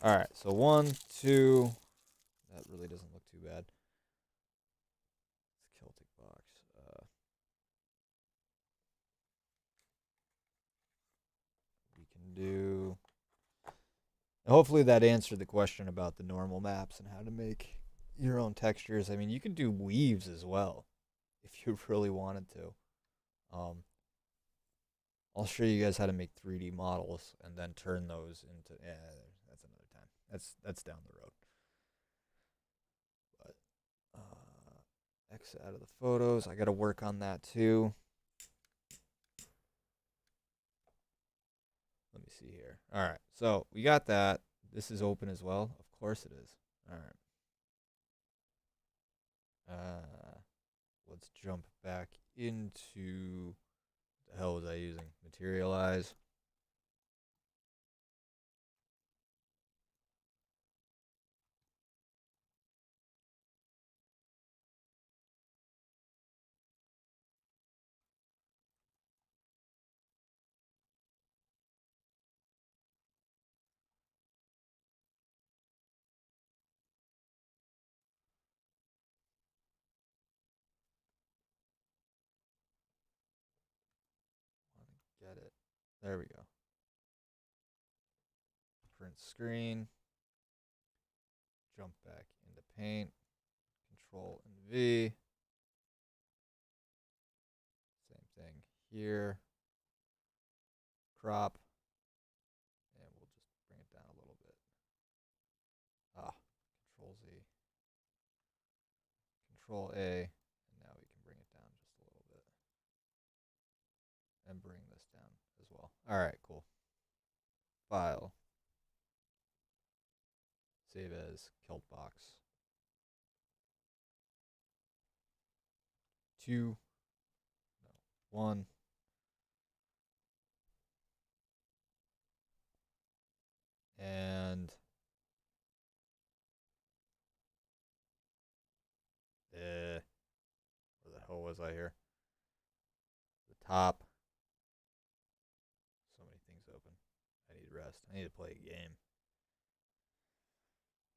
All right, so 1, 2. That really doesn't look too bad. It's Celtic box. We can do. Hopefully that answered the question about the normal maps and how to make your own textures. I mean, you can do weaves as well if you really wanted to. I'll show you guys how to make 3D models and then turn those into. That's another time. That's down the road. But X out of the photos. I got to work on that too. Let me see here. All right, so we got that. This is open as well. Of course it is. All right. Let's jump back into. What the hell was I using? Materialize. Get it. There we go. Print screen. Jump back into Paint. Control and V. Same thing here. Crop. And we'll just bring it down a little bit. Control Z. Control A. And now we can bring it down just a little bit. And bring this down as well. All right, cool. File. Save as Celtbox. 2. No. 1. And where the hell was I here? The top. So many things open. I need rest. I need to play a game.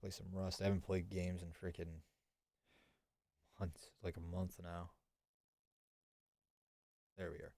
Play some Rust. I haven't played games in freaking like a month now. There we are.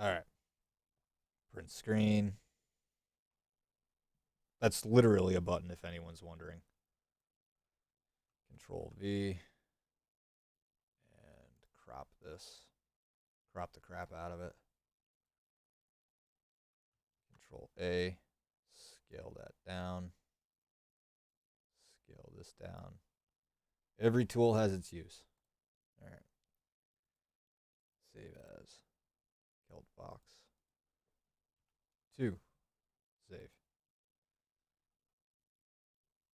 All right. Print screen. That's literally a button if anyone's wondering. Control V. And crop this. Crop the crap out of it. Control A. Scale that down. Scale this down. Every tool has its use. All right. Save as. Kelt box. 2. Save.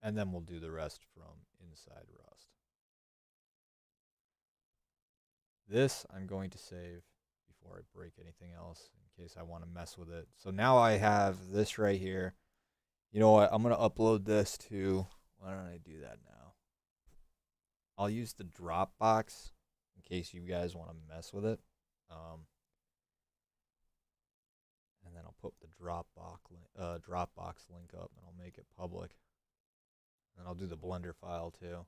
And then we'll do the rest from inside Rust. This I'm going to save before I break anything else in case I want to mess with it. So now I have this right here. You know what? I'm going to upload this to, why don't I do that now? I'll use the Dropbox in case you guys want to mess with it. And then I'll put the Dropbox link up and I'll make it public. And I'll do the Blender file too.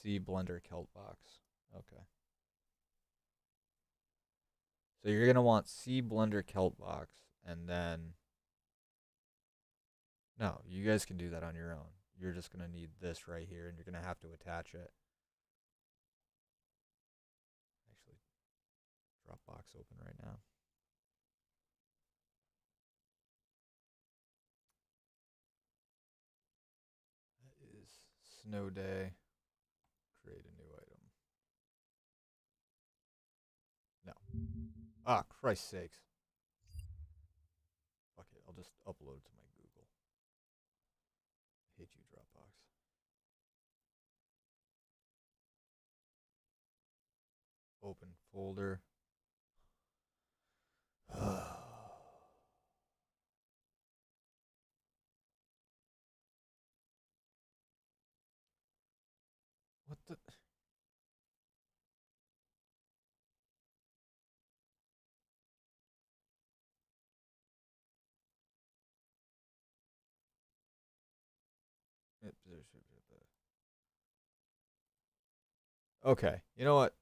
See Blender Keltbox. Okay. So you're going to want C Blender Keltbox and then, no, you guys can do that on your own. You're just going to need this right here and you're going to have to attach it. Actually, Dropbox open right now. That is snow day. Create a new item. No. Ah, Christ's sakes. Fuck it, I'll just upload it to my Google. I hate you, Dropbox. Open folder. What the? Okay, you know what?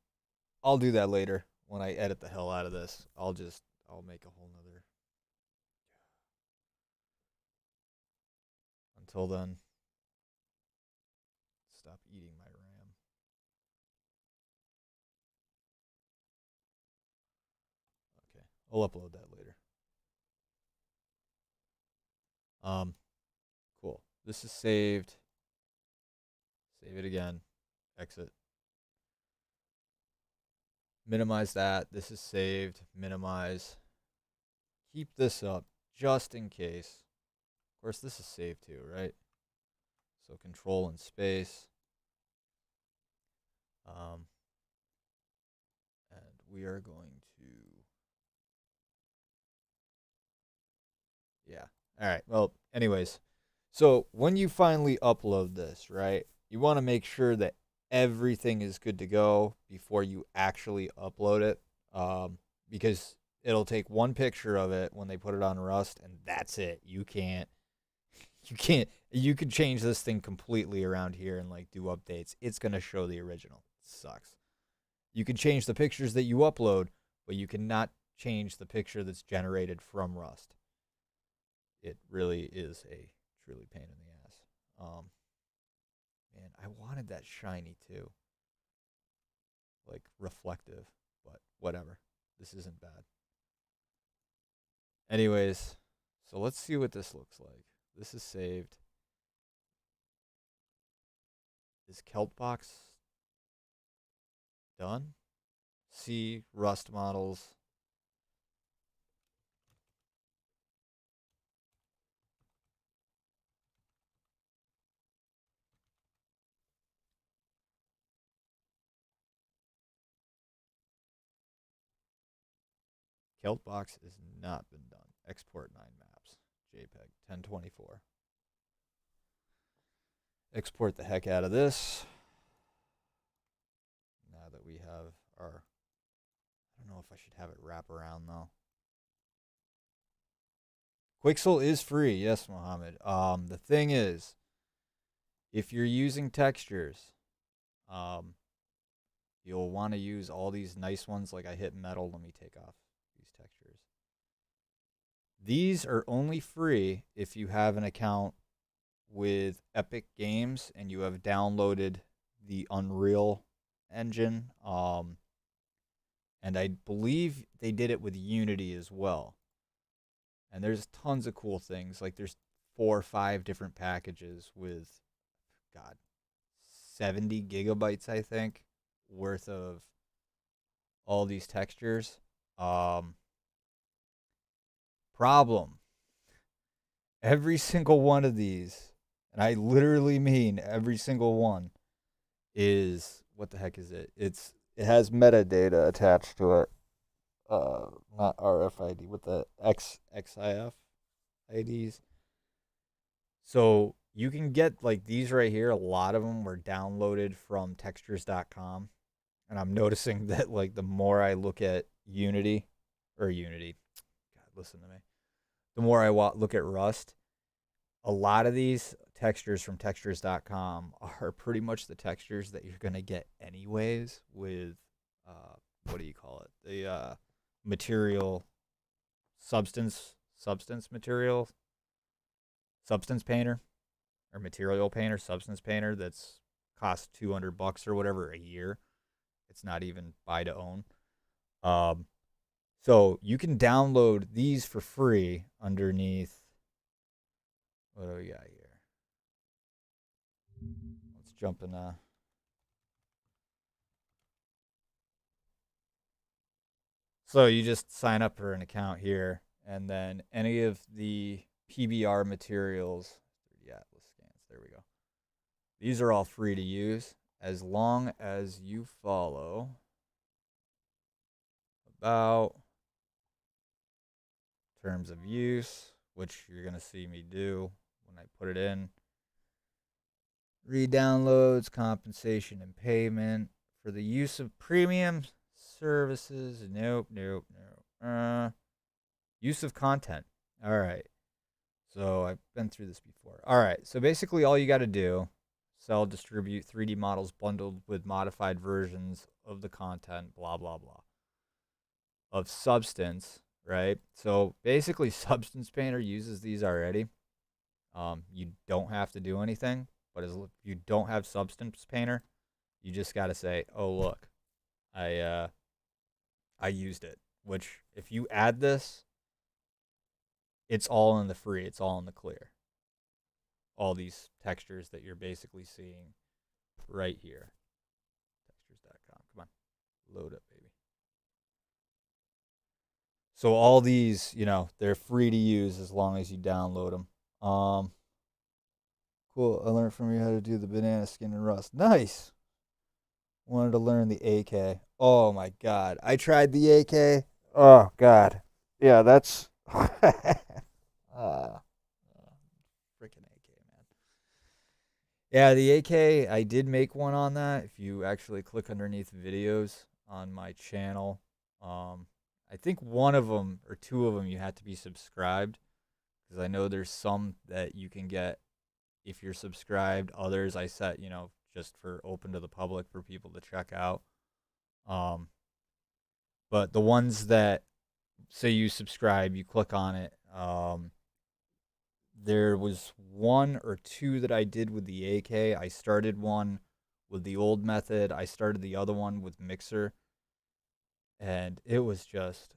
I'll do that later when I edit the hell out of this. I'll make a whole nother. Until then, stop eating my RAM. Okay, I'll upload that later. Cool. This is saved. Save it again. Exit. Minimize that. This is saved. Minimize. Keep this up just in case. Of course, this is saved too, right? So control and space. And we are going to, yeah. All right. Well, anyways, so when you finally upload this, right, you want to make sure that everything is good to go before you actually upload it, because it'll take one picture of it when they put it on Rust, and that's it. You can change this thing completely around here and like do updates. It's gonna show the original. It sucks. You can change the pictures that you upload, but you cannot change the picture that's generated from Rust. It really is a truly pain in the ass. Man, I wanted that shiny too. Like reflective, but whatever. This isn't bad. Anyways, so let's see what this looks like. This is saved. Is Keltbox done? See Rust models. Kelt box has not been done. Export 9 maps. JPEG 1024. Export the heck out of this. Now that we have our... I don't know if I should have it wrap around though. Quixel is free, yes, Mohammed. The thing is, if you're using textures, you'll want to use all these nice ones. Like I hit metal. Let me take off these textures. These are only free if you have an account with Epic Games and you have downloaded the Unreal Engine. And I believe they did it with Unity as well. And there's tons of cool things. Like there's 4 or 5 different packages with, God, 70 gigabytes, I think, worth of all these textures. Problem. Every single one of these, and I literally mean every single one, is, what the heck is it? It has metadata attached to it. Not RFID, with the XIF IDs. So you can get like these right here. A lot of them were downloaded from textures.com. And I'm noticing that like the more I look at Unity, God, listen to me. The more I look at Rust, a lot of these textures from textures.com are pretty much the textures that you're going to get anyways with, what do you call it? The material substance material, substance painter, or material painter, substance painter that's cost $200 or whatever a year. It's not even buy to own. So you can download these for free underneath. What do we got here? Let's jump in. So you just sign up for an account here, and then any of the PBR materials, Atlas scans, there we go. These are all free to use as long as you follow about terms of use, which you're going to see me do when I put it in. Redownloads, compensation, and payment for the use of premium services. Nope. Use of content. All right. So I've been through this before. All right. So basically all you got to do, sell, distribute 3D models bundled with modified versions of the content, blah, blah, blah, of Substance, right? So basically Substance Painter uses these already. You don't have to do anything, but if you don't have Substance Painter, you just got to say, oh, look, I used it, which if you add this, it's all in the free. It's all in the clear. All these textures that you're basically seeing right here. Textures.com. Come on. Load up, baby. So all these, they're free to use as long as you download them. Cool. I learned from you how to do the banana skin and Rust. Nice. Wanted to learn the AK. Oh, my God. I tried the AK. Oh, God. Yeah, that's... freaking AK, man. Yeah, the AK, I did make one on that. If you actually click underneath videos on my channel, I think one of them or two of them you have to be subscribed, because I know there's some that you can get if you're subscribed. Others I set, just for open to the public for people to check out. But the ones that say you subscribe, you click on it. There was 1 or 2 that I did with the AK. I started one with the old method. I started the other one with Mixer. And it was just,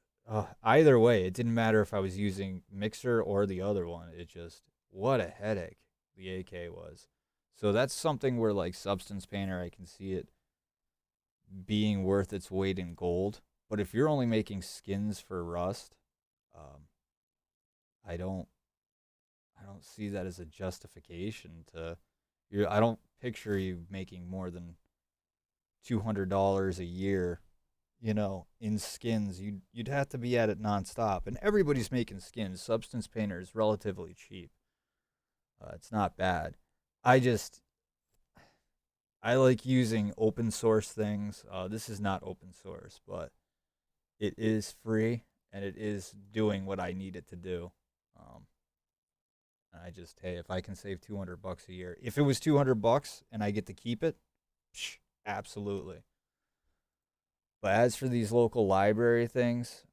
either way, it didn't matter if I was using Mixer or the other one. It just, what a headache the AK was. So that's something where, like, Substance Painter, I can see it being worth its weight in gold. But if you're only making skins for Rust, I don't see that as a justification to. I don't picture you making more than $200 a year, you know, in skins, you'd have to be at it nonstop. And everybody's making skins. Substance Painter is relatively cheap. It's not bad. I just I like using open source things. This is not open source, but it is free and it is doing what I need it to do. Um, and I just, hey, if I can save $200 a year, if it was $200 and I get to keep it, psh, absolutely. But as for these local library things,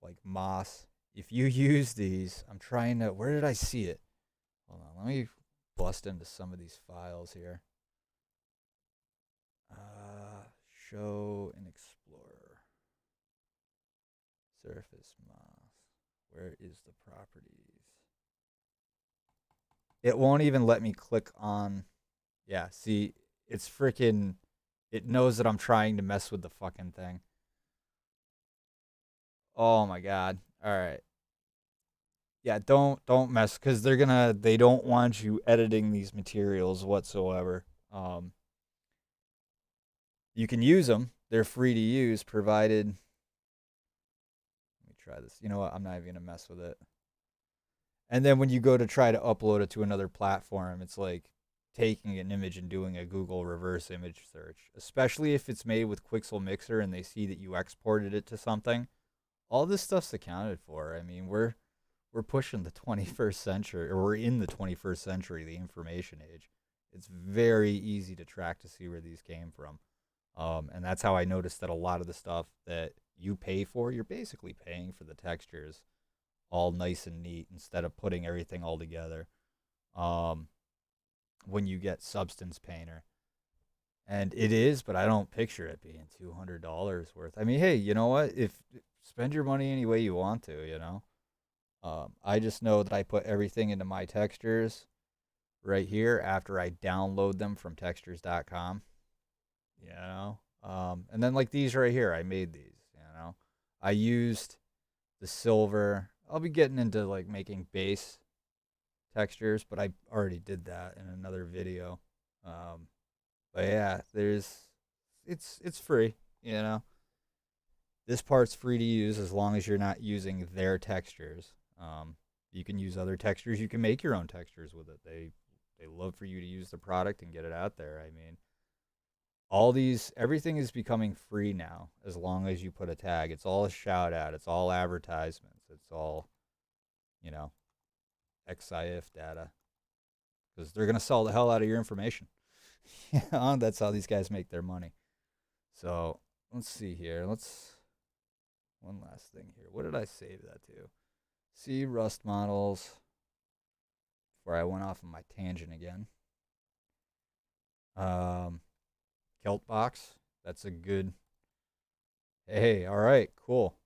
like Moss, if you use these, I'm trying to. Where did I see it? Hold on, let me bust into some of these files here. Show and Explorer. Surface Moss. Where is the properties? It won't even let me click on. Yeah, see, it's freaking. It knows that I'm trying to mess with the fucking thing. Oh my god. All right. Yeah, don't mess because they don't want you editing these materials whatsoever. Um, you can use them; they're free to use, provided. Let me try this. You know what? I'm not even gonna mess with it. And then when you go to try to upload it to another platform, it's like taking an image and doing a Google reverse image search, especially if it's made with Quixel Mixer and they see that you exported it to something. All this stuff's accounted for. I mean, we're pushing the 21st century, or we're in the 21st century, the information age. It's very easy to track to see where these came from. And that's how I noticed that a lot of the stuff that you pay for, you're basically paying for the textures all nice and neat instead of putting everything all together. Um, when you get Substance Painter. And it is, but I don't picture it being $200 worth. I mean, hey, you know what? If spend your money any way you want to, you know. I just know that I put everything into my textures right here after I download them from textures.com, you know. And then like these right here, I made these, you know. I used the silver. I'll be getting into like making base textures, but I already did that in another video. Um, but yeah, it's free, you know. This part's free to use as long as you're not using their textures. You can use other textures. You can make your own textures with it. They love for you to use the product and get it out there. I mean, everything is becoming free now as long as you put a tag. It's all a shout out. It's all advertisements. It's all, you know, XIF data because they're gonna sell the hell out of your information. Yeah, that's how these guys make their money. So let's see here. Let's one last thing here. What did I save that to? See Rust models. Before I went off on my tangent again. Um, Kelt box. That's a good. Hey, all right, cool.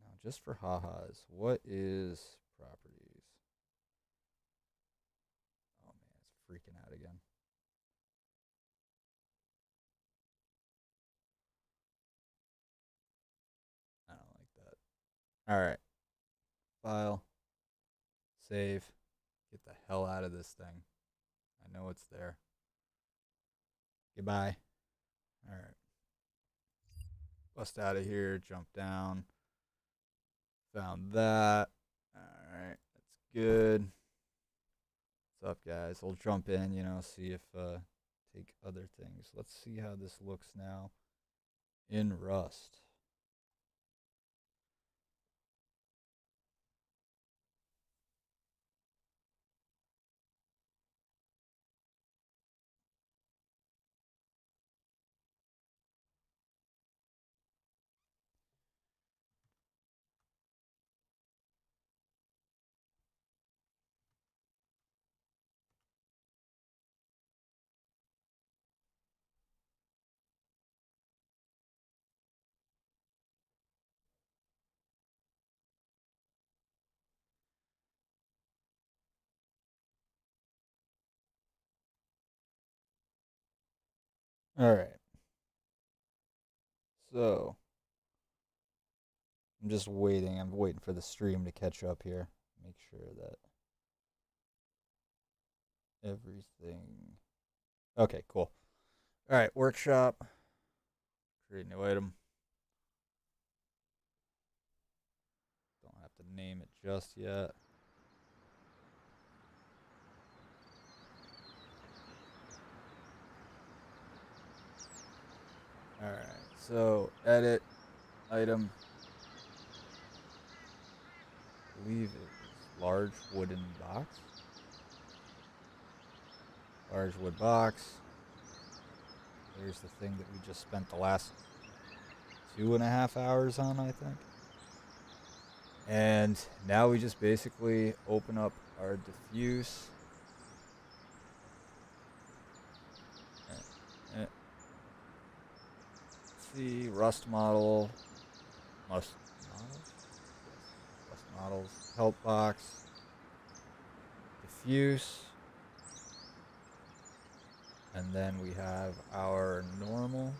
Now, just for ha-has, what is properties? Oh man, it's freaking out again. I don't like that. All right, file, save. Get the hell out of this thing. I know it's there. Goodbye. All right, bust out of here. Jump down. Found that. All right, that's good. What's up, guys? We'll jump in, you know, see if take other things. Let's see how this looks now in Rust. All right. So I'm just waiting. I'm waiting for the stream to catch up here. Make sure that everything. Okay, cool. All right, workshop. Create new item. Don't have to name it just yet. Alright, so edit item. I believe it was large wooden box. Large wood box. There's the thing that we just spent the last 2.5 hours on, I think. And now we just basically open up our diffuse. Let's see, rust model. Rust models? Yes. Rust models. Help box. Diffuse. And then we have our normal.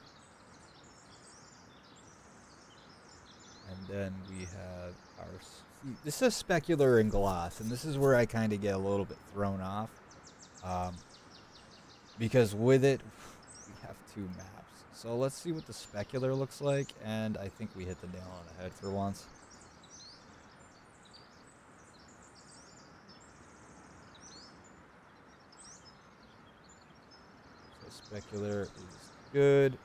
And then we have our... This is specular and gloss, and this is where I kind of get a little bit thrown off. Because with it, we have 2 maps. So let's see what the specular looks like, and I think we hit the nail on the head for once. So specular is good.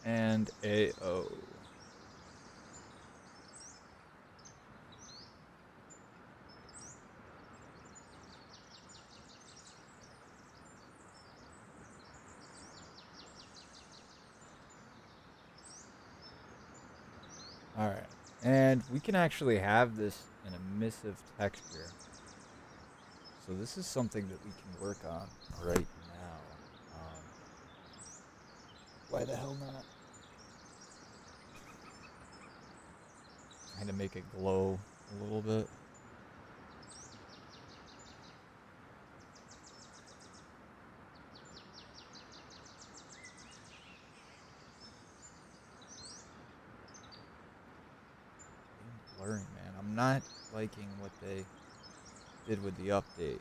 And AO. Alright, and we can actually have this in emissive texture. So this is something that we can work on right now. Why the hell not? Kind of make it glow a little bit. Blurring, man. I'm not liking what they did with the update here.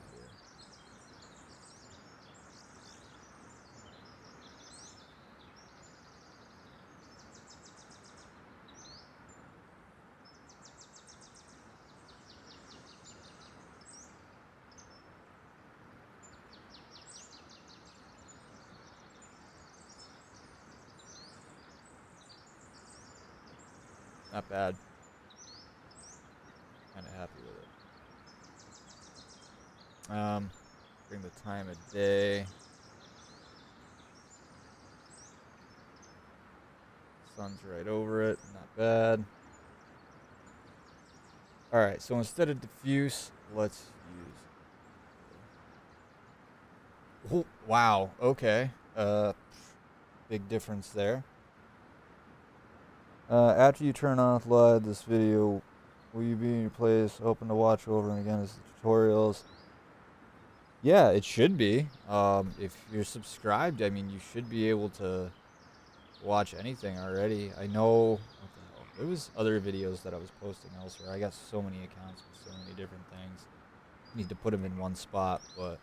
Not bad. Kind of happy with it. Bring the time of day. Sun's right over it. Not bad. Alright, so instead of diffuse, let's use... Oh, wow, okay. Big difference there. After you turn off live this video, will you be in your place, open to watch over and again as the tutorials? Yeah, it should be. If you're subscribed, I mean, you should be able to watch anything already. I know, what the hell, there was other videos that I was posting elsewhere. I got so many accounts with so many different things. Need to put them in one spot, but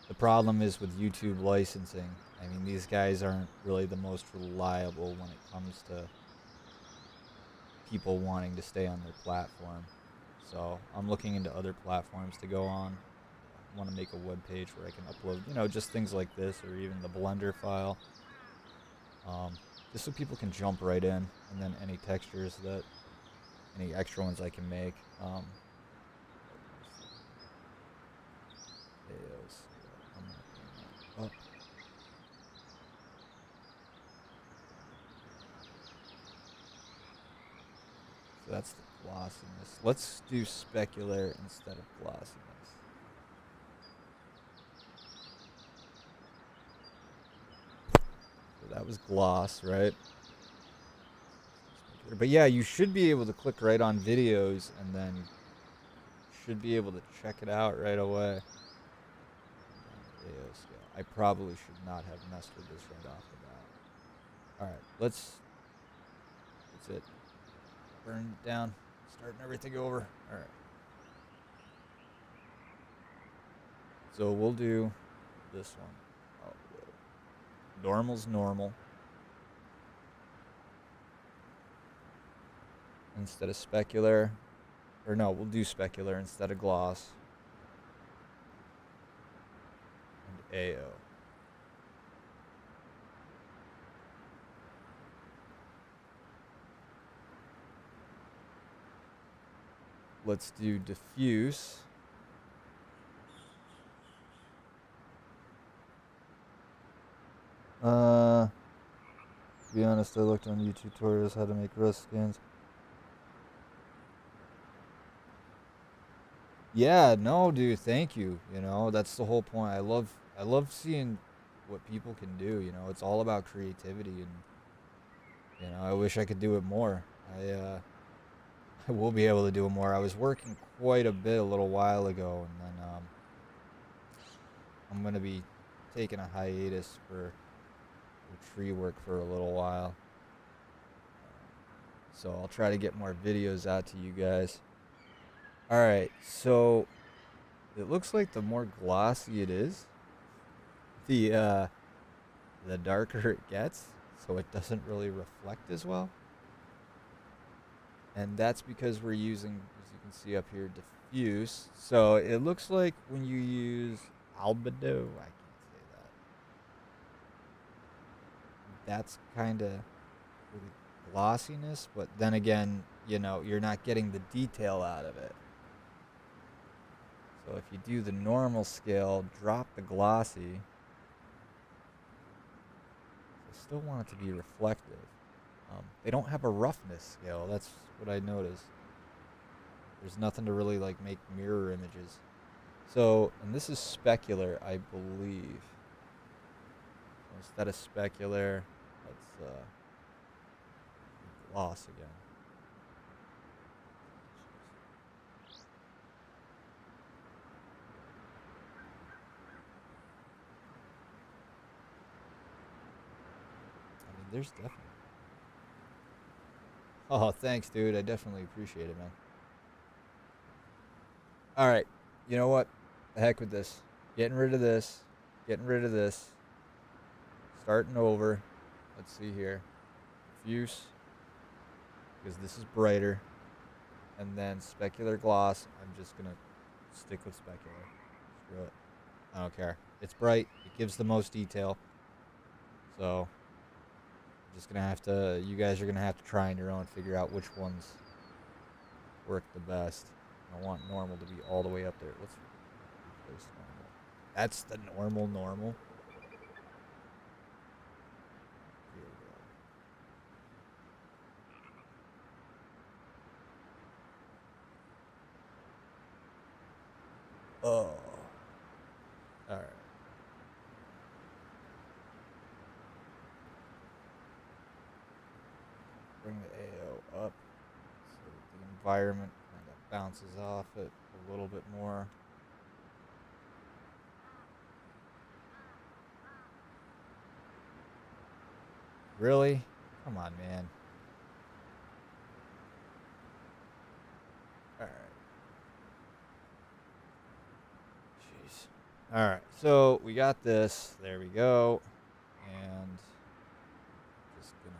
the problem is with YouTube licensing. I mean, these guys aren't really the most reliable when it comes to people wanting to stay on their platform. So I'm looking into other platforms to go on. I want to make a web page where I can upload, you know, just things like this, or even the Blender file. Just so people can jump right in, and then any textures that, any extra ones I can make. So that's the glossiness. Let's do specular instead of glossiness. So that was gloss, right? But yeah, you should be able to click right on videos and then should be able to check it out right away. I probably should not have messed with this right off the bat. Alright, that's it. Burn it down. Starting everything over. Alright. So we'll do this one. Normal's normal. instead of specular. Or no, we'll do specular instead of gloss. And AO. Let's do diffuse. To be honest, I looked on YouTube tutorials how to make rust scans. Yeah, no, dude, thank you. You know, that's the whole point. I love seeing what people can do, you know. It's all about creativity and you know, I wish I could do it more. I I will be able to do it more. I was working quite a bit a little while ago and then I'm going to be taking a hiatus for tree work for a little while. So I'll try to get more videos out to you guys. Alright, so it looks like the more glossy it is, the darker it gets, so it doesn't really reflect as well. And that's because we're using, as you can see up here, diffuse. So it looks like when you use albedo, I can't say that. That's kind of for the glossiness, but then again, you know, you're not getting the detail out of it. So if you do the normal scale, drop the glossy, I still want it to be reflective. They don't have a roughness scale. That's what I noticed. There's nothing to really like make mirror images. So, and this is specular, I believe. So instead of specular, let's gloss again. I mean, there's definitely. Oh, thanks, dude. I definitely appreciate it, man. All right. You know what? The heck with this. Getting rid of this. Getting rid of this. Starting over. Let's see here. Diffuse. Because this is brighter. And then specular gloss. I'm just going to stick with specular. Screw it. I don't care. It's bright. It gives the most detail. So, I'm just going to have to, you guys are going to have to try on your own, figure out which ones work the best. I want normal to be all the way up there. Let's replace normal. That's the normal. Here we go. Oh. Alright. Bring the AO up so that the environment kind of bounces off it a little bit more. Really? Come on, man. Alright. Jeez. Alright, so we got this. There we go. And just gonna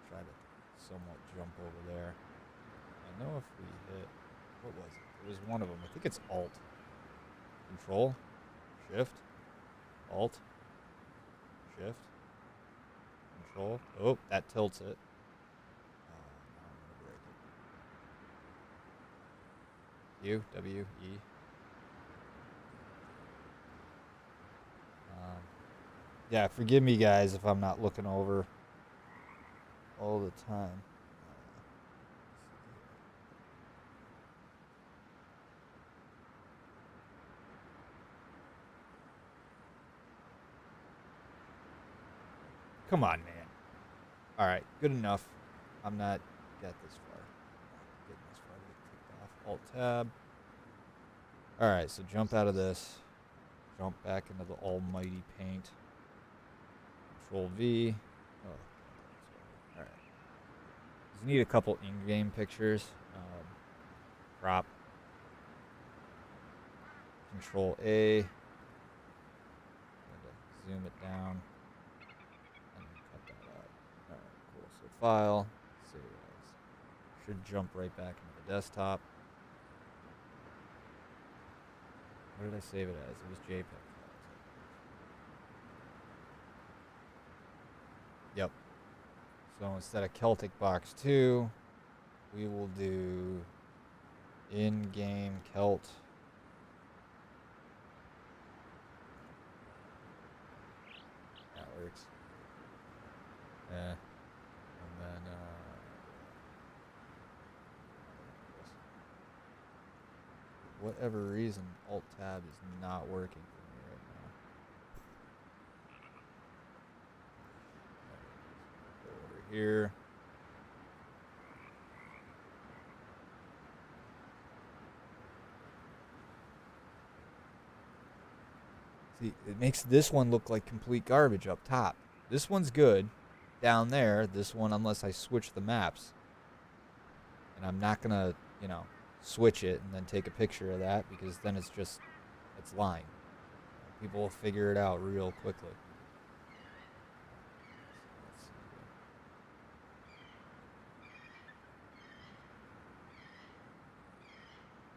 try to somewhat jump over there. I know if we hit, what was it? It was one of them. I think it's Alt. Control. Shift. Alt. Shift. Control. Oh, that tilts it. Now I'm going to break it. U, W, E. Yeah, forgive me, guys, if I'm not looking over all the time. Come on, man. All right, good enough. I'm not get this far. Getting this far to get kicked off. Alt tab. All right, so jump out of this. Jump back into the almighty paint. Control V. Oh, all right. Just need a couple in-game pictures. Crop. Control A. Zoom it down. And cut that out. Alright, cool. So file. Save as. Should jump right back into the desktop. What did I save it as? It was JPEG files. Yep. So instead of Celtic Box 2, we will do in-game Celt. That works. And then, whatever reason, Alt-Tab is not working for me right now. Go over here. See, it makes this one look like complete garbage up top. This one's good. Down there, this one, unless I switch the maps. And I'm not going to, switch it and then take a picture of that, because then it's lying. People will figure it out real quickly.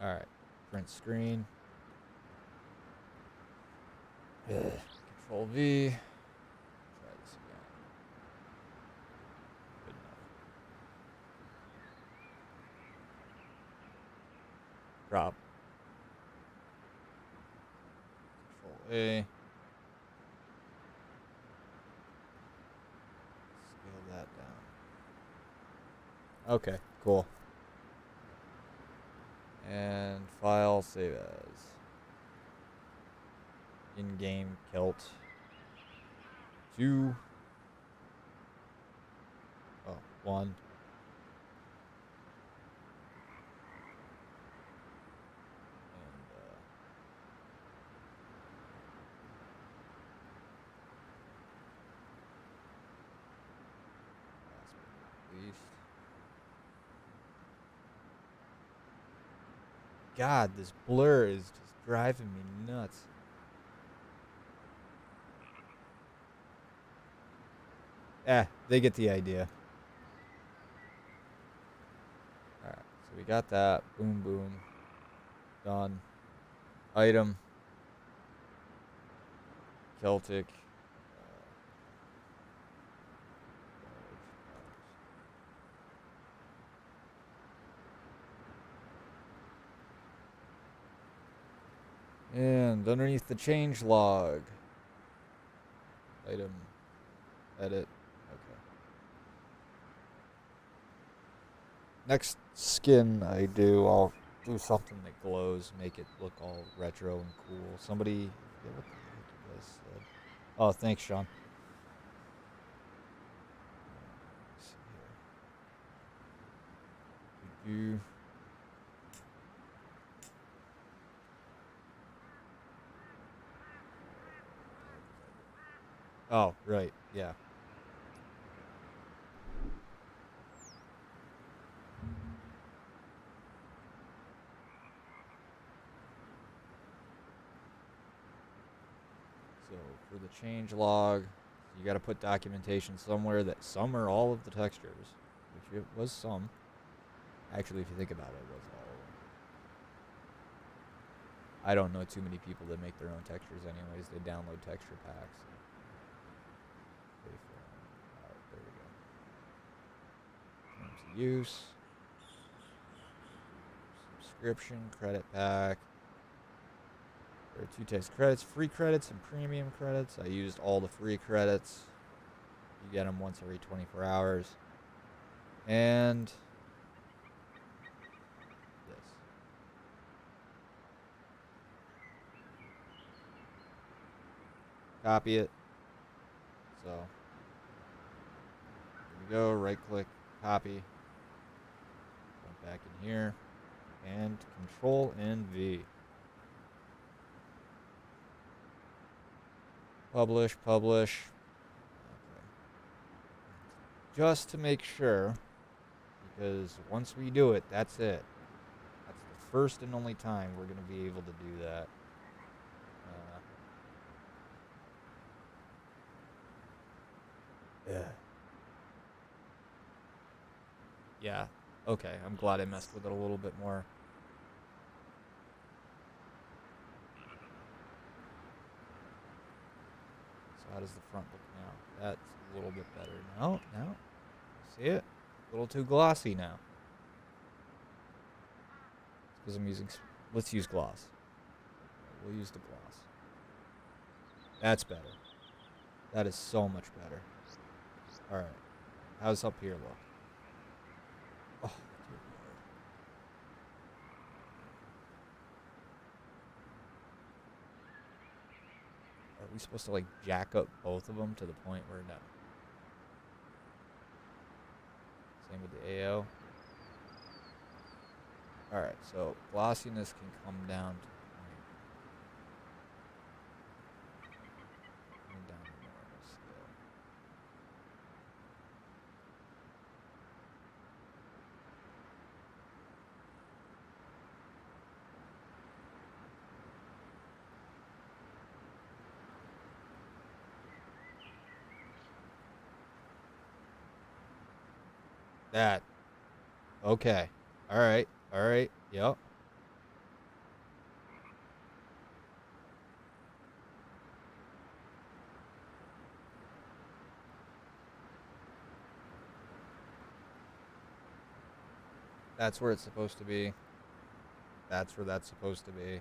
All right, print screen. Control V. Try this again. Good enough. Drop. Control A. Scale that down. Okay, cool. And file, save as. In-game Celt 2. Oh, 1. God, this blur is just driving me nuts. They get the idea. Alright, so we got that. Boom, boom. Done. Item. Celtic. And underneath the change log. Item. Edit. Okay. Next skin I do, I'll do something that glows, make it look all retro and cool. Somebody, what the heck you guys said? Oh, thanks, Sean. Let's see here. Oh, right, yeah. So for the change log, you got to put documentation somewhere that some or all of the textures, which it was some. Actually, if you think about it, it was all of them. I don't know too many people that make their own textures anyways. They download texture packs. Pay for them. Alright, there we go. Terms of use. Subscription, credit pack. There are 2 types of credits, free credits and premium credits. I used all the free credits. You get them once every 24 hours. And this. Copy it. So, here we go, right click, copy. Jump back in here. And Control and V. Publish. Okay. Just to make sure, because once we do it, that's it. That's the first and only time we're going to be able to do that. Yeah. Okay, I'm glad I messed with it a little bit more. So how does the front look now? That's a little bit better. No. See it? A little too glossy now. It's because I'm using... Let's use gloss. We'll use the gloss. That's better. That is so much better. Alright. How's up here look? Oh, dear Lord. Are we supposed to, like, jack up both of them to the point where no? Same with the AO. Alright, so glossiness can come down to the point. Coming down to normal scale. That. Okay. Alright. Alright. Yep. That's where it's supposed to be. That's where that's supposed to be.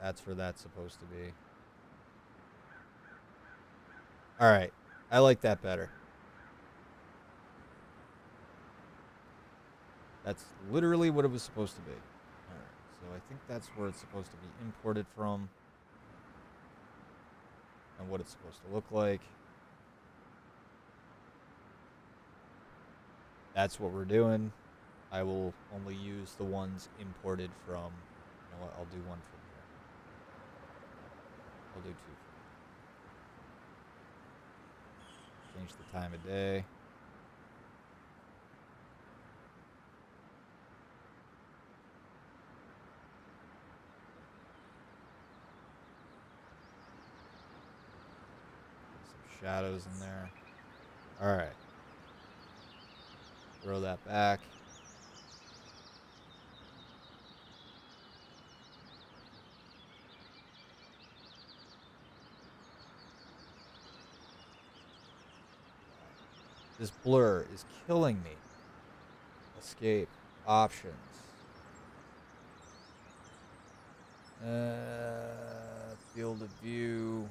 That's where that's supposed to be. Alright. I like that better. That's literally what it was supposed to be. Alright, so I think that's where it's supposed to be imported from. And what it's supposed to look like. That's what we're doing. I will only use the ones imported from... You know what? I'll do one from here. I'll do two from here. Change the time of day. Some shadows in there. Alright. Throw that back. This blur is killing me. Escape. Options. Field of view.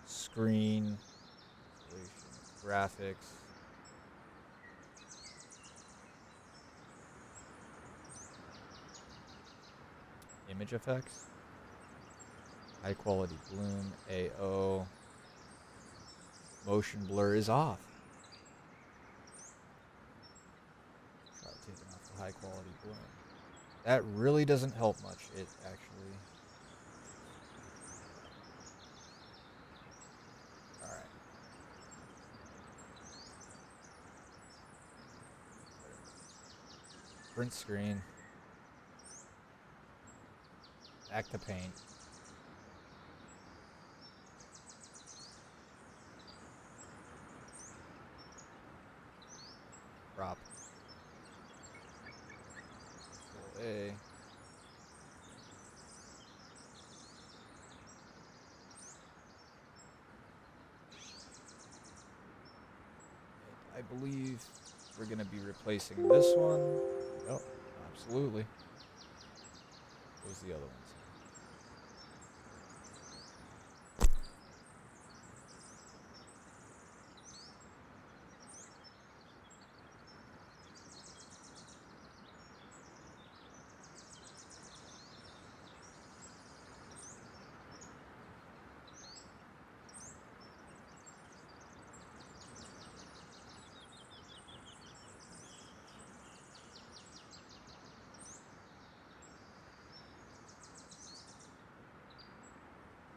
Screen. Graphics. Image effects. High quality bloom. AO. Motion blur is off. Try taking off the high quality bloom. That really doesn't help much. It actually... Alright. Print screen. Back to paint. Crop. Control A. I believe we're going to be replacing this one. Oh, absolutely. What was the other ones?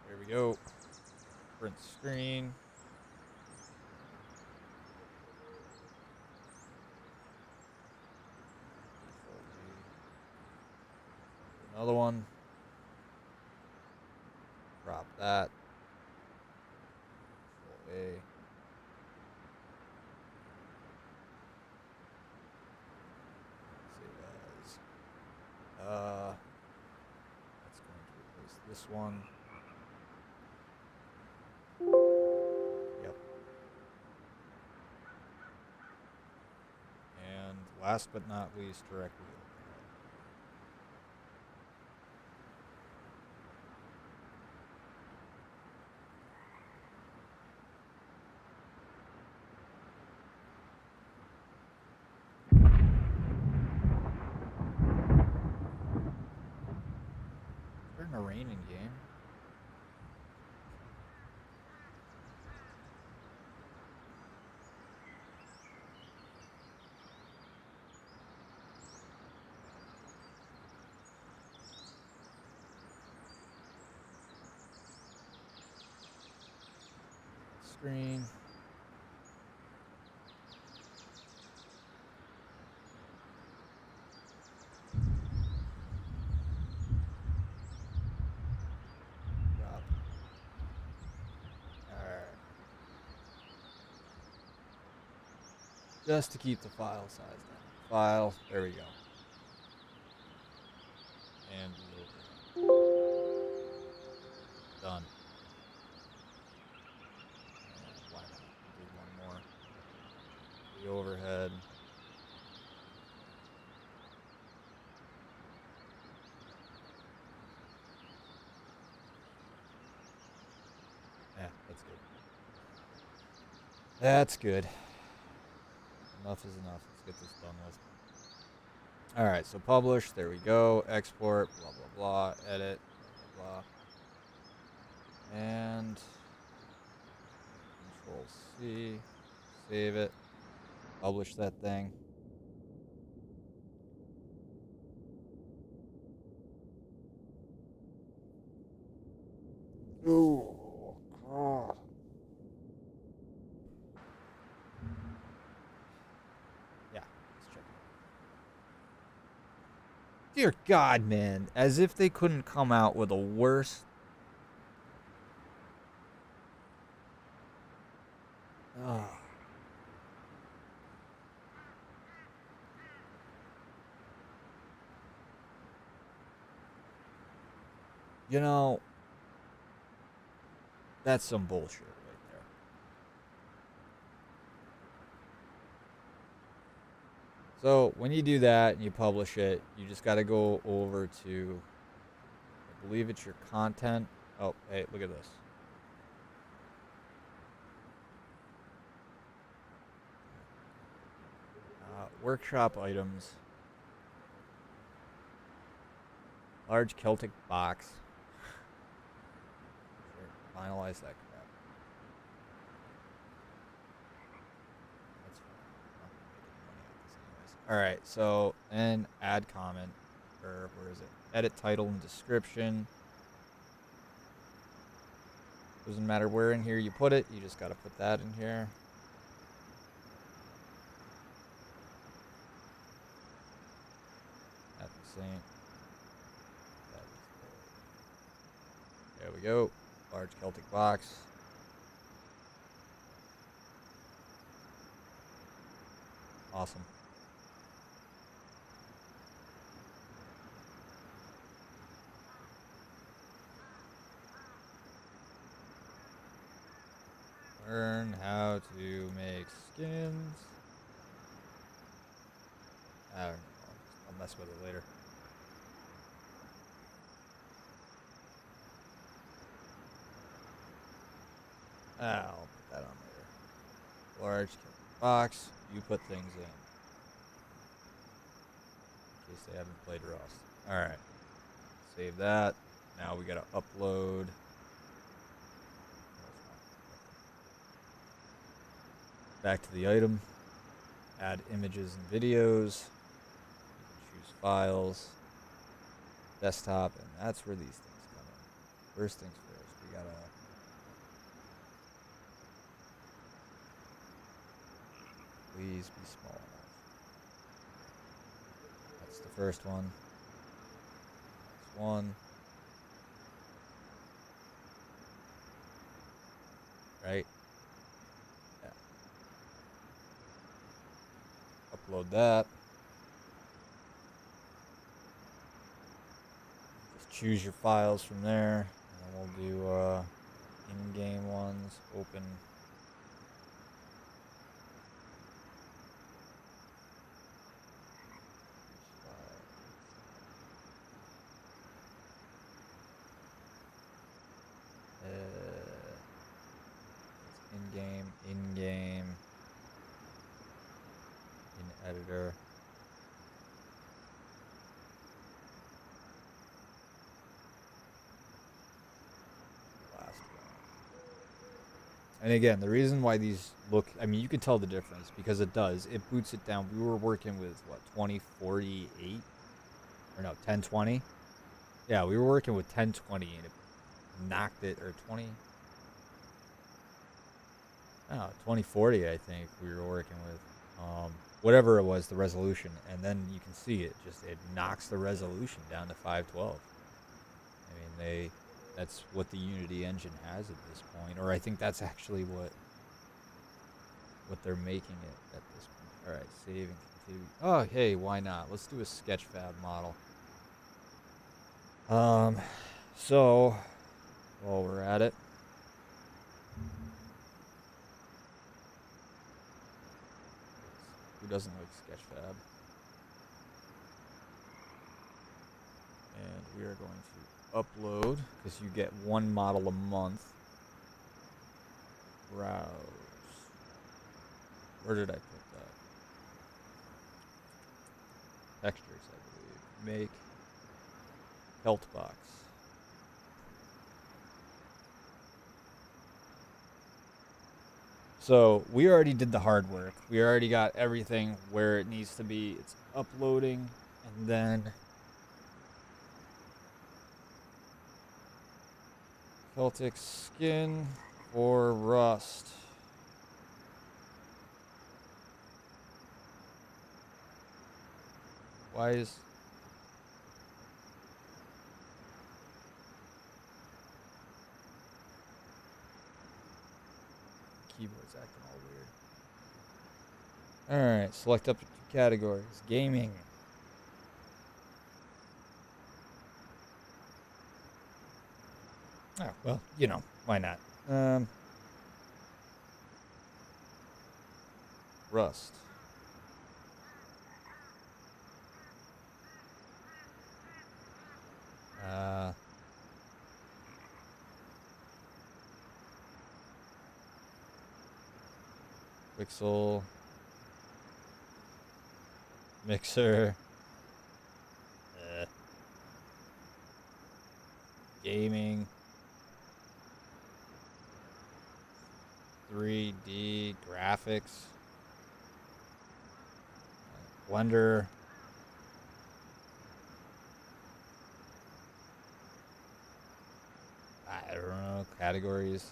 There we go. Print screen. Another one. Crop that. Control A. That's going to replace this one. Yep. And last but not least, directly overhead. Is there a rain in game? Screen. Drop. Alright. Just to keep the file size down. File. There we go. And the overhead. Done. And why not? Do one more. The overhead. Yeah, that's good. That's good. Enough is enough. Let's get this done with. Alright, so publish. There we go. Export. Blah, blah, blah. Edit. Blah, blah, blah. And Control C. Save it. Publish that thing. Oh, God. Yeah, let's check it. Dear God, man. As if they couldn't come out with a worse. Oh. You know, that's some bullshit right there. So when you do that and you publish it, you just got to go over to, I believe it's your content. Oh, hey, look at this. Workshop items. Large Celtic box. Sure, finalize that crap. That's fine. I'm not making money off this anyways. Alright, so, and add comment. Or, where is it? Edit title and description. Doesn't matter where in here you put it, you just gotta put that in here. At the same. There we go. Large Celtic box. Awesome. Learn how to make skins. I don't know. I'll mess with it later. I'll put that on later. Large box. You put things in case they haven't played Rust. Alright. Save that. Now we gotta upload. Back to the item. Add images and videos. Choose files. Desktop. And that's where these things come in. First things first. We gotta... Please be small enough. That's the first one. Next one. Right? Yeah. Upload that. choose your files from there. And we'll do in-game ones. Open. In-game, in editor. Last one. And again, the reason why these look, I mean, you can tell the difference because it does. It boots it down. We were working with, what, 2048? Or no, 1020? Yeah, we were working with 1020 and it knocked it, or 20... Oh, 2040, I think we were working with. Whatever it was, the resolution. And then you can see it knocks the resolution down to 512. I mean, that's what the Unity engine has at this point. Or I think that's actually what they're making it at this point. All right, save and continue. Oh, hey, why not? Let's do a Sketchfab model. So, while we're at it, who doesn't like Sketchfab? And we are going to upload, because you get one model a month. Browse. Where did I put that? Textures, I believe. Make health box. So we already did the hard work. We already got everything where it needs to be. It's uploading, and then Celtic skin for rust. Why is... keyboard's acting all weird. Alright, select up to 2 categories. Gaming. Oh, well, you know, why not? Rust. Pixel. Mixer. Gaming. 3D graphics. Blender. I don't know. Categories.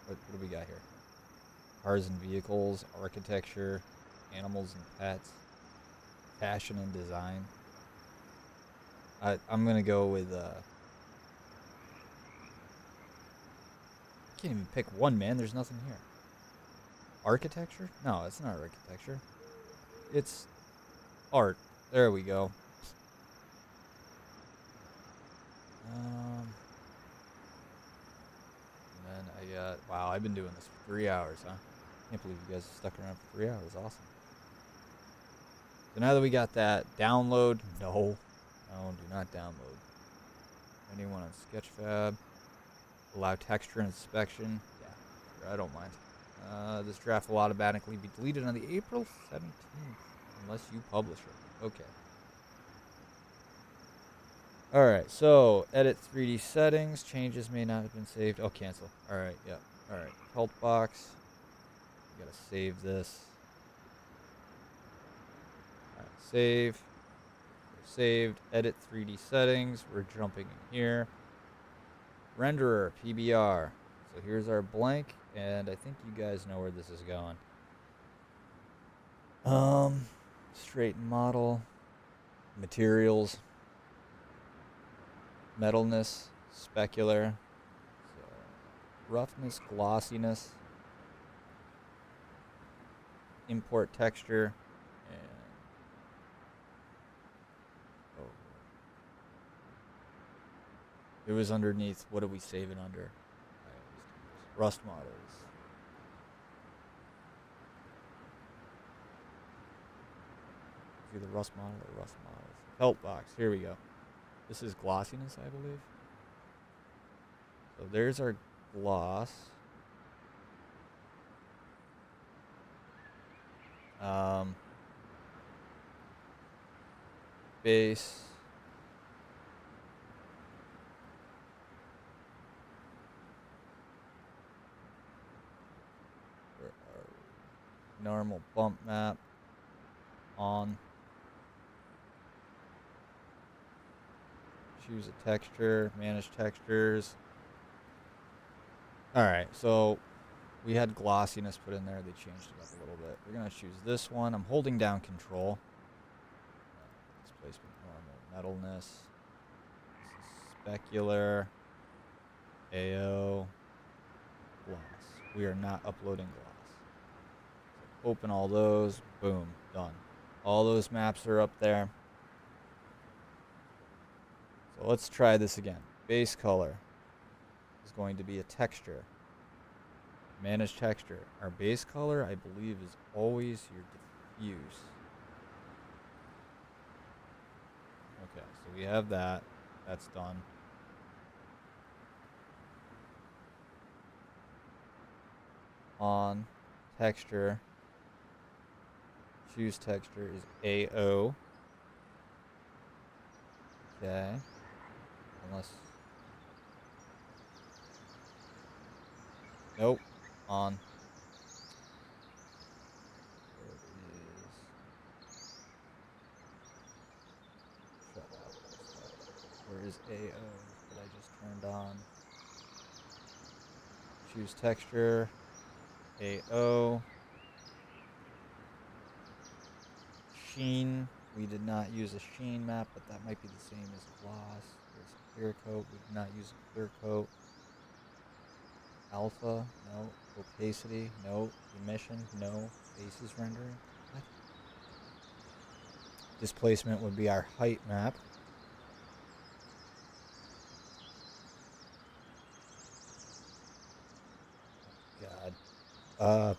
What do we got here? Cars and vehicles, architecture, animals and pets, fashion and design. I'm gonna go with can't even pick one, man. There's nothing here. Architecture? No, it's not architecture. It's art. There we go. And then I got... Wow, I've been doing this for 3 hours, huh? Can't believe you guys stuck around for 3 hours. Awesome. So now that we got that, download. No, do not download. Anyone on Sketchfab? Allow texture inspection. Yeah, sure, I don't mind. This draft will automatically be deleted on the April 17th unless you publish it. Okay. Alright, so edit 3D settings. Changes may not have been saved. Oh, cancel. Alright, yep. Alright, health box. You gotta save this. Alright, save. Saved. Edit 3D settings. We're jumping in here. Renderer, PBR. So here's our blank, and I think you guys know where this is going. Straighten model. Materials. Metalness. Specular. So, roughness, glossiness. Import texture. And It was underneath. What did we save it under? Rust models. Either rust model or rust models. Help box. Here we go. This is glossiness, I believe. So there's our gloss. Base. Where are we? Normal bump map. On. Choose a texture. Manage textures. Alright, so we had glossiness put in there. They changed it up a little bit. We're going to choose this one. I'm holding down control. Displacement normal. Metalness. This is specular. AO. Gloss. We are not uploading gloss. So open all those. Boom. Done. All those maps are up there. So let's try this again. Base color is going to be a texture. Manage texture. Our base color, I believe, is always your diffuse. Okay, so we have that. That's done. On texture. Choose texture is AO. Okay. Unless. Nope. On. There it is. Shut up. Where is AO that I just turned on? Choose texture. AO. Sheen. We did not use a sheen map, but that might be the same as gloss. There's clear coat. We did not use a clear coat. Alpha, no. Opacity, no. Emission, no. Faces rendering. What? Displacement would be our height map. God.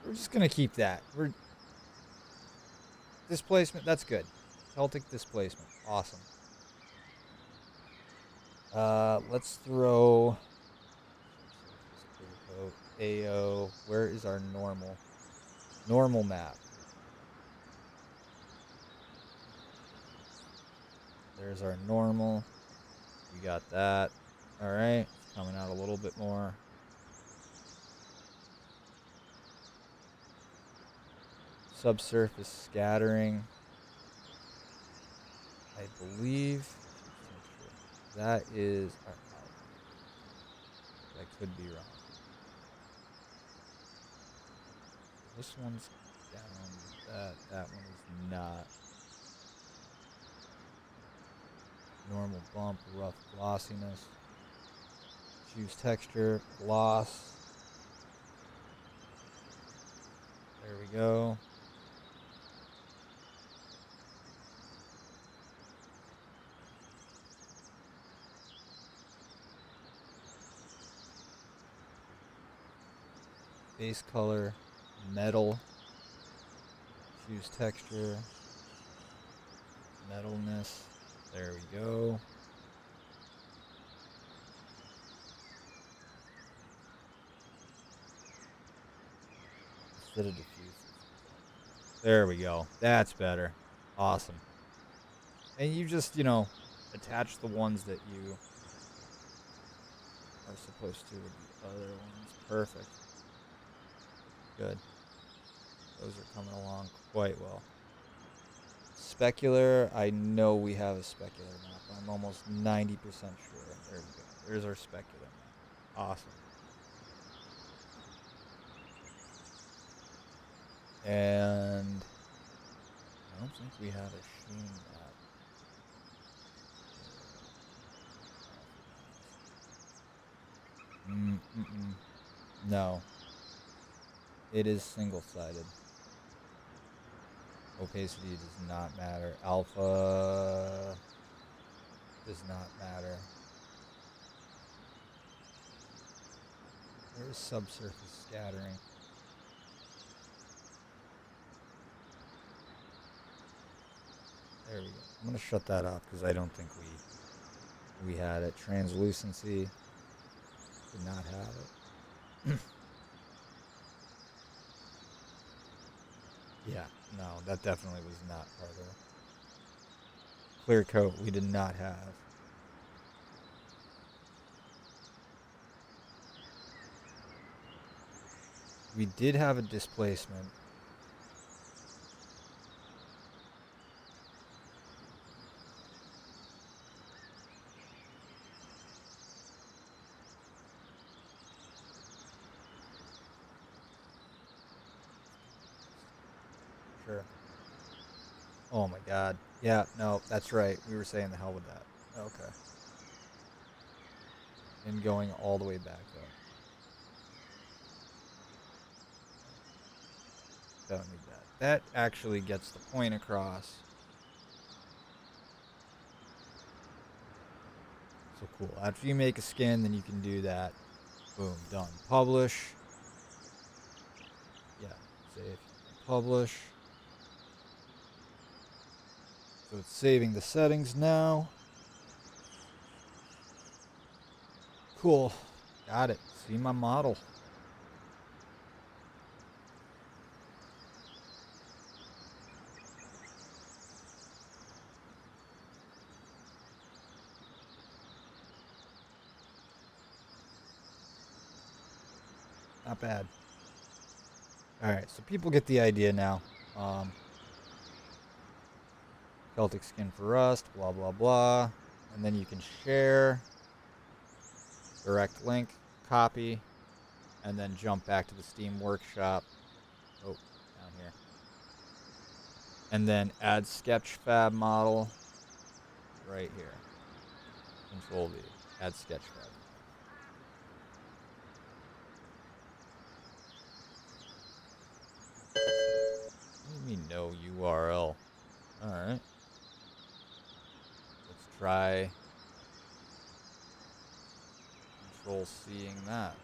We're just gonna keep that. Displacement, that's good. Celtic displacement, awesome. Let's throw AO. Where is our normal map? There's our normal. We got that. All right, it's coming out a little bit more. Subsurface scattering. I believe that is our output. That could be wrong. This one's down. That one is not. Normal bump, rough glossiness. Choose texture, gloss. There we go. Base color, metal. Choose texture, metalness. There we go. Instead of diffuse. There we go. That's better. Awesome. And you just, attach the ones that you are supposed to with the other ones. Perfect. Good. Those are coming along quite well. Specular, I know we have a specular map. I'm almost 90% sure. There we go. There's our specular map. Awesome. And I don't think we have a sheen map. No. It is single-sided. Opacity does not matter. Alpha does not matter. Where is subsurface scattering? There we go. I'm going to shut that off because I don't think we had it. Translucency, did not have it. Yeah, no, that definitely was not part of it. Clear coat, we did not have. We did have a displacement. Sure. Oh my god. Yeah, no, that's right. We were saying the hell with that. Okay. And going all the way back up. Don't need that. That actually gets the point across. So cool. After you make a skin, then you can do that. Boom, done. Publish. Yeah, save. Publish. So it's saving the settings now. Cool. Got it. See my model. Not bad. Alright, so people get the idea now. Celtic skin for rust, blah, blah, blah. And then you can share, direct link, copy, and then jump back to the Steam Workshop. Oh, down here. And then add Sketchfab model right here. Control V. Add Sketchfab. What do you mean no URL? Alright. Let's try Control C'ing that.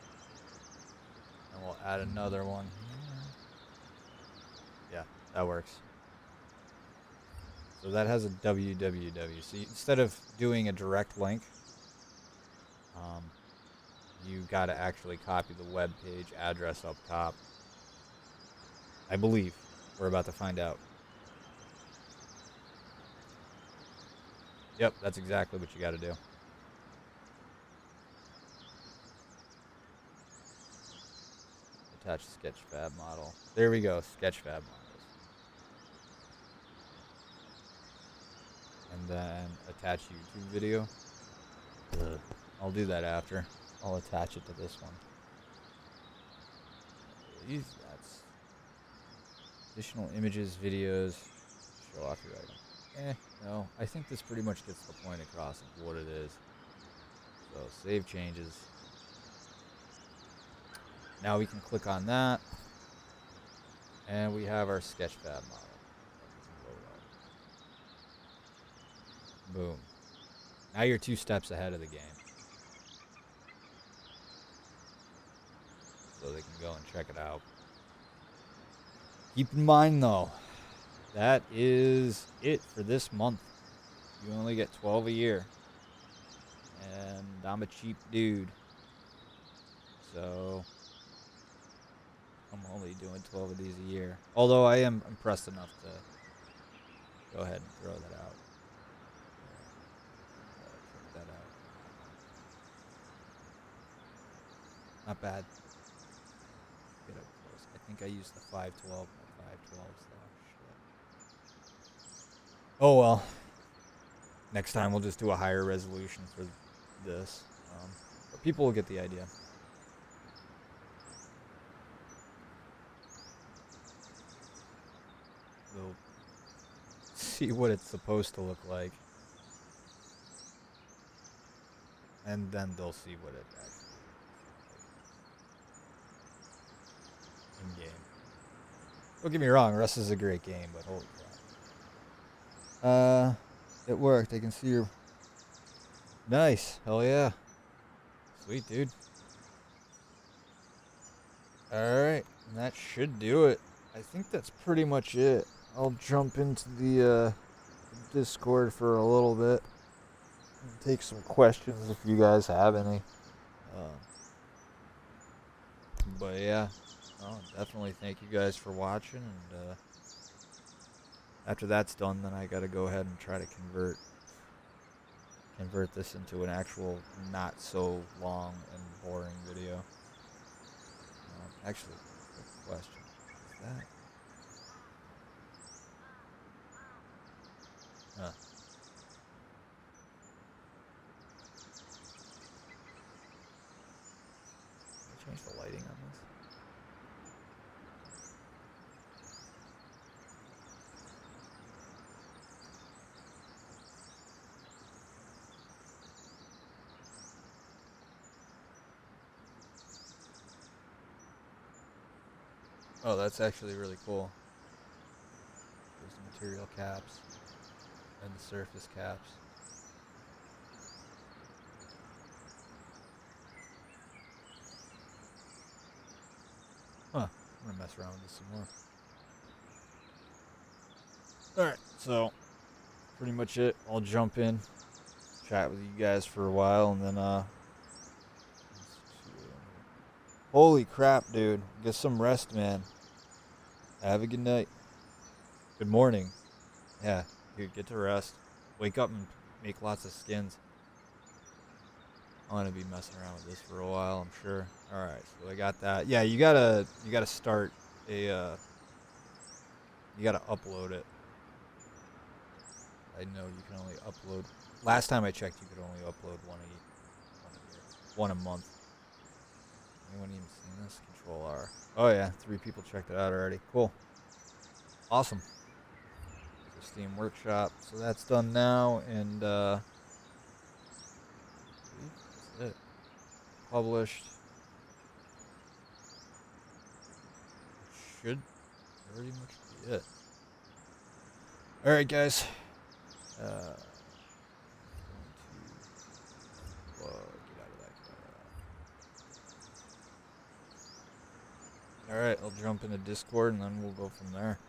And we'll add another one here. Yeah, that works. So that has a www. So instead of doing a direct link, you got to actually copy the web page address up top. I believe. We're about to find out. Yep, that's exactly what you got to do. Attach Sketchfab model. There we go, Sketchfab models. And then attach YouTube video. I'll do that after. I'll attach it to this one. That's additional images, videos. Show off your item. No, I think this pretty much gets the point across of what it is. So save changes. Now we can click on that, and we have our Sketchfab model. Boom. Now you're 2 steps ahead of the game. So they can go and check it out. Keep in mind, though, that is it for this month. You only get 12 a year. And I'm a cheap dude. So I'm only doing 12 of these a year. Although I am impressed enough to go ahead and throw that out. Check that out. Not bad. Get up close. I think I used the 512. My 512s though. Shit. Oh well. Next time we'll just do a higher resolution for this. But people will get the idea. They'll see what it's supposed to look like. And then they'll see what it actually Don't get me wrong, Rust is a great game, but holy crap. It worked. I can see your... Nice. Hell yeah. Sweet, dude. Alright, that should do it. I think that's pretty much it. I'll jump into the Discord for a little bit and take some questions if you guys have any. But yeah, definitely thank you guys for watching. And after that's done, then I gotta go ahead and try to convert this into an actual not so long and boring video. Actually, quick question: is that? Huh. Can I change the lighting on this? Oh, that's actually really cool. There's the material caps and the surface caps. Huh. I'm gonna mess around with this some more. Alright, so pretty much it. I'll jump in, chat with you guys for a while, and then holy crap, dude. Get some rest, man. Have a good night. Good morning. Yeah, dude, get to rest. Wake up and make lots of skins. I'm gonna be messing around with this for a while, I'm sure. Alright, so I got that. Yeah, you gotta start a you gotta upload it. I know you can only upload. Last time I checked, you could only upload one a month. Anyone even seen this? Control R. Oh yeah, 3 people checked it out already. Cool. Awesome. So Steam Workshop. So that's done now, and that's it. Published. Should pretty much be it. All right, guys. Get out of that. All right, I'll jump into Discord and then we'll go from there.